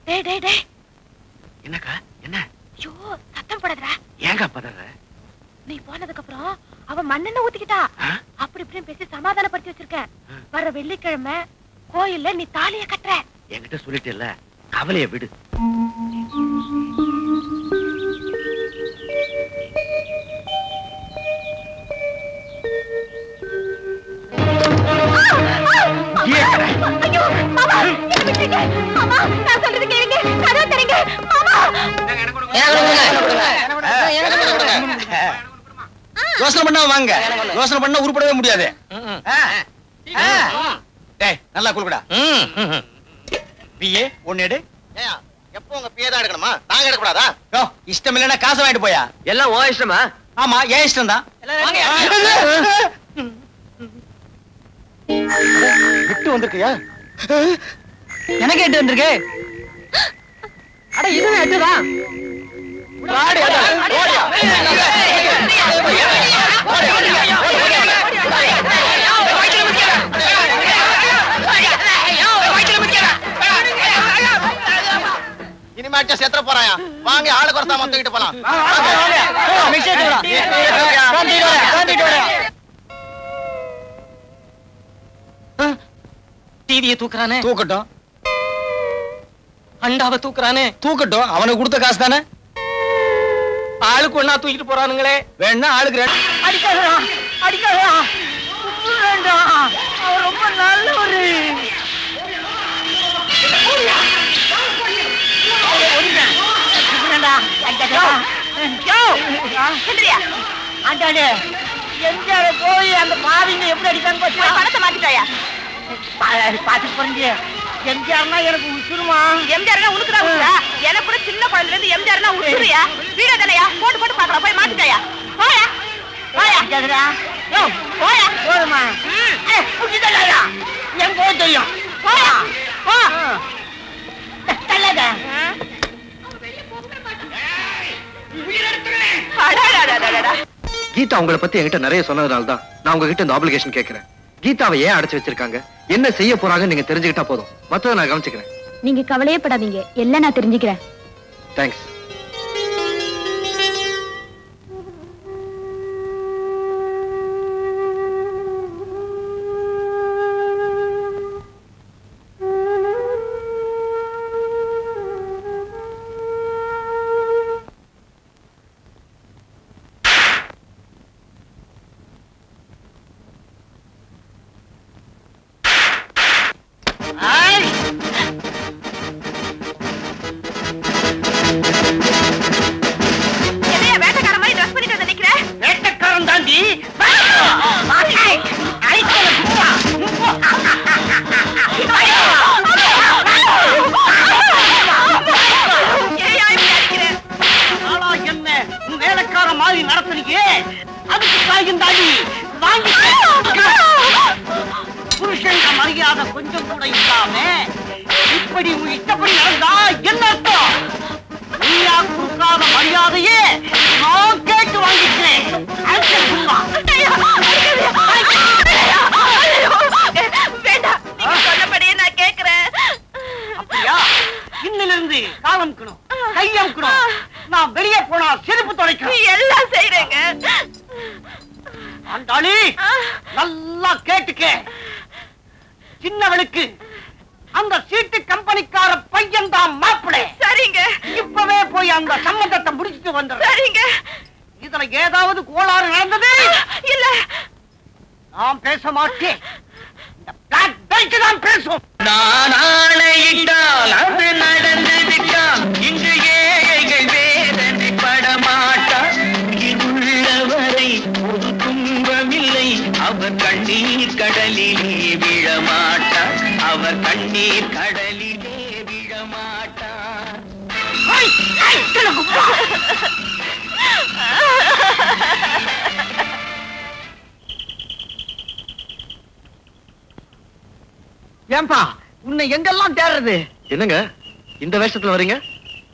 டேய் டேய் டேய், என்னக்கா? என்ன? ஐயோ சத்தம் போடாதடா. ஏங்க பதற? நீ போனதுக்கு அப்புறம் அவ மண்ணெண்ண ஊத்திக்கிட்டா. அப்படி இப்படின்னு பேசி சமாதானப்படுத்தி வச்சிருக்கேன். வர வெள்ளிக்கிழமை கோயில்ல நீ தாலிய கட்டுற. என்கிட்ட சொல்லிட்டு இல்ல, கவலைய விடு. ஐயோ மாமா, என்ன விட்டுங்க மாமா, நான் சொல்றது கேளுங்க, கதவை திறங்க மாமா. யோசனை பண்ணா வாங்க, யோசனை பண்ணா உருப்படவே முடியாது. டேய் நல்லா குளுடா. பிஏ ஒன்னு எடு. எப்போ உங்க பிஏ தான் எடுக்கணுமா? நாங்க எடுக்க கூடாதா? யோ, இஷ்டம் இல்லனா காசு வாங்கிட்டு போயா. எல்லாம் ஓ இஷ்டமா? ஆமா, ஏன் இஷ்டம் தான். விட்டு வந்திருக்கியா? எனக்கு எட்டு வந்திருக்கு. அட இதுவே எட்டுதான். இனிமேட்டு செத்துற போறாயா? வாங்க, ஆளு குறைத்தாம தூக்கிட்டு போலாம். டிவியை தூக்குறானே. தூக்கட்டும். அண்டாவை தூக்குறானே. தூக்கட்டும், அவனுக்கு கொடுத்த காசு தானே. ஆளுக்கு ஒண்ணா தூக்கிட்டு போறானுங்களே. வேணா ஆளுக்கு அடிக்காதா, அடிக்காதா, வேண்டாம். அவர் ரொம்ப நல்லவரு. எம்ஜிஆர் போய் அந்த பாவிங்க எப்படி அடிக்கான்னு பணத்தை மாத்திட்டாயா? பாத்து புரிஞ்சு. எம்ஜிஆர்னா எனக்கு உசுருமா? எம்ஜிஆர்னா உனக்குதான் உசுரா? எனக்கு கூட சின்ன குழந்தைல இருந்து எம்ஜிஆர்னா உசுரியா? வீட தானையா? போட்டு போட்டு பாக்கலாம், போய் மாத்திட்டாயா? போயா போயா போயா போதுமா? என் போய் தெரியும். போயா போ. கீதா உங்களை பத்தி என்கிட்ட நிறைய சொன்னதுனால தான் நான் உங்ககிட்ட இந்த ஆப்ளிகேஷன் கேட்கிறேன். கீதாவை ஏன் அடைச்சு வச்சிருக்காங்க, என்ன செய்ய போறாங்கன்னு நீங்க தெரிஞ்சுக்கிட்டா போதும். மத்தத நான் கவனிச்சுக்கிறேன். நீங்க கவலையே படாதீங்க, எல்லாம் நான் தெரிஞ்சுக்கிறேன். தேங்க்ஸ். மரியாதை கொஞ்சம் கூட இல்லாம இப்படி இஷ்டப்படி நடந்தா என்ன அர்த்தம்? நீயா கொடுக்காத மரியாதையே நான் கேட்டு வாங்கிக்கிறேன். வேண்டாம், நீங்க சொன்னபடியே நான் கேட்கிறேன். அப்படியா? இன்னிலிருந்து காலம்க்கணும், கையம்க்கணும். நான் வெளியே போனா செருப்பு துடைக்கணும். எல்லாம் செய்றேங்க. ஆண்டாளி, நல்லா கேட்டுக்க. சின்னவளுக்கு அந்த சீட்டு கம்பெனிக்கார பையன் தான் மாப்பிள்ளை. சரிங்க. இப்பவே போய் அந்த சம்பந்தத்தை முடிச்சிட்டு வந்துடுறேன். சரிங்க. இதுல ஏதாவது கோளாறு நடந்தது இல்ல. நான் பேச மாட்டேன். இந்த பிளாக் பெல்ட் தான் பேசும். நான் ஆணையிட்டால் அது நடந்து விட்டால் இன்று ஏழைகள் வேதனை படமாட்டார். உள்ளவரை ஒரு துன்பமில்லை. அவர் கண்ணீர் கடலிலே விழமாட்டார். அவர் கண்ணீர் கடலிலே விழமாட்டார். ஏன்பா உன்னை எங்கெல்லாம் தேடுறது? என்னங்க இந்த வேஷத்துல வரீங்க?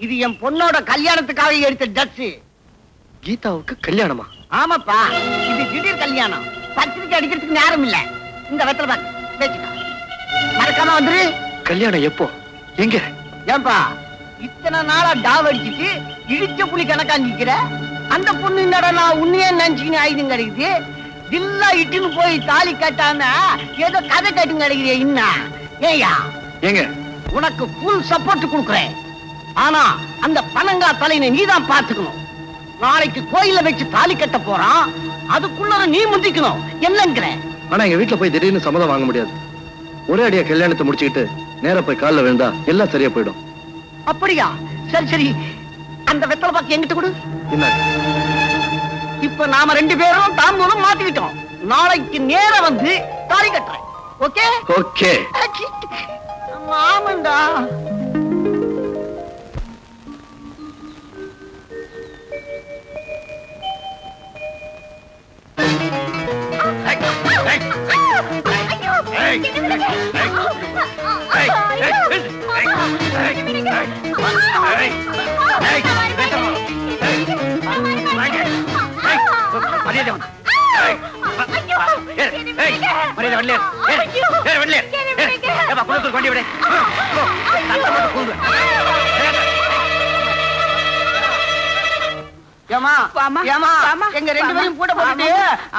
இது என் பொண்ணோட கல்யாணத்துக்காக எடுத்த ட்ரெஸ். கீதாவுக்கு கல்யாணமா? ஆமாப்பா, இது திடீர் கல்யாணம். பத்திரிக்கை அடிக்கிறதுக்கு நேரம் இல்ல. இந்த வெத்தலை பாக்கு மறக்காம வந்துரு. கல்யாணம் எப்போ, எங்க? ஏன்பா இத்தனை நாளா டாவ் அடிச்சுட்டு இடிச்ச புலி கணக்காஞ்சிக்கிற அந்த பொண்ணு என்னடா நான் உன்னையே நினைச்சுக்கின்னு ஆயுதம் கிடைக்குது. தில்லா இட்டுன்னு போய் தாலி கட்டாம ஏதோ கதை கட்டு கிடைக்கிறிய. இன்னும் ஏயா ஏங்க உனக்கு ஃபுல் சப்போர்ட் கொடுக்குறேன். ஆனா அந்த பனங்கா தலையினை நீதான் பாத்துக்கணும். நாளைக்கு கோயில வச்சு தாலி கட்ட போறான். அதுக்குள்ள நீ முந்திக்கணும். என்னங்கிற? ஆனா எங்க வீட்டுல போய் திடீர்னு சம்மதம் வாங்க முடியாது. ஒரே அடியா கல்யாணத்தை முடிச்சுக்கிட்டு நேரா போய் காலில் விழுந்தா எல்லாம் சரியா போயிடும். அப்படியா? சரி சரி, அந்த வெத்தலை பாக்கு எங்கிட்ட கொடு. என்ன? இப்ப நாம ரெண்டு பேரும் தாம்பூலம் மாத்திக்கிட்டோம். நாளைக்கு நேரா வந்து தாலி கட்டுறேன். Okay okay. ஆமாண்டா. எங்க ரெண்டு பேரும் கூட போட்டு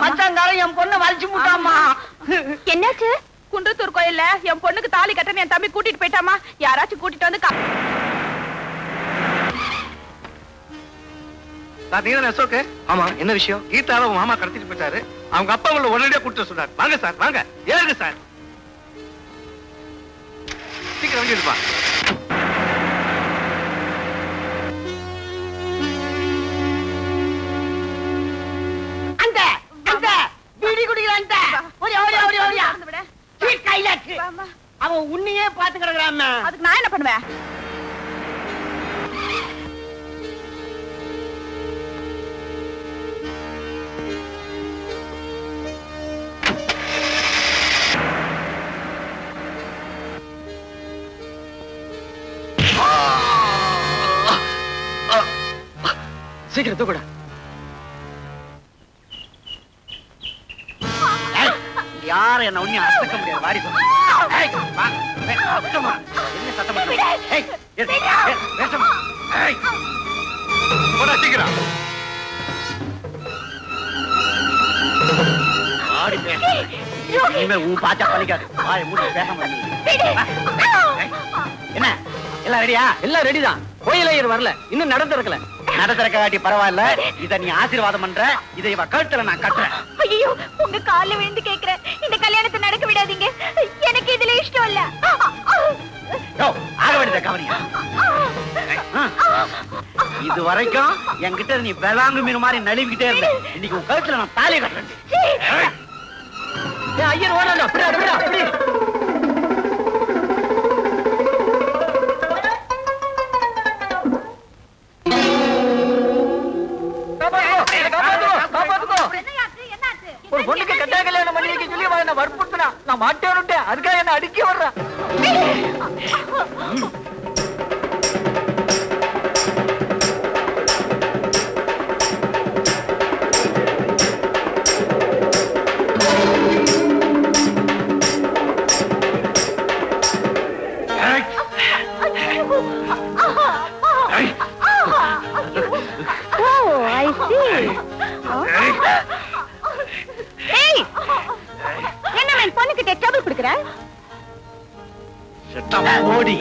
மச்சாங்காரன் என் பொண்ணை வலிச்சு முட்டாமா. என்னாச்சு? குன்றத்தூர் கோயில்ல என் பொண்ணுக்கு தாலி கட்டணும் என் தம்பி கூட்டிட்டு போயிட்டாமா. யாராச்சும் கூட்டிட்டு வந்து நீங்க அசோக்? ஆமா, என்ன விஷயம்? கீதாவை மாமா கடத்திட்டு போயிட்டாரு. அவங்க அப்பா உள்ள உடனடியா கூட்டிட்டு சொன்னார். வாங்க சார், வாங்க. ஏறுங்க சார், சீக்கிரம் வந்துருப்பா. அந்த அந்த பீடி குடிக்கிறான். அவன் உன்னையே பாத்து கிடக்குறான். அதுக்கு நான் என்ன பண்ணுவேன்? சீக்கிரம் தூக்குடா. யார என்ன ஒண்ணு அசக்க முடியாது. வாடி என்ன சத்தம் சீக்கிரம் ஆடி பேச. இனிமே உன் பாச்சா பழிக்காது. வாய் மூடி பேச என்ன? எல்லாம் ரெடியா? எல்லாம் ரெடிதான். கோயிலையர் வரல, இன்னும் நடந்திருக்கல. நடத்திறக்க காட்டி பரவாயில்ல. இத நீ ஆசீர்வாதம் பண்ற. இதை இவ கழுத்துல நான் கட்டுறேன். ஐயோ, உங்க கால்ல விழுந்து கேக்குறேன், இந்த கல்யாணத்தை நடக்க விடாதீங்க. எனக்கு இதுல இஷ்டம் இல்ல. ஆக வேண்டியத கவனியா? இது வரைக்கும் என்கிட்ட நீ வேளாங்கு மீன் மாதிரி நழுவிக்கிட்டே இருந்த. இன்னைக்கு உன் கழுத்துல நான் தாலியை கட்டுறேன். ஐயர் ஓடணும். ஒரு பொண்ணுக்கு கட்டா கல்யாணம் பண்ணி வைக்க சொல்லி என்ன வற்புறுத்தினா நான் மாட்டேன். அதுக்காக என்ன அடிக்க வர்றான். பொண்ணுகிட்ட டபுள் கொடுக்குற ஓடி.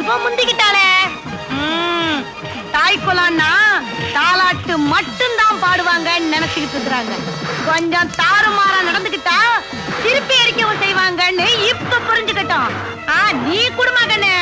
இவ முந்திக்கிட்டாளே. தாய்க்குலான்னா தாலாட்டு மட்டும்தான் பாடுவாங்கன்னு நினைச்சுக்கிட்டு இருக்கிறாங்க. கொஞ்சம் தாறுமாறா நடந்துக்கிட்டா திருப்பி அடிக்கவும் செய்வாங்கன்னு இப்ப புரிஞ்சுக்கிட்டோம். நீ குடும்ப கண்ணு.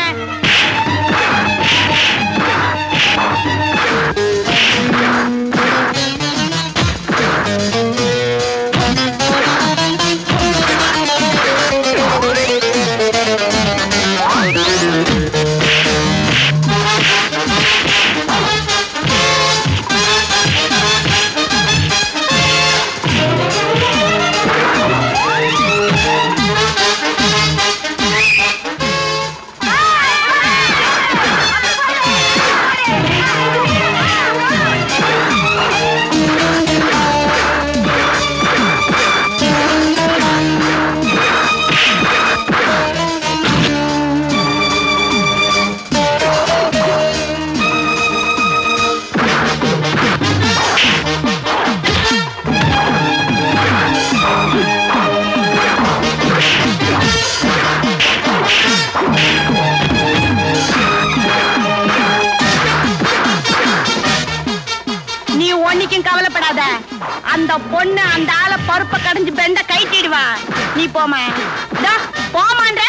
கவலைப்படாத. அந்த பொண்ணு அந்த ஆளை பருப்ப கடைஞ்சு பெண்ட கைட்டிடுவா. நீ போமா போமான்ற.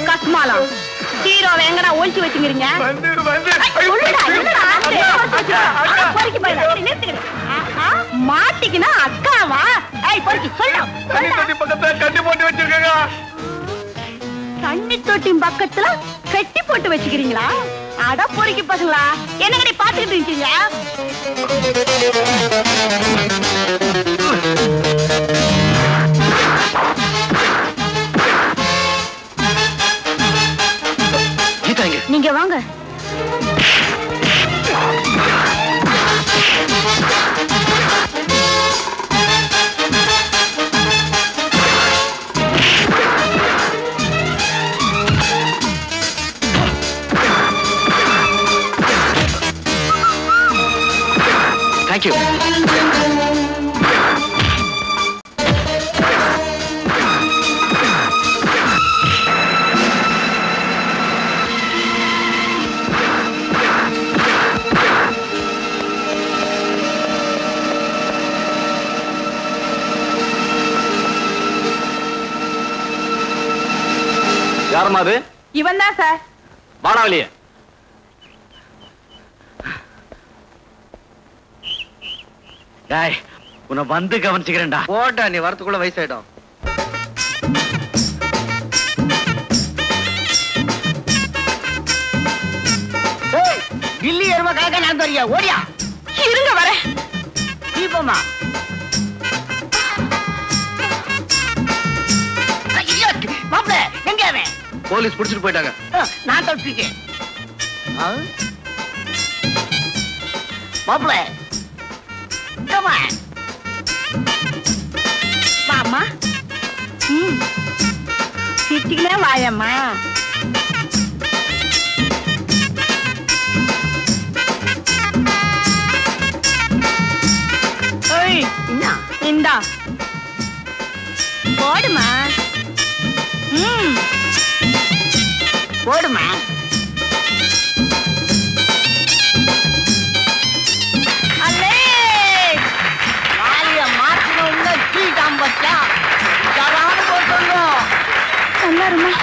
கஸ்மாலா ஹீரோவை எங்கடா ஒழிச்சு வச்சுக்கிறீங்க? மாட்டிக்கினா அக்காவா? பொறுக்கி சொல்ல கட்டி போட்டு வச்சிருக்கா. தண்ணி தொட்டி பக்கத்துல கட்டி போட்டு வச்சுக்கிறீங்களா? அட பொறுக்கி பசங்களா, என்னங்கடி பாத்துக்கிட்டு இருக்கீங்க? நீங்க வாங்க. Thank you. யாரம்மா அது? இவன் தான் சார். வாடாவலியே. டேய், உன்னை வந்து கவனிச்சுக்கிறேன்டா. போட்டா, நீ வரத்துக்குள்ள வயசாயிடும். கில்லி எருமை கலக்க நான் தெரியா? ஓடியா இருங்க வர. தீபமா மாப்பிள்ள எங்க அவன்? போலீஸ் புடிச்சிட்டு போயிட்டாங்க. நான் தப்பிச்சிருக்கேன். மாப்பிள்ள வாமா. சிட்டிகளே வாயம்மா. இந்தா போடுமா. போடுமா. அல்லே வாலிய மாற்றணும். கீட்டாம் பச்சா போட்டோம். சொல்லாருமா.